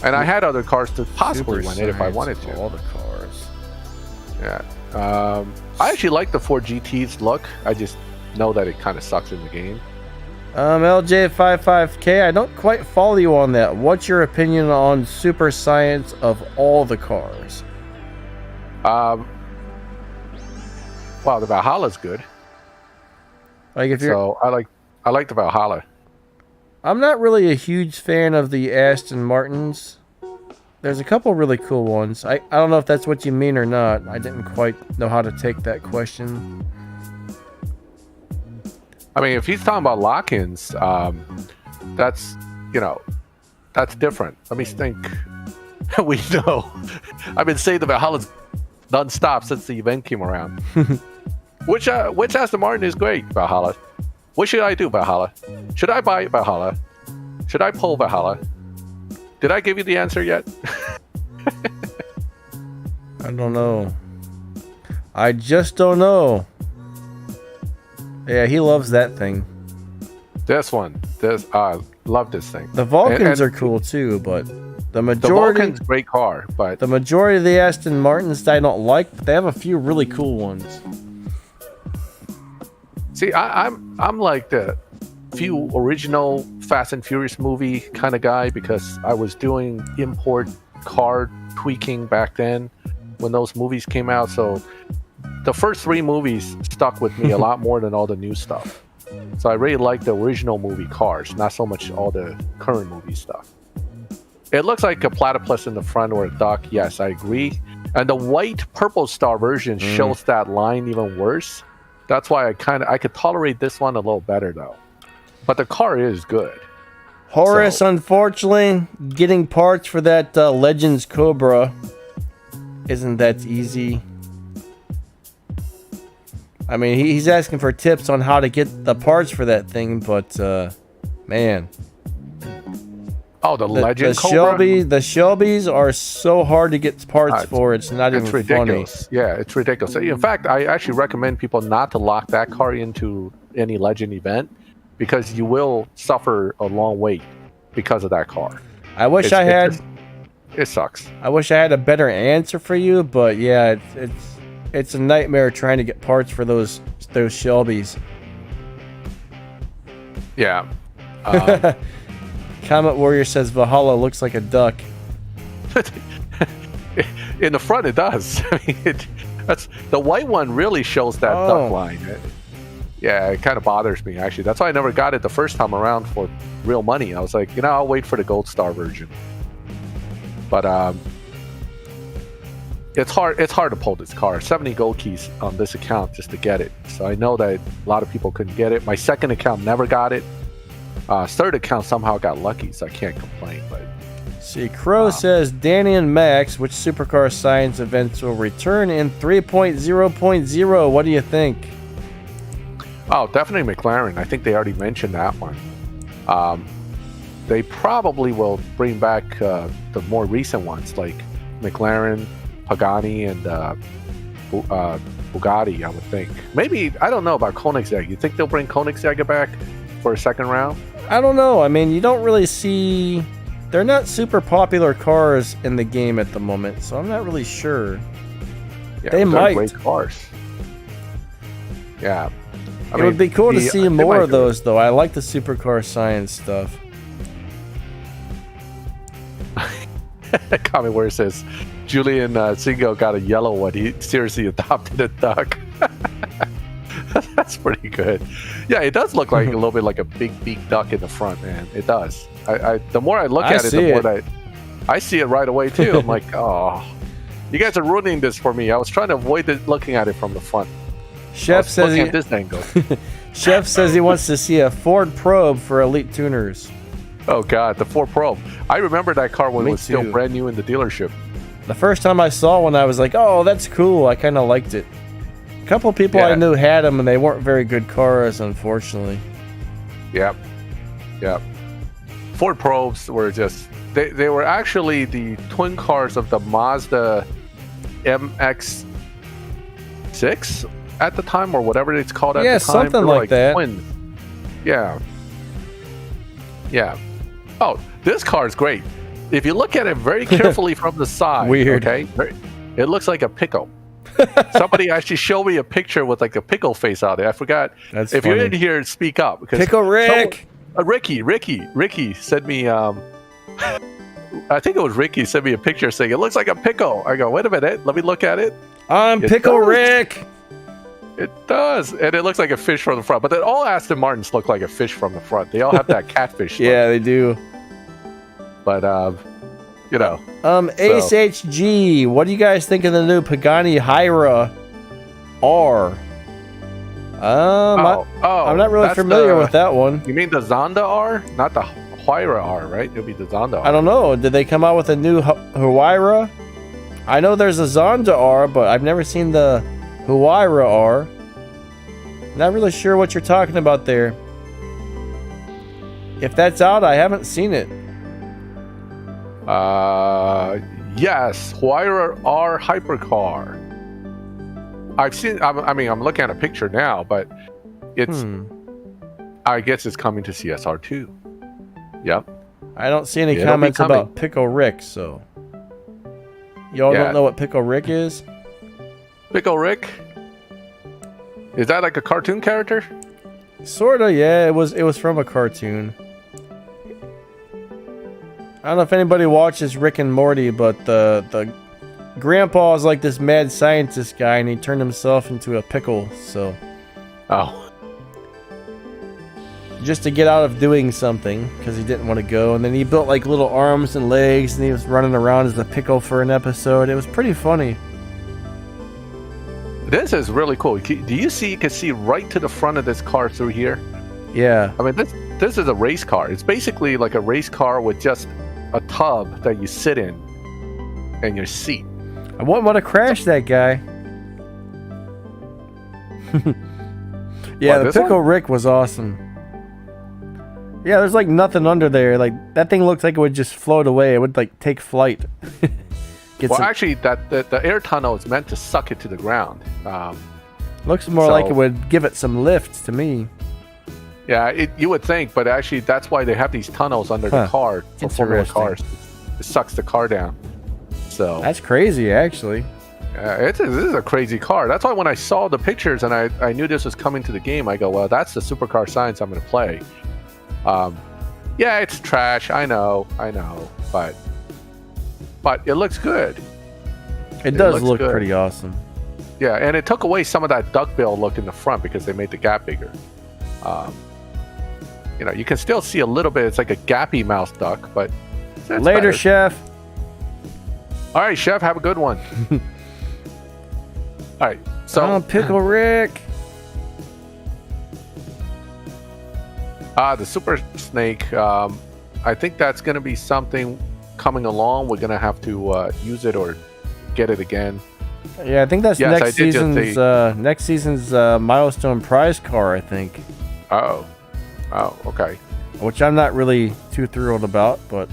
And I had other cars to possibly win it if I wanted to. All the cars. Yeah. I actually like the Ford GT's look. I just know that it kind of sucks in the game. LJ55K, I don't quite follow you on that. What's your opinion on super science of all the cars? Wow, the Valhalla's good. Like if you're, so I like the Valhalla. I'm not really a huge fan of the Aston Martins. There's a couple really cool ones. I don't know if that's what you mean or not. I didn't quite know how to take that question. I mean, if he's talking about lock-ins, that's, that's different. Let me think. We know. I've been saying the Valhalla's non-stop since the event came around. Which Aston Martin is great, Valhalla. What should I do, Valhalla? Should I buy Valhalla? Should I pull Valhalla? Did I give you the answer yet? I don't know. I just don't know. Yeah, he loves that thing. This one. I love this thing. The Vulcans are cool too, but the majority... The Vulcan's a great car, but... The majority of the Aston Martins I don't like, but they have a few really cool ones. See, I'm like the few original Fast and Furious movie kind of guy because I was doing import car tweaking back then when those movies came out. So the first 3 movies stuck with me a lot more than all the new stuff. So I really like the original movie cars, not so much all the current movie stuff. It looks like a platypus in the front or a duck. Yes, I agree. And the white purple star version shows that line even worse. That's why I could tolerate this one a little better though. But the car is good. Horace, unfortunately, getting parts for that Legends Cobra isn't that easy. I mean, he's asking for tips on how to get the parts for that thing, but man. Oh, the Legend Cobra? The Shelbys are so hard to get parts for. It's not even ridiculous. Funny. Yeah, it's ridiculous. In fact, I actually recommend people not to lock that car into any Legend event because you will suffer a long wait because of that car. I wish I had... It sucks. I wish I had a better answer for you, but yeah, it's a nightmare trying to get parts for those Shelbys. Yeah. Comet Warrior says Valhalla looks like a duck. In the front, it does. I mean, that's the white one really shows that duck line. Yeah, it kind of bothers me actually. That's why I never got it the first time around for real money. I was like, I'll wait for the Gold Star version. But it's hard to pull this car. 70 gold keys on this account just to get it. So I know that a lot of people couldn't get it. My second account never got it. Third account somehow got lucky, so I can't complain. But see, Crow says Danny and Max, which supercar science events will return in 3.0.0? What do you think? Oh, definitely McLaren. I think they already mentioned that one. They probably will bring back the more recent ones like McLaren, Pagani, and Bugatti, I would think. Maybe, I don't know about Koenigsegg. You think they'll bring Koenigsegg back for a second round? I don't know. I mean, you don't really see... They're not super popular cars in the game at the moment, so I'm not really sure. Yeah, they might. Great cars. Yeah. It would be cool to see more of those, though. I like the supercar science stuff. Comment where it says Julian Singo got a yellow one. He seriously adopted a duck. That's pretty good. Yeah, it does look like a little bit like a big beak duck in the front, man. It does. The more I look at it, the more I see it right away too. I'm like, oh, you guys are ruining this for me. I was trying to avoid looking at it from the front. Chef says at this angle. Chef says he wants to see a Ford Probe for elite tuners. Oh God, the Ford Probe. I remember that car when it was still brand new in the dealership. The first time I saw one, I was like, oh, that's cool. I kind of liked it. A couple people I knew had them, and they weren't very good cars, unfortunately. Yep. Ford Probes were just they were actually the twin cars of the Mazda MX-6 at the time, or whatever it's called at the time. Yeah, something like that. Twins. Yeah. Oh, this car is great. If you look at it very carefully from the side, weird. Okay, it looks like a pickle. Somebody actually showed me a picture with like a pickle face on it. I forgot. That's if funny. you're in here, speak up. Because Pickle Rick. Ricky sent me. I think it was Ricky sent me a picture saying it looks like a pickle. I go, wait a minute, let me look at it. I'm Pickle Rick. It does, and it looks like a fish from the front. But then all Aston Martins look like a fish from the front. They all have that catfish look. Yeah, they do. But you know. Ace HG, what do you guys think of the new Pagani Hyra R? I'm not really familiar with that one. You mean the Zonda R, not the Huayra R, right? It'll be the Zonda R. I don't know. Did they come out with a new Huayra? I know there's a Zonda R, but I've never seen the Huayra R. Not really sure what you're talking about there. If that's out, I haven't seen it. Yes, Huayra R hypercar. I've seen. I'm looking at a picture now, but it's. I guess it's coming to CSR2. Yep. I don't see any comments about Pickle Rick, so. Y'all don't know what Pickle Rick is? Pickle Rick? Is that like a cartoon character? Sorta, yeah. It was from a cartoon. I don't know if anybody watches Rick and Morty, but the grandpa is like this mad scientist guy, and he turned himself into a pickle, so. Oh. Just to get out of doing something, because he didn't want to go. And then he built like little arms and legs, and he was running around as a pickle for an episode. It was pretty funny. This is really cool. Do you see? You can see right to the front of this car through here. Yeah. I mean, this is a race car. It's basically like a race car with just a tub that you sit in and your seat. I wouldn't want to crash that guy. Yeah, the Pickle Rick was awesome. Yeah, there's like nothing under there. Like that thing looks like it would just float away. It would like take flight. Actually, the air tunnel is meant to suck it to the ground. Looks more like it would give it some lift to me. Yeah, you would think, but actually that's why they have these tunnels under the car for Formula cars. It sucks the car down. So that's crazy, actually. This is a crazy car. That's why when I saw the pictures and I knew this was coming to the game, I go, well, that's the supercar science I'm going to play. Yeah, it's trash. I know, but it looks good. It does look pretty awesome. Yeah, and it took away some of that duckbill look in the front because they made the gap bigger. You can still see a little bit. It's like a gappy mouse duck, but later, better. Chef. All right, Chef, have a good one. All right, so Pickle Rick. The Super Snake. I think that's going to be something coming along. We're going to have to use it or get it again. Yeah, I think that's next season's milestone prize car, I think. Oh, okay. Which I'm not really too thrilled about, but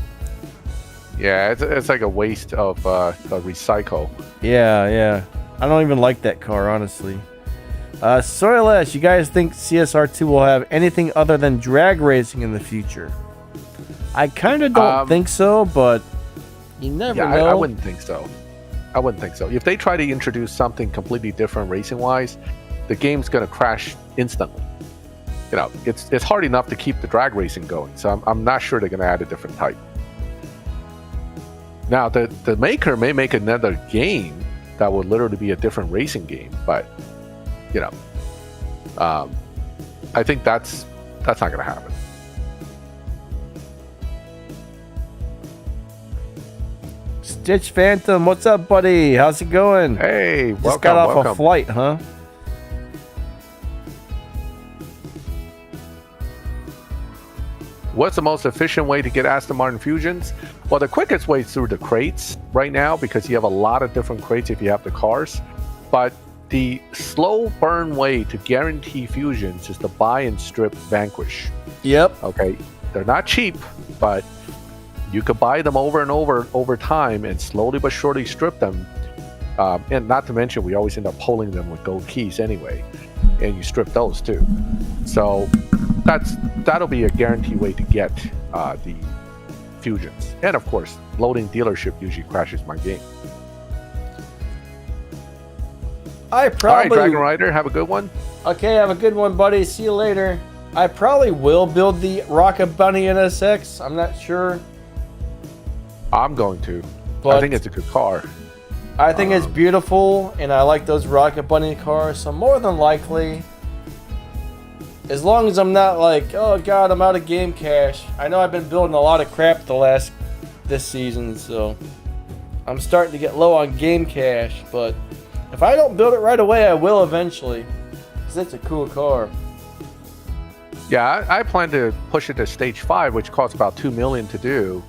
yeah, it's like a waste of a recycle. Yeah. I don't even like that car, honestly. Soyless, you guys think CSR2 will have anything other than drag racing in the future? I kind of don't think so, but you never know. I wouldn't think so. If they try to introduce something completely different racing-wise, the game's going to crash instantly. It's hard enough to keep the drag racing going, so I'm not sure they're going to add a different type. Now, the maker may make another game that would literally be a different racing game, but I think that's not going to happen. Stitch Phantom, what's up, buddy? How's it going? Hey, just got off a flight, huh? What's the most efficient way to get Aston Martin Fusions? Well, the quickest way is through the crates right now because you have a lot of different crates if you have the cars. But the slow burn way to guarantee fusions is to buy and strip Vanquish. Yep. Okay, they're not cheap, but you could buy them over and over time and slowly but surely strip them. And not to mention, we always end up pulling them with gold keys anyway, and you strip those too. So that'll be a guaranteed way to get the fusions. And of course, loading dealership usually crashes my game. I All probably. right, Dragon Rider, have a good one. Okay, have a good one, buddy. See you later. I probably will build the Rocket Bunny NSX. I'm not sure. I'm going to. But I think it's a good car. I think it's beautiful, and I like those Rocket Bunny cars. So more than likely, as long as I'm not like, oh god, I'm out of game cash. I know I've been building a lot of crap this season, so I'm starting to get low on game cash. But if I don't build it right away, I will eventually, because it's a cool car. Yeah, I plan to push it to stage 5, which costs about $2 million to do.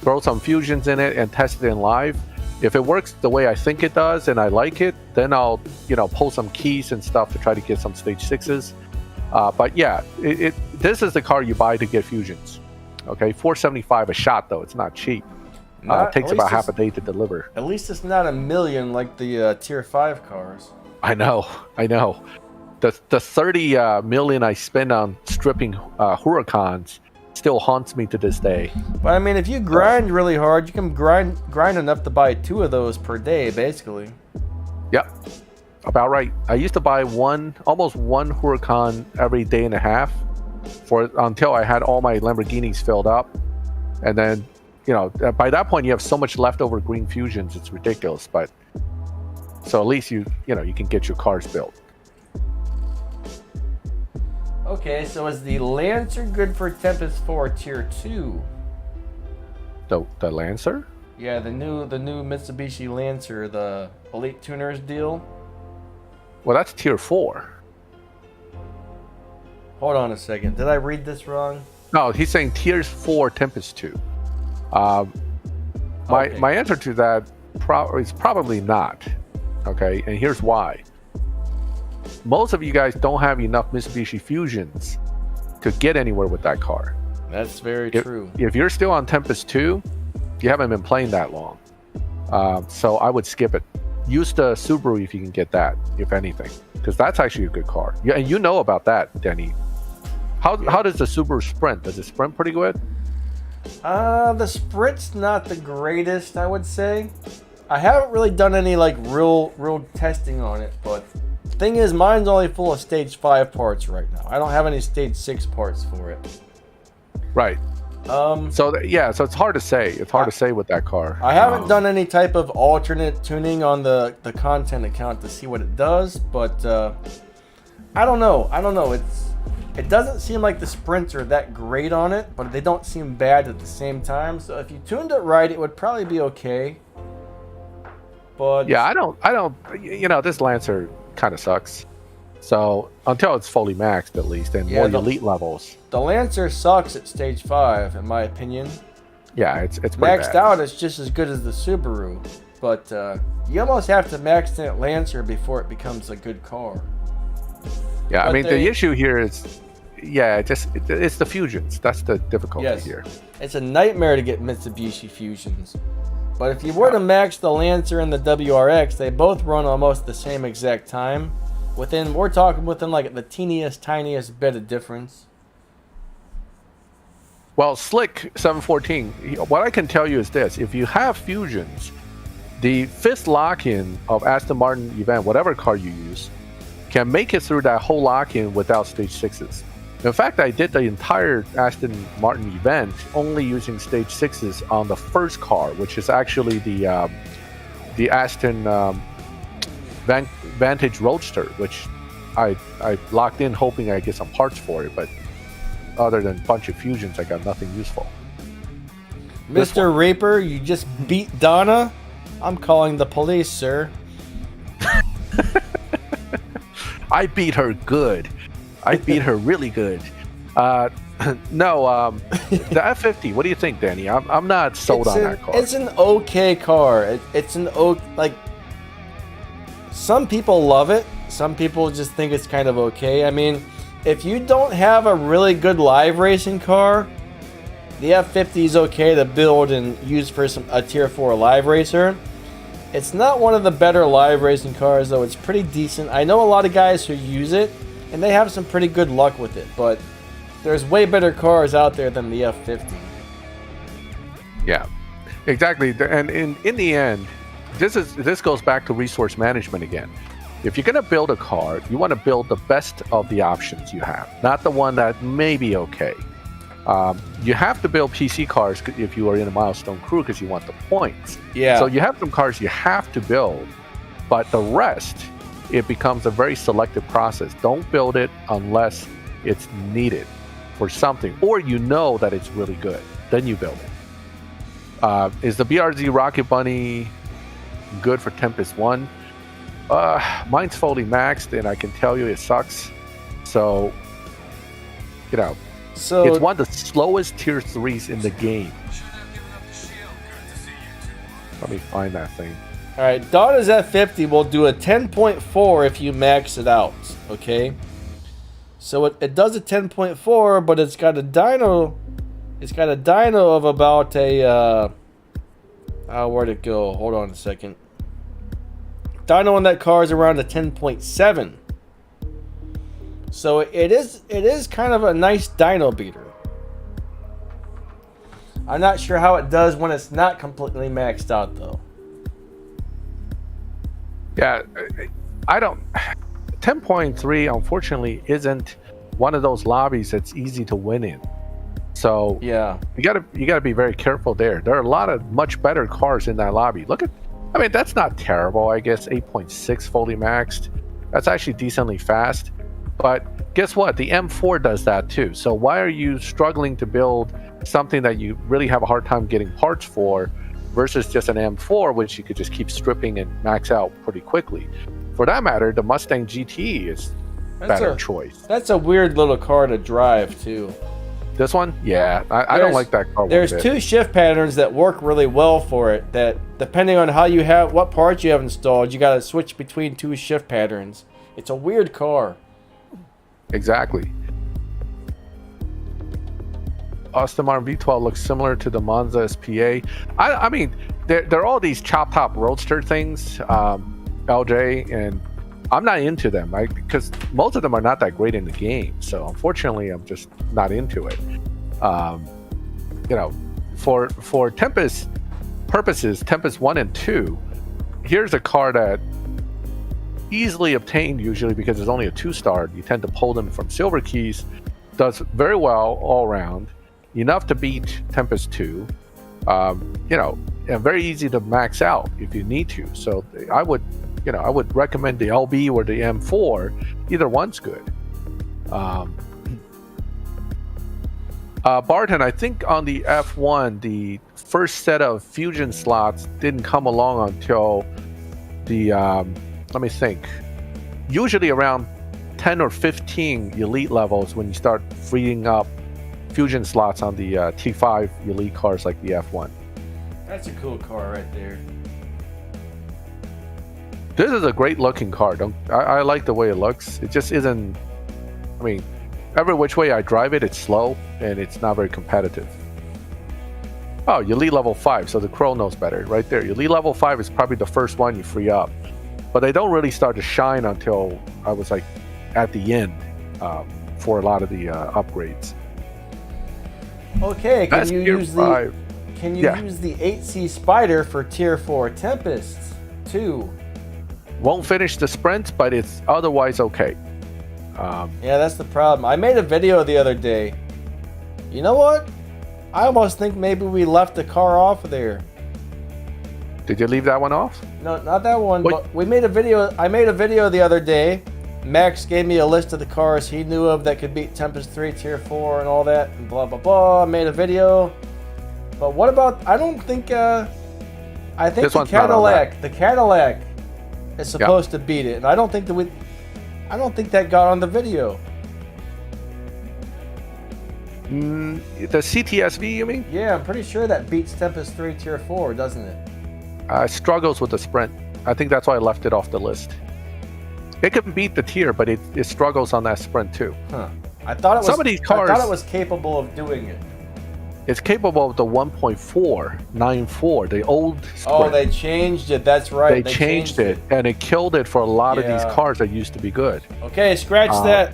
Throw some fusions in it and test it in live. If it works the way I think it does and I like it, then I'll pull some keys and stuff to try to get some stage 6s. But yeah, this is the car you buy to get fusions. Okay, $475 a shot though. It's not cheap. It takes about half a day to deliver. At least it's not $1 million like the tier 5 cars. I know. The $30 million I spend on stripping Huracans still haunts me to this day. But I mean, if you grind really hard, you can grind enough to buy 2 of those per day, basically. Yep, about right. I used to buy almost one Huracan every day and a half until I had all my Lamborghinis filled up, and then by that point you have so much leftover green fusions, it's ridiculous. But so at least you can get your cars built. Okay, so is the Lancer good for Tempest 4 Tier 2? The Lancer? Yeah, the new Mitsubishi Lancer, the Elite Tuners deal. Well, that's Tier 4. Hold on a second. Did I read this wrong? No, he's saying Tier 4 Tempest 2. My answer to that is probably not. Okay, and here's why. Most of you guys don't have enough Mitsubishi Fusions to get anywhere with that car. That's very true. If you're still on Tempest 2, you haven't been playing that long. So I would skip it. Use the Subaru if you can get that, if anything, because that's actually a good car. Yeah, and you know about that, Denny. How does the Subaru sprint? Does it sprint pretty good? The sprint's not the greatest, I would say. I haven't really done any like real testing on it, but thing is, mine's only full of stage 5 parts right now. I don't have any stage 6 parts for it. Right. So it's hard to say. It's hard to say with that car. I haven't done any type of alternate tuning on the content account to see what it does, but I don't know. It doesn't seem like the sprints are that great on it, but they don't seem bad at the same time. So if you tuned it right, it would probably be okay. But yeah, I don't. This Lancer kind of sucks. So until it's fully maxed, at least, and more elite levels. The Lancer sucks at stage 5, in my opinion. Yeah, it's maxed out. It's just as good as the Subaru, but you almost have to max that Lancer before it becomes a good car. Yeah, but I mean the issue here is, it's the fusions. That's the difficulty here. It's a nightmare to get Mitsubishi Fusions. But if you were to max the Lancer and the WRX, they both run almost the same exact time. We're talking within like the tiniest bit of difference. Well, Slick 714, what I can tell you is this: if you have fusions, the 5th lock-in of Aston Martin event, whatever car you use, can make it through that whole lock-in without stage 6s. In fact, I did the entire Aston Martin event only using stage 6s on the first car, which is actually the Aston Vantage Roadster, which I locked in hoping I get some parts for it, but other than a bunch of fusions, I got nothing useful. Mr. Reaper, you just beat Donna? I'm calling the police, sir. I beat her good. I beat her really good. The F50. What do you think, Danny? I'm not sold on that car. It's an okay car. It's an Some people love it. Some people just think it's kind of okay. I mean, if you don't have a really good live racing car, the F50 is okay to build and use for a Tier 4 live racer. It's not one of the better live racing cars, though. It's pretty decent. I know a lot of guys who use it, and they have some pretty good luck with it, but there's way better cars out there than the F50. Yeah, exactly. And in the end, this goes back to resource management again. If you're going to build a car, you want to build the best of the options you have, not the one that may be okay. You have to build PC cars if you are in a milestone crew because you want the points. Yeah. So you have some cars you have to build, but the rest, it becomes a very selective process. Don't build it unless it's needed for something, or you know that it's really good. Then you build it. Is the BRZ Rocket Bunny good for Tempest 1? Mine's fully maxed, and I can tell you it sucks. So, So it's one of the slowest tier 3s in the game. Let me find that thing. All right, Donna's F50 will do a 10.4 if you max it out, okay? So it does a 10.4, but it's got a dyno. It's got a dyno of about a. Where'd it go? Hold on a second. Dyno on that car is around a 10.7. So it is kind of a nice dyno beater. I'm not sure how it does when it's not completely maxed out, though. Yeah, I don't. 10.3 unfortunately isn't one of those lobbies that's easy to win in. So yeah, you gotta be very careful there. There are a lot of much better cars in that lobby. That's not terrible. I guess 8.6 fully maxed. That's actually decently fast. But guess what? The M4 does that too. So why are you struggling to build something that you really have a hard time getting parts for versus just an M4, which you could just keep stripping and max out pretty quickly? For that matter, the Mustang GT is better choice. That's a weird little car to drive too. This one? Yeah, I don't like that car. There's two shift patterns that work really well for it, that depending on what parts you have installed, you got to switch between two shift patterns. It's a weird car. Exactly. Aston Martin V12 looks similar to the Monza SPA. I mean, there are all these chop top roadster things, LJ, and I'm not into them, right? Because most of them are not that great in the game. So unfortunately, I'm just not into it. For Tempest purposes, Tempest 1 and 2, here's a car that easily obtained usually because it's only a 2-star. You tend to pull them from silver keys. Does very well all around. Enough to beat Tempest 2. And very easy to max out if you need to. So I would recommend the LB or the M4. Either one's good. Barton, I think on the F1, the first set of fusion slots didn't come along until the, let me think, usually around 10 or 15 elite levels when you start freeing up fusion slots on the T5 elite cars like the F1. That's a cool car right there. This is a great looking car. I like the way it looks. It just isn't, every which way I drive it, it's slow and it's not very competitive. Oh, elite level 5, so the Crow knows better right there. Elite level 5 is probably the first one you free up, but they don't really start to shine until I was like at the end for a lot of the upgrades. Okay, can you use the 8C Spider for Tier 4 Tempest 2? Won't finish the sprint, but it's otherwise okay. Yeah, that's the problem. I made a video the other day. You know what? I almost think maybe we left the car off of there. Did you leave that one off? No, not that one. But we made a video. I made a video the other day. Max gave me a list of the cars he knew of that could beat Tempest 3 Tier 4 and all that, and blah, blah, blah. I made a video. But what about, I think the Cadillac is supposed to beat it. And I don't think that got on the video. The CTSV, you mean? Yeah, I'm pretty sure that beats Tempest 3 Tier 4, doesn't it? Struggles with the sprint. I think that's why I left it off the list. It can beat the tier, but it struggles on that sprint too. Huh. I thought it was. Some of these cars, I thought it was capable of doing it. It's capable of the 1.494, the old sprint. Oh, they changed it. That's right. They changed it, and it killed it for a lot of these Yeah. cars that used to be good. Okay, scratch that.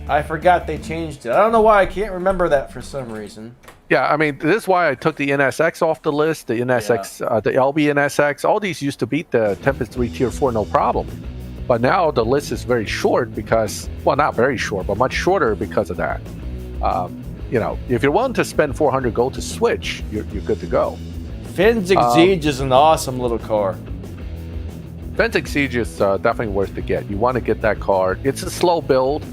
I forgot they changed it. I don't know why. I can't remember that for some reason. Yeah, I mean, this is why I took the NSX off the list, the NSX, the LB NSX. All these used to beat the Tempest 3 Tier 4 no problem. But now the list is very short because, well, not very short, but much shorter because of that. You know, if you're willing to spend 400 gold to switch, you're good to go. Finn's Exige is an awesome little car. Fenix Siege is definitely worth to get. You want to get that car. It's a slow build,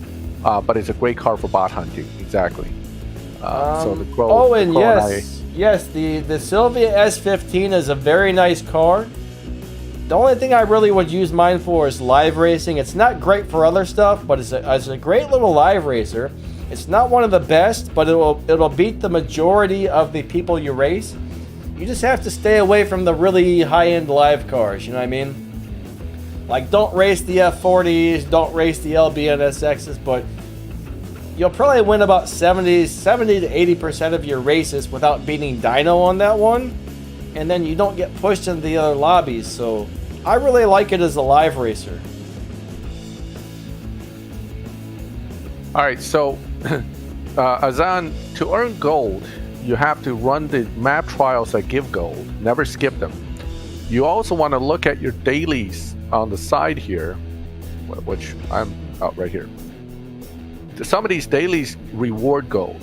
but it's a great car for bot hunting. Exactly. So the Crow. Oh, and the Crow yes, the Silvia S15 is a very nice car. The only thing I really would use mine for is live racing. It's not great for other stuff, but it's a great little live racer. It's not one of the best, but it'll beat the majority of the people you race. You just have to stay away from the really high-end live cars, you know what I mean? Like, don't race the F40s, don't race the LB NSXs, but you'll probably win about 70 to 80% of your races without beating Dyno on that one, and then you don't get pushed into the other lobbies, so I really like it as a live racer. All right, so Azan, to earn gold, you have to run the map trials that give gold. Never skip them. You also want to look at your dailies on the side here, which I'm out right here. Some of these dailies reward gold,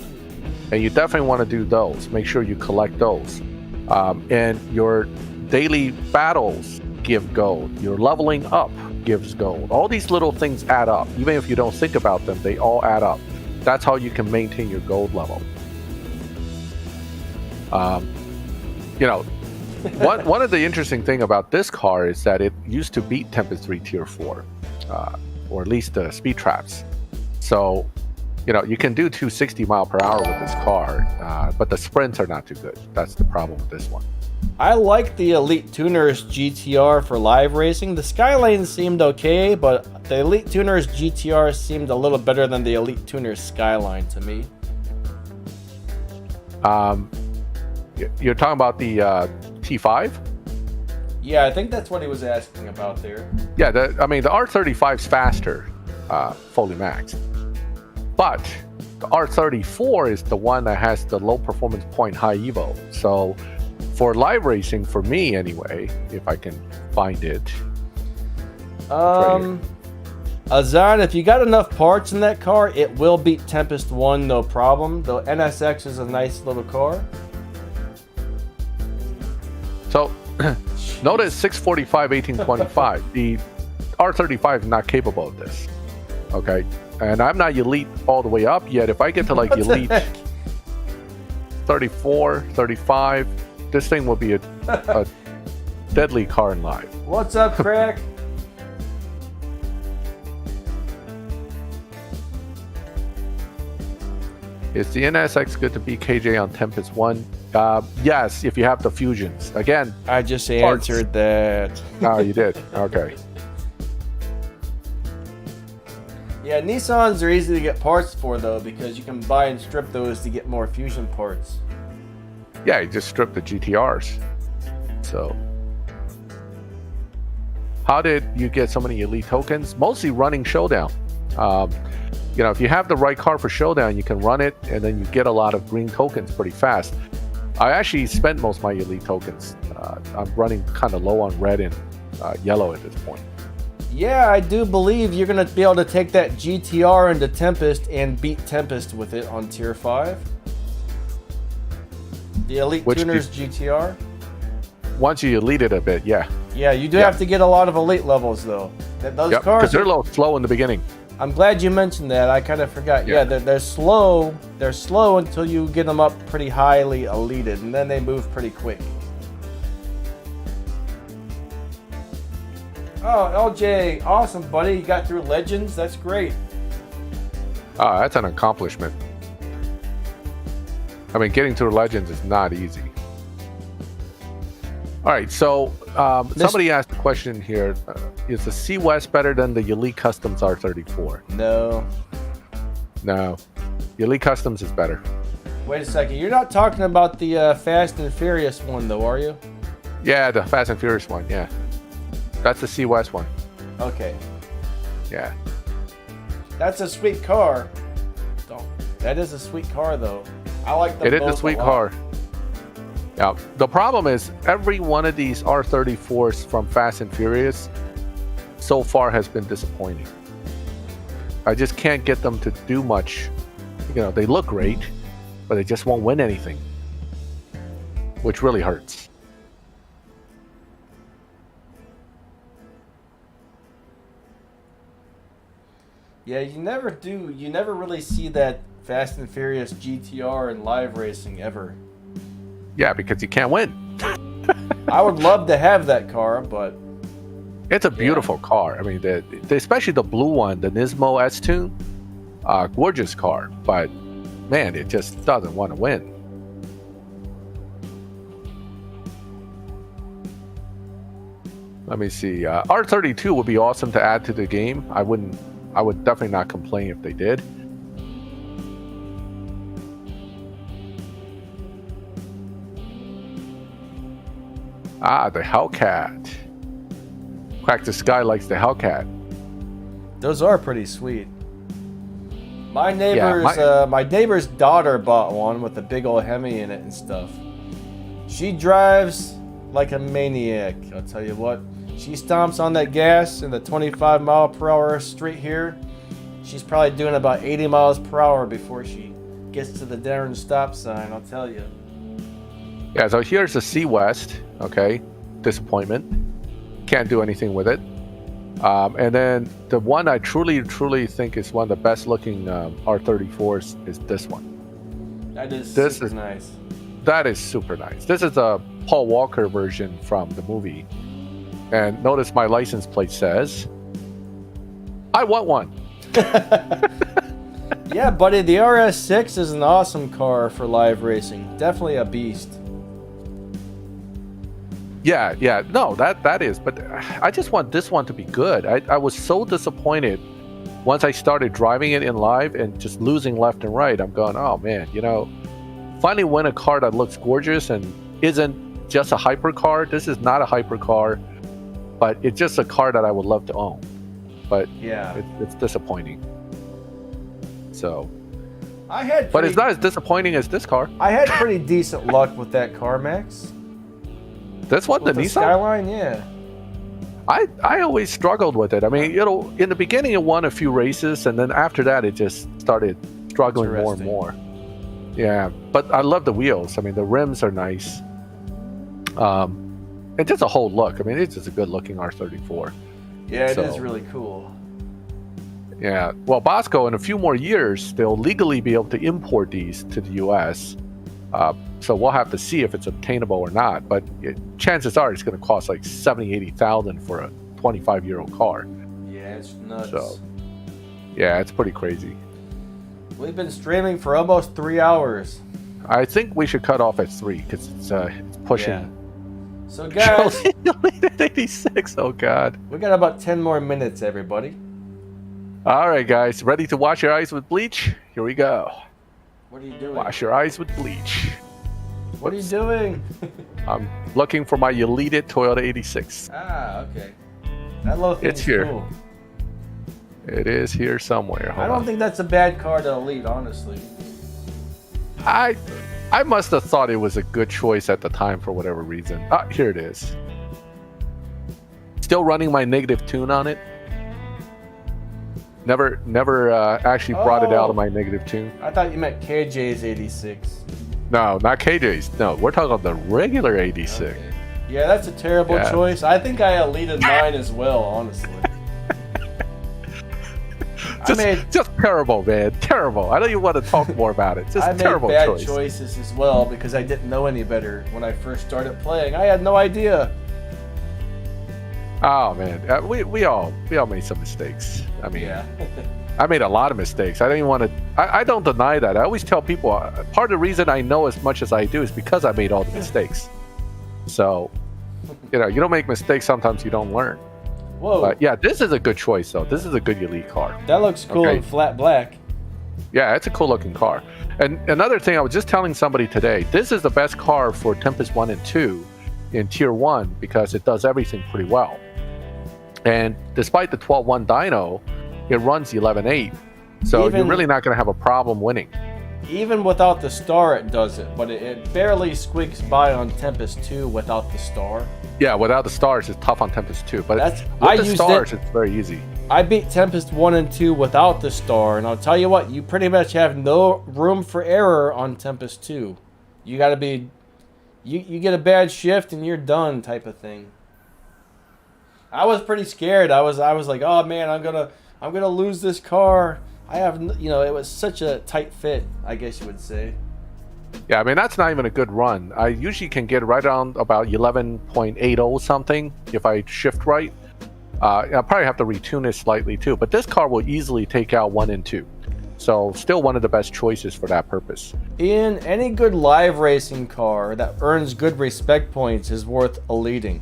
and you definitely want to do those. Make sure you collect those. And your daily battles give gold. Your leveling up gives gold. All these little things add up. Even if you don't think about them, they all add up. That's how you can maintain your gold level. You know, one of the interesting thing about this car is that it used to beat Tempest 3 Tier 4, or at least the speed traps. So, you know, you can do 260 mile per hour with this car, but the sprints are not too good. That's the problem with this one. I like the Elite Tuners GTR for live racing. The Skyline seemed okay, but the Elite Tuners GTR seemed a little better than the Elite Tuners Skyline to me. You're talking about the T5? Yeah, I think that's what he was asking about there. Yeah, I mean, the R35 is faster, fully maxed. But the R34 is the one that has the low performance point high evo. So for live racing, for me anyway, if I can find it. Azan, if you got enough parts in that car, it will beat Tempest 1, no problem. The NSX is a nice little car. So notice 645, 1825. The R35 is not capable of this. Okay. And I'm not elite all the way up yet. If I get to like elite 34, 35, this thing will be a deadly car in live. What's up, Craig? Is the NSX good to beat KJ on Tempest 1? Yes, if you have the fusions. Again, I just answered that. Oh, you did? Okay. Yeah, Nissans are easy to get parts for, though, because you can buy and strip those to get more fusion parts. Yeah, you just strip the GTRs. So, how did you get so many elite tokens? Mostly running Showdown. You know, if you have the right car for Showdown, you can run it, and then you get a lot of green tokens pretty fast. I actually spent most of my elite tokens. I'm running kind of low on red and yellow at this point. Yeah, I do believe you're going to be able to take that GTR into Tempest and beat Tempest with it on Tier 5. The Elite Tuners GTR. Once you elite it a bit, yeah. Yeah, you do have to get a lot of elite levels, though. Those cars, because they're a little slow in the beginning. I'm glad you mentioned that. I kind of forgot. Yeah, they're slow. They're slow until you get them up pretty highly elited, and then they move pretty quick. Oh, LJ, awesome, buddy. You got through Legends. That's great. That's an accomplishment. I mean, getting through Legends is not easy. All right, so somebody asked a question here. is the C West better than the Elite Customs R34? No. No. The Elite Customs is better. Wait a second. You're not talking about the Fast and Furious one, though, are you? Yeah, the Fast and Furious one. Yeah, that's the C West one. Okay. Yeah. That's a sweet car. That is a sweet car, though. I like them It is both a sweet lot. car. Yeah. The problem is every one of these R34s from Fast and Furious so far has been disappointing. I just can't get them to do much. You know, they look great, but they just won't win anything, which really hurts. Yeah, you never really see that Fast and Furious GTR in live racing ever. Yeah, because you can't win. I would love to have that car, but It's a beautiful car. I mean, especially the blue one, the Nismo S-Tune, gorgeous car. But man, it just doesn't want to win. Let me see. R32 would be awesome to add to the game. I would definitely not complain if they did. Ah, the Hellcat. Crack the Sky likes the Hellcat. those are pretty sweet. My neighbor's Yeah, my neighbor's daughter bought one with a big old Hemi in it and stuff. She drives like a maniac. I'll tell you what. She stomps on that gas in the 25 mile per hour street here. She's probably doing about 80 miles per hour before she gets to the darn stop sign, I'll tell you. Yeah, so here's the C West. Okay, disappointment. Can't do anything with it. And then the one I truly think is one of the best looking R34s is this one. That is This super is- nice. That is super nice. This is a Paul Walker version from the movie. And notice my license plate says, I want one. Yeah, buddy, the RS6 is an awesome car for live racing. Definitely a beast. Yeah, no, that is. But I just want this one to be good. I was so disappointed once I started driving it in live and just losing left and right. I'm going, oh man, finally win a car that looks gorgeous and isn't just a hypercar. This is not a hypercar, but it's just a car that I would love to own. But Yeah. it's disappointing. So, But it's not as disappointing as this car. I had pretty decent luck with that car, Max. This one, With the the Nissan. Skyline, yeah. I always struggled with it. I mean, in the beginning it won a few races, and then after that it just started struggling more and Interesting. more. Yeah, but I love the wheels. I mean, the rims are nice. And just a whole look. I mean, it's just a good-looking R34. Yeah, it So- is really cool. Yeah. Well, Bosco, in a few more years, they'll legally be able to import these to the U.S. So we'll have to see if it's obtainable or not. But chances are it's going to cost like $70,000-$80,000 for a 25-year-old car. Yeah, it's nuts. So, yeah, it's pretty crazy. We've been streaming for almost 3 hours. I think we should cut off at 3 because it's pushing. Yeah. So guys, Deleted 86. Oh God. we got about 10 more minutes, everybody. All right, guys, ready to wash your eyes with bleach? Here we go. What are you doing? Wash your eyes with bleach. What are you doing? I'm looking for my deleted Toyota 86. Ah, okay. That little thing's It's here. cool. It is here somewhere. I Hold don't on. think that's a bad car to elite, honestly. I must have thought it was a good choice at the time for whatever reason. Ah, here it is. Still running my negative tune on it. Never actually brought it out of Oh. my negative tune. I thought you meant KJ's 86. No, not KJ's. No, we're talking about the regular 86. Okay. Yeah, that's a terrible Yeah. choice. I think I elited mine as well, honestly. Just terrible, man. Terrible. I don't even want to talk more about it. Just I made terrible bad choice. choices as well because I didn't know any better when I first started playing. I had no idea. Oh man, we all made some mistakes. I mean, Yeah. I made a lot of mistakes. I don't even want to. I don't deny that. I always tell people part of the reason I know as much as I do is because I made all the mistakes. So, you don't make mistakes. Sometimes you don't learn. Whoa. But yeah, this is a good choice though. This is a good elite car. That looks cool in flat black. Yeah, it's a cool looking car. And another thing, I was just telling somebody today, this is the best car for Tempest 1 and 2 in Tier 1 because it does everything pretty well. And despite the 12.1 dyno, it runs 11.8. So you're really not going to have a problem winning. Even without the star, it does it. But it barely squeaks by on Tempest 2 without the star. Yeah, without the stars, it's tough on Tempest 2. But with the stars, it's very easy. I beat Tempest 1 and 2 without the star, and I'll tell you what, you pretty much have no room for error on Tempest 2. You gotta be... You get a bad shift and you're done type of thing. I was pretty scared. I was like, oh man, I'm gonna lose this car. I have, it was such a tight fit, I guess you would say. Yeah, I mean, that's not even a good run. I usually can get right around about 11.80 something if I shift right. I'll probably have to retune it slightly too, but this car will easily take out 1 and 2. So still one of the best choices for that purpose. In any good live racing car that earns good respect points is worth eliting.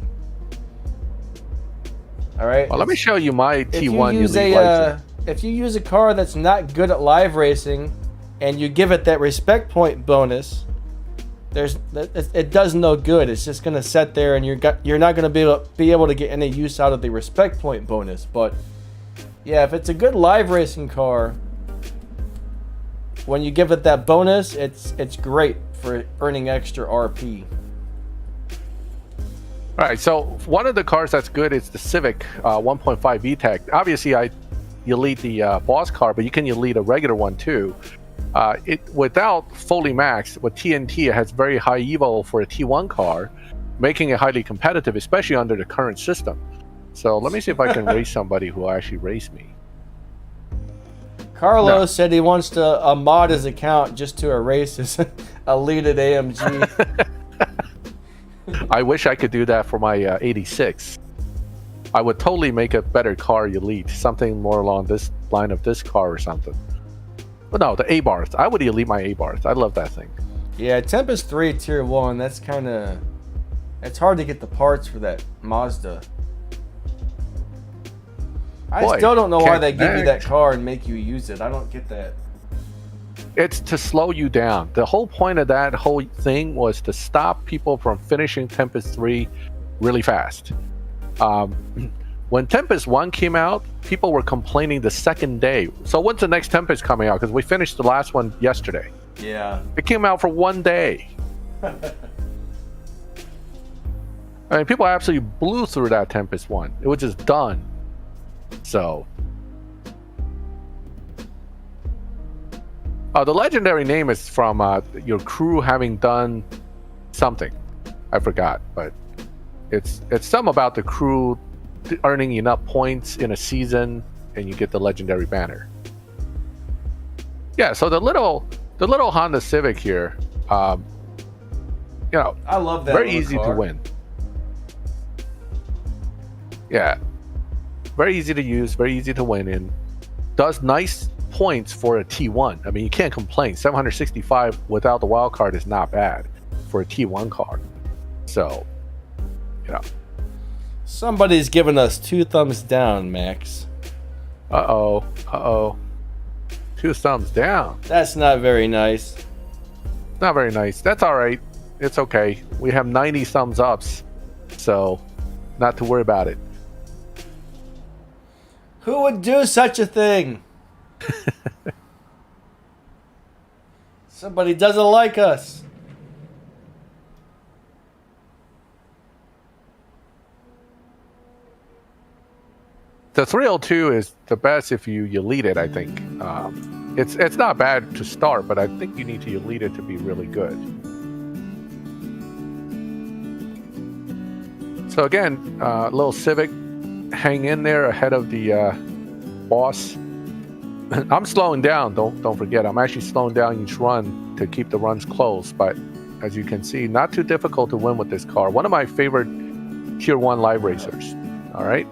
All right. Well, let me show you my T1 if you use a car that's not good at live racing and you give it that respect point bonus, it does no good. It's just gonna sit there, and you're not gonna be able to get any use out of the respect point bonus. But yeah, if it's a good live racing car, when you give it that bonus, it's great for earning extra RP. All right, so one of the cars that's good is the Civic 1.5 VTEC. Obviously, I elite the boss car, but you can elite a regular one too. Without fully maxed, with TNT, it has very high evo for a T1 car, making it highly competitive, especially under the current system. So let me see if I can race somebody who will actually race me. Carlos said he wants to mod his account just to erase his elated AMG. I wish I could do that for my 86. I would totally make a better car elite, something more along this line of this car or something. But no, the A-bars. I would elite my A-bars. I love that thing. Yeah, Tempest 3 Tier 1, that's kind of... It's hard to get the parts for that Mazda. I still don't know why they give you that car and make you use it. I don't get that. It's to slow you down. The whole point of that whole thing was to stop people from finishing Tempest 3 really fast. When Tempest 1 came out, people were complaining the second day. So when's the next Tempest coming out? Because we finished the last one yesterday. Yeah. It came out for 1 day. I mean, people absolutely blew through that Tempest 1. It was just done. So... the legendary name is from your crew having done something. I forgot, but it's something about the crew earning enough points in a season, and you get the legendary banner. Yeah, so the little Honda Civic here, I love that. Very easy to win. Yeah, very easy to use, very easy to win in. Does nice points for a T1. I mean, you can't complain. 765 without the wild card is not bad for a T1 car. So, Somebody's giving us 2 thumbs down, Max. Uh-oh. 2 thumbs down. That's not very nice. Not very nice. That's all right. It's okay. We have 90 thumbs ups, so not to worry about it. Who would do such a thing? Somebody doesn't like us. The 302 is the best if you elite it, I think. It's not bad to start, but I think you need to elite it to be really good. So again, little Civic, hang in there ahead of the boss. I'm slowing down, don't forget. I'm actually slowing down each run to keep the runs close, but as you can see, not too difficult to win with this car. One of my favorite Tier 1 live racers. All right.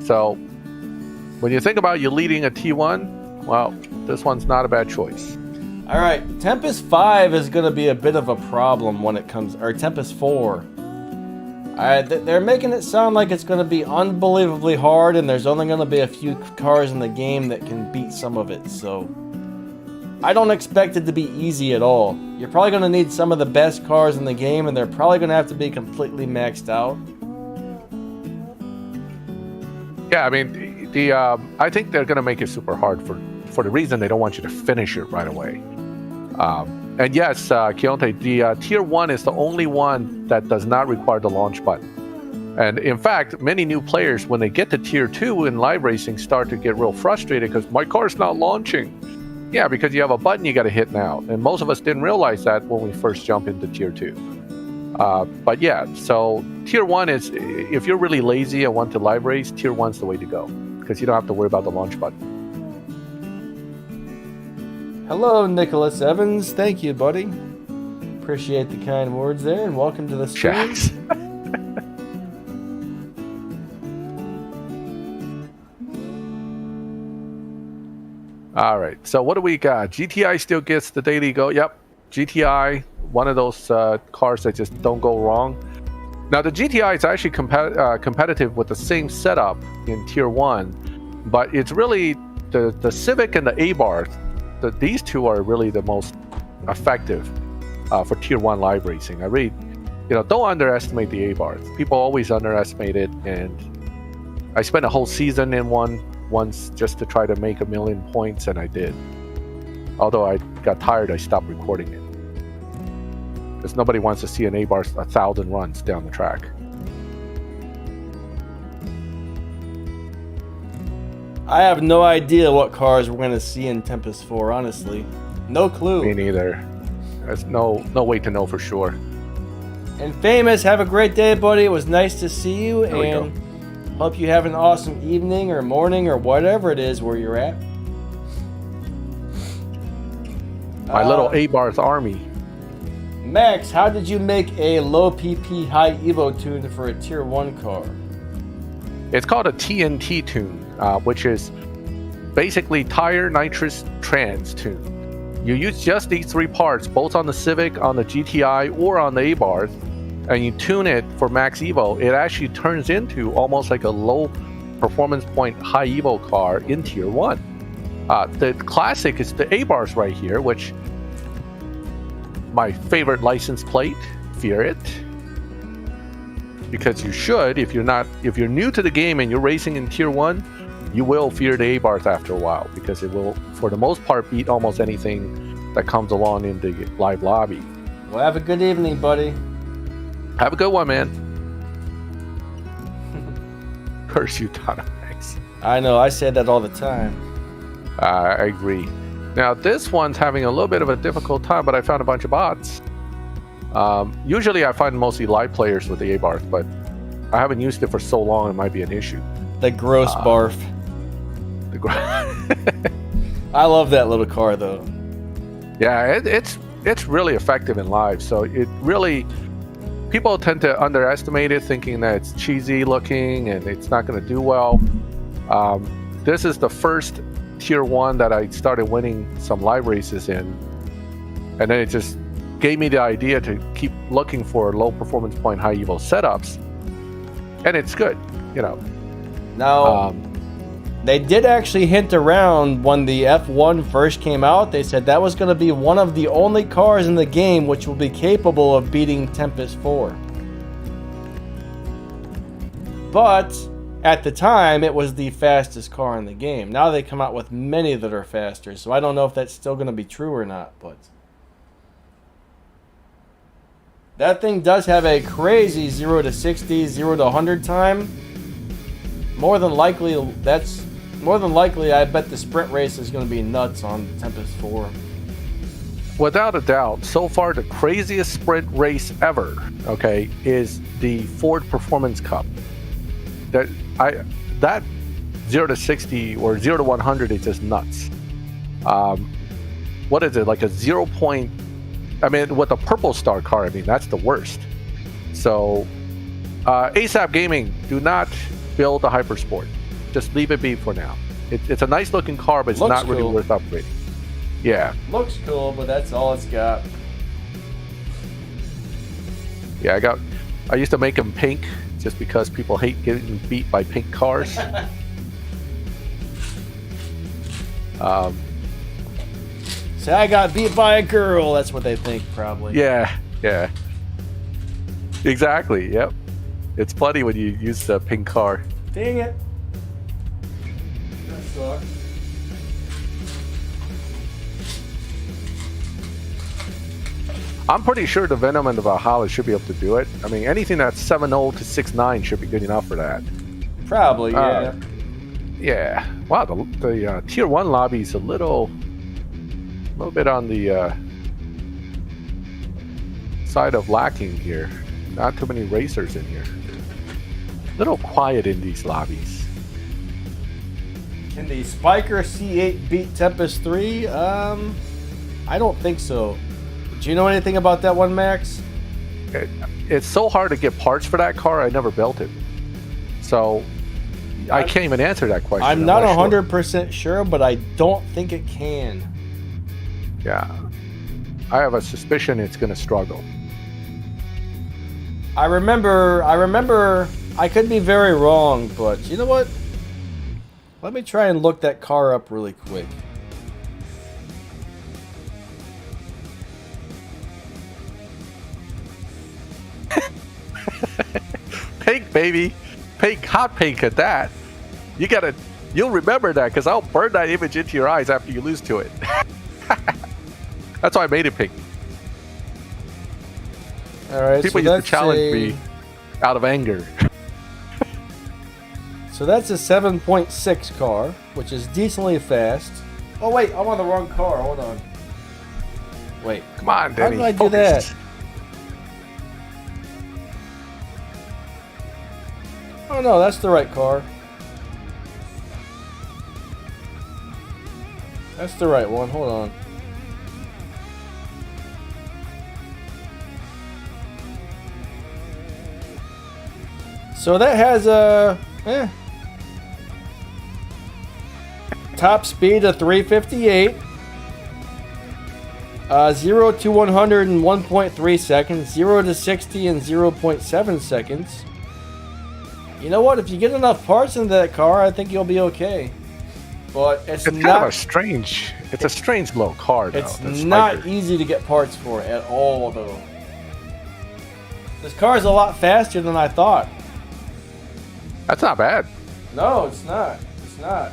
So when you think about you leading a T1, well, this one's not a bad choice. All right, Tempest 5 is going to be a bit of a problem when it comes, or Tempest 4. They're making it sound like it's going to be unbelievably hard, and there's only going to be a few cars in the game that can beat some of it, so I don't expect it to be easy at all. You're probably going to need some of the best cars in the game, and they're probably going to have to be completely maxed out. Yeah, I mean, I think they're going to make it super hard for the reason they don't want you to finish it right away. And yes, Keontae, the Tier 1 is the only one that does not require the launch button. And in fact, many new players, when they get to Tier 2 in live racing, start to get real frustrated because my car's not launching. Yeah, because you have a button you got to hit now. And most of us didn't realize that when we first jump into Tier 2. But yeah, so Tier 1 is, if you're really lazy and want to live race, Tier 1's the way to go because you don't have to worry about the launch button. Hello, Nicholas Evans. Thank you, buddy. Appreciate the kind words there, and welcome to the stream. All right, so what do we got? GTI still gets the daily go. Yep, GTI, one of those cars that just don't go wrong. Now, the GTI is actually competitive with the same setup in Tier 1, but it's really the Civic and the A-Bar. These two are really the most effective for Tier 1 live racing. I really, don't underestimate the A-Bars. People always underestimate it, and I spent a whole season in one once just to try to make 1 million points, and I did. Although I got tired, I stopped recording it. Because nobody wants to see an A-Bar 1,000 runs down the track. I have no idea what cars we're going to see in Tempest 4, honestly. No clue. Me neither. There's no way to know for sure. And Famous, have a great day, buddy. It was nice to see you, and hope you have an awesome evening or morning or whatever it is where you're at. My little A-Bars army. Max, how did you make a low PP high Evo tune for a Tier 1 car? It's called a TNT tune. Which is basically tire nitrous trans tune. You use just these three parts, both on the Civic, on the GTI, or on the A-Bars, and you tune it for max Evo. It actually turns into almost like a low performance point high Evo car in Tier 1. The classic is the A-Bars right here, which my favorite license plate, fear it. Because you should, if you're new to the game and you're racing in Tier 1, you will fear the A-Bars after a while, because it will, for the most part, beat almost anything that comes along in the live lobby. Well, have a good evening, buddy. Have a good one, man. Curse you, Max. I know, I say that all the time. I agree. Now, this one's having a little bit of a difficult time, but I found a bunch of bots. Usually I find mostly live players with the A-Bars, but I haven't used it for so long it might be an issue. The gross barf. I love that little car, though. Yeah, it's really effective in live. So it really, people tend to underestimate it, thinking that it's cheesy looking and it's not going to do well. This is the first Tier 1 that I started winning some live races in, and then it just gave me the idea to keep looking for low performance point high Evo setups, and it's good, Now, they did actually hint around when the F1 first came out. They said that was going to be one of the only cars in the game which will be capable of beating Tempest 4. But at the time, it was the fastest car in the game. Now they come out with many that are faster, so I don't know if that's still going to be true or not, but that thing does have a crazy 0 to 60, 0 to 100 time. More than likely, I bet the sprint race is going to be nuts on Tempest 4. Without a doubt, so far the craziest sprint race ever, okay, is the Ford Performance Cup. That 0 to 60 or 0 to 100 is just nuts. What is it, like a 0 point? I mean, with a Purple Star car, that's the worst. So, ASAP Gaming, do not build a Hypersport. Just leave it be for now. It's a nice looking car, but it's not really worth upgrading. Yeah. Looks cool, but that's all it's got. Yeah, I used to make them pink just because people hate getting beat by pink cars. Say I got beat by a girl. That's what they think, probably. Yeah. Exactly. Yep. It's funny when you use the pink car. Dang it. That sucks. I'm pretty sure the Venom and the Valhalla should be able to do it. I mean, anything that's 7.0 to 6.9 should be good enough for that. Probably, yeah. Yeah. Wow, the Tier 1 lobby is a little bit on the side of lacking here. Not too many racers in here. A little quiet in these lobbies. Can the Spiker C8 beat Tempest 3? I don't think so. Do you know anything about that one, Max? It's so hard to get parts for that car, I never built it. So, I can't even answer that question. I'm not 100% sure, but I don't think it can. Yeah. I have a suspicion it's going to struggle. I remember, I could be very wrong, but you know what? Let me try and look that car up really quick. Pink, baby. Pink, hot pink at that. You'll remember that because I'll burn that image into your eyes after you lose to it. That's why I made it pink. Alright, People used to challenge me out of anger. So that's a 7.6 car, which is decently fast. Oh wait, I'm on the wrong car. Hold on. Wait. Come on, Denny. How did I do that? Oh no, that's the right car. That's the right one. Hold on. So that has a top speed of 358. 0 to 100 in 1.3 seconds. 0 to 60 in 0.7 seconds. You know what? If you get enough parts into that car, I think you'll be okay. But it's kind of a strange. It's a strange little car, though. It's not easy to get parts for at all, though. This car is a lot faster than I thought. That's not bad. No, it's not. It's not.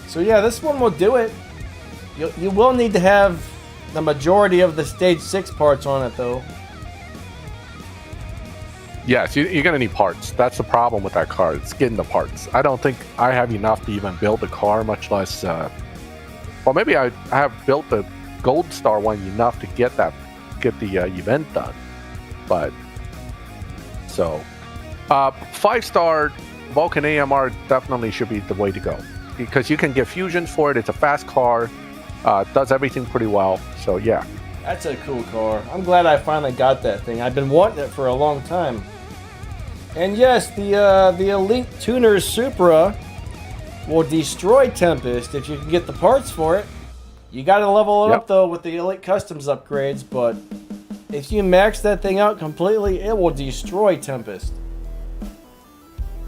So yeah, this one will do it. You will need to have the majority of the Stage 6 parts on it, though. Yes, you're going to need parts. That's the problem with that car. It's getting the parts. I don't think I have enough to even build the car, much less... well, maybe I have built the Gold Star one enough to get the event done. But... So... 5-star Vulcan AMR definitely should be the way to go. Because you can get fusions for it. It's a fast car. Does everything pretty well. So, yeah. That's a cool car. I'm glad I finally got that thing. I've been wanting it for a long time. And yes, the Elite Tuner's Supra will destroy Tempest if you can get the parts for it. You got to level it up, though, with the Elite Customs upgrades. But if you max that thing out completely, it will destroy Tempest.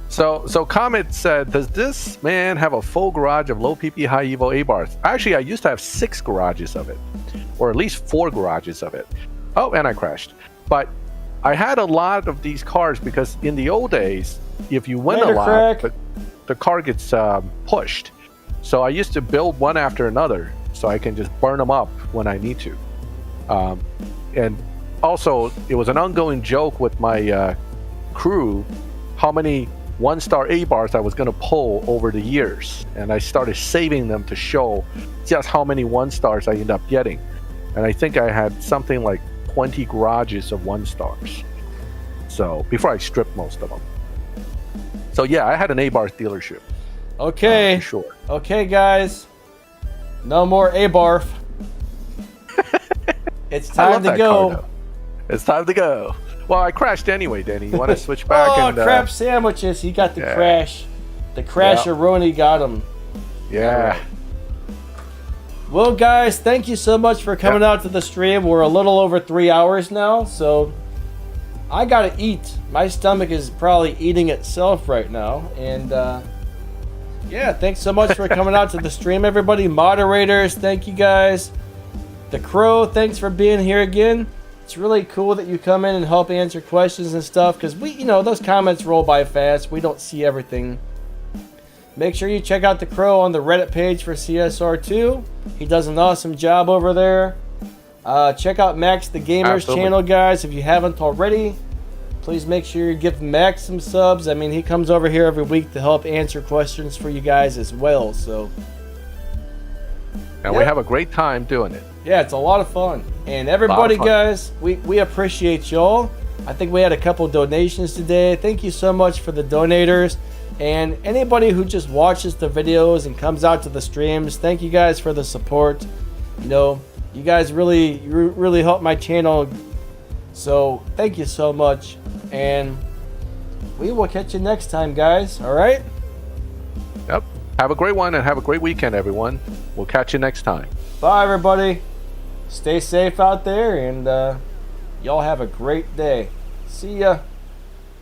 So Comet said, does this man have a full garage of low PP, high Evo A-bars? Actually, I used to have 6 garages of it. Or at least 4 garages of it. Oh, and I crashed. But I had a lot of these cars because in the old days, if you win a lot, the car gets pushed. So I used to build one after another so I can just burn them up when I need to. And also, it was an ongoing joke with my crew how many 1-star A-bars I was going to pull over the years. And I started saving them to show just how many 1-stars I end up getting. And I think I had something like 20 garages of 1-stars. So, before I stripped most of them. So yeah, I had an A-bar dealership. Okay. For sure. Okay, guys. No more A-barf. It's time to go. It's time to go. Well, I crashed anyway, Danny. You want to switch back? Oh, crap sandwiches. He got the crash. The crash-a-roni got him. Yeah. Right. Well, guys, thank you so much for coming out to the stream. We're a little over 3 hours now, so I gotta eat. My stomach is probably eating itself right now. And yeah, thanks so much for coming out to the stream, everybody. Moderators, thank you guys. The Crow, thanks for being here again. It's really cool that you come in and help answer questions and stuff, because those comments roll by fast. We don't see everything. Make sure you check out the Crow on the Reddit page for CSR2. He does an awesome job over there. Check out Maxthegamer's channel, guys, if you haven't already. Please make sure you give Max some subs. I mean, he comes over here every week to help answer questions for you guys as well. So, and we have a great time doing it. Yeah, it's a lot of fun. And everybody, guys, we appreciate y'all. I think we had a couple donations today. Thank you so much for the donators. And anybody who just watches the videos and comes out to the streams, thank you guys for the support. You guys really help my channel. So thank you so much. And we will catch you next time, guys. All right? Yep. Have a great one and have a great weekend, everyone. We'll catch you next time. Bye, everybody. Stay safe out there, and y'all have a great day. See ya.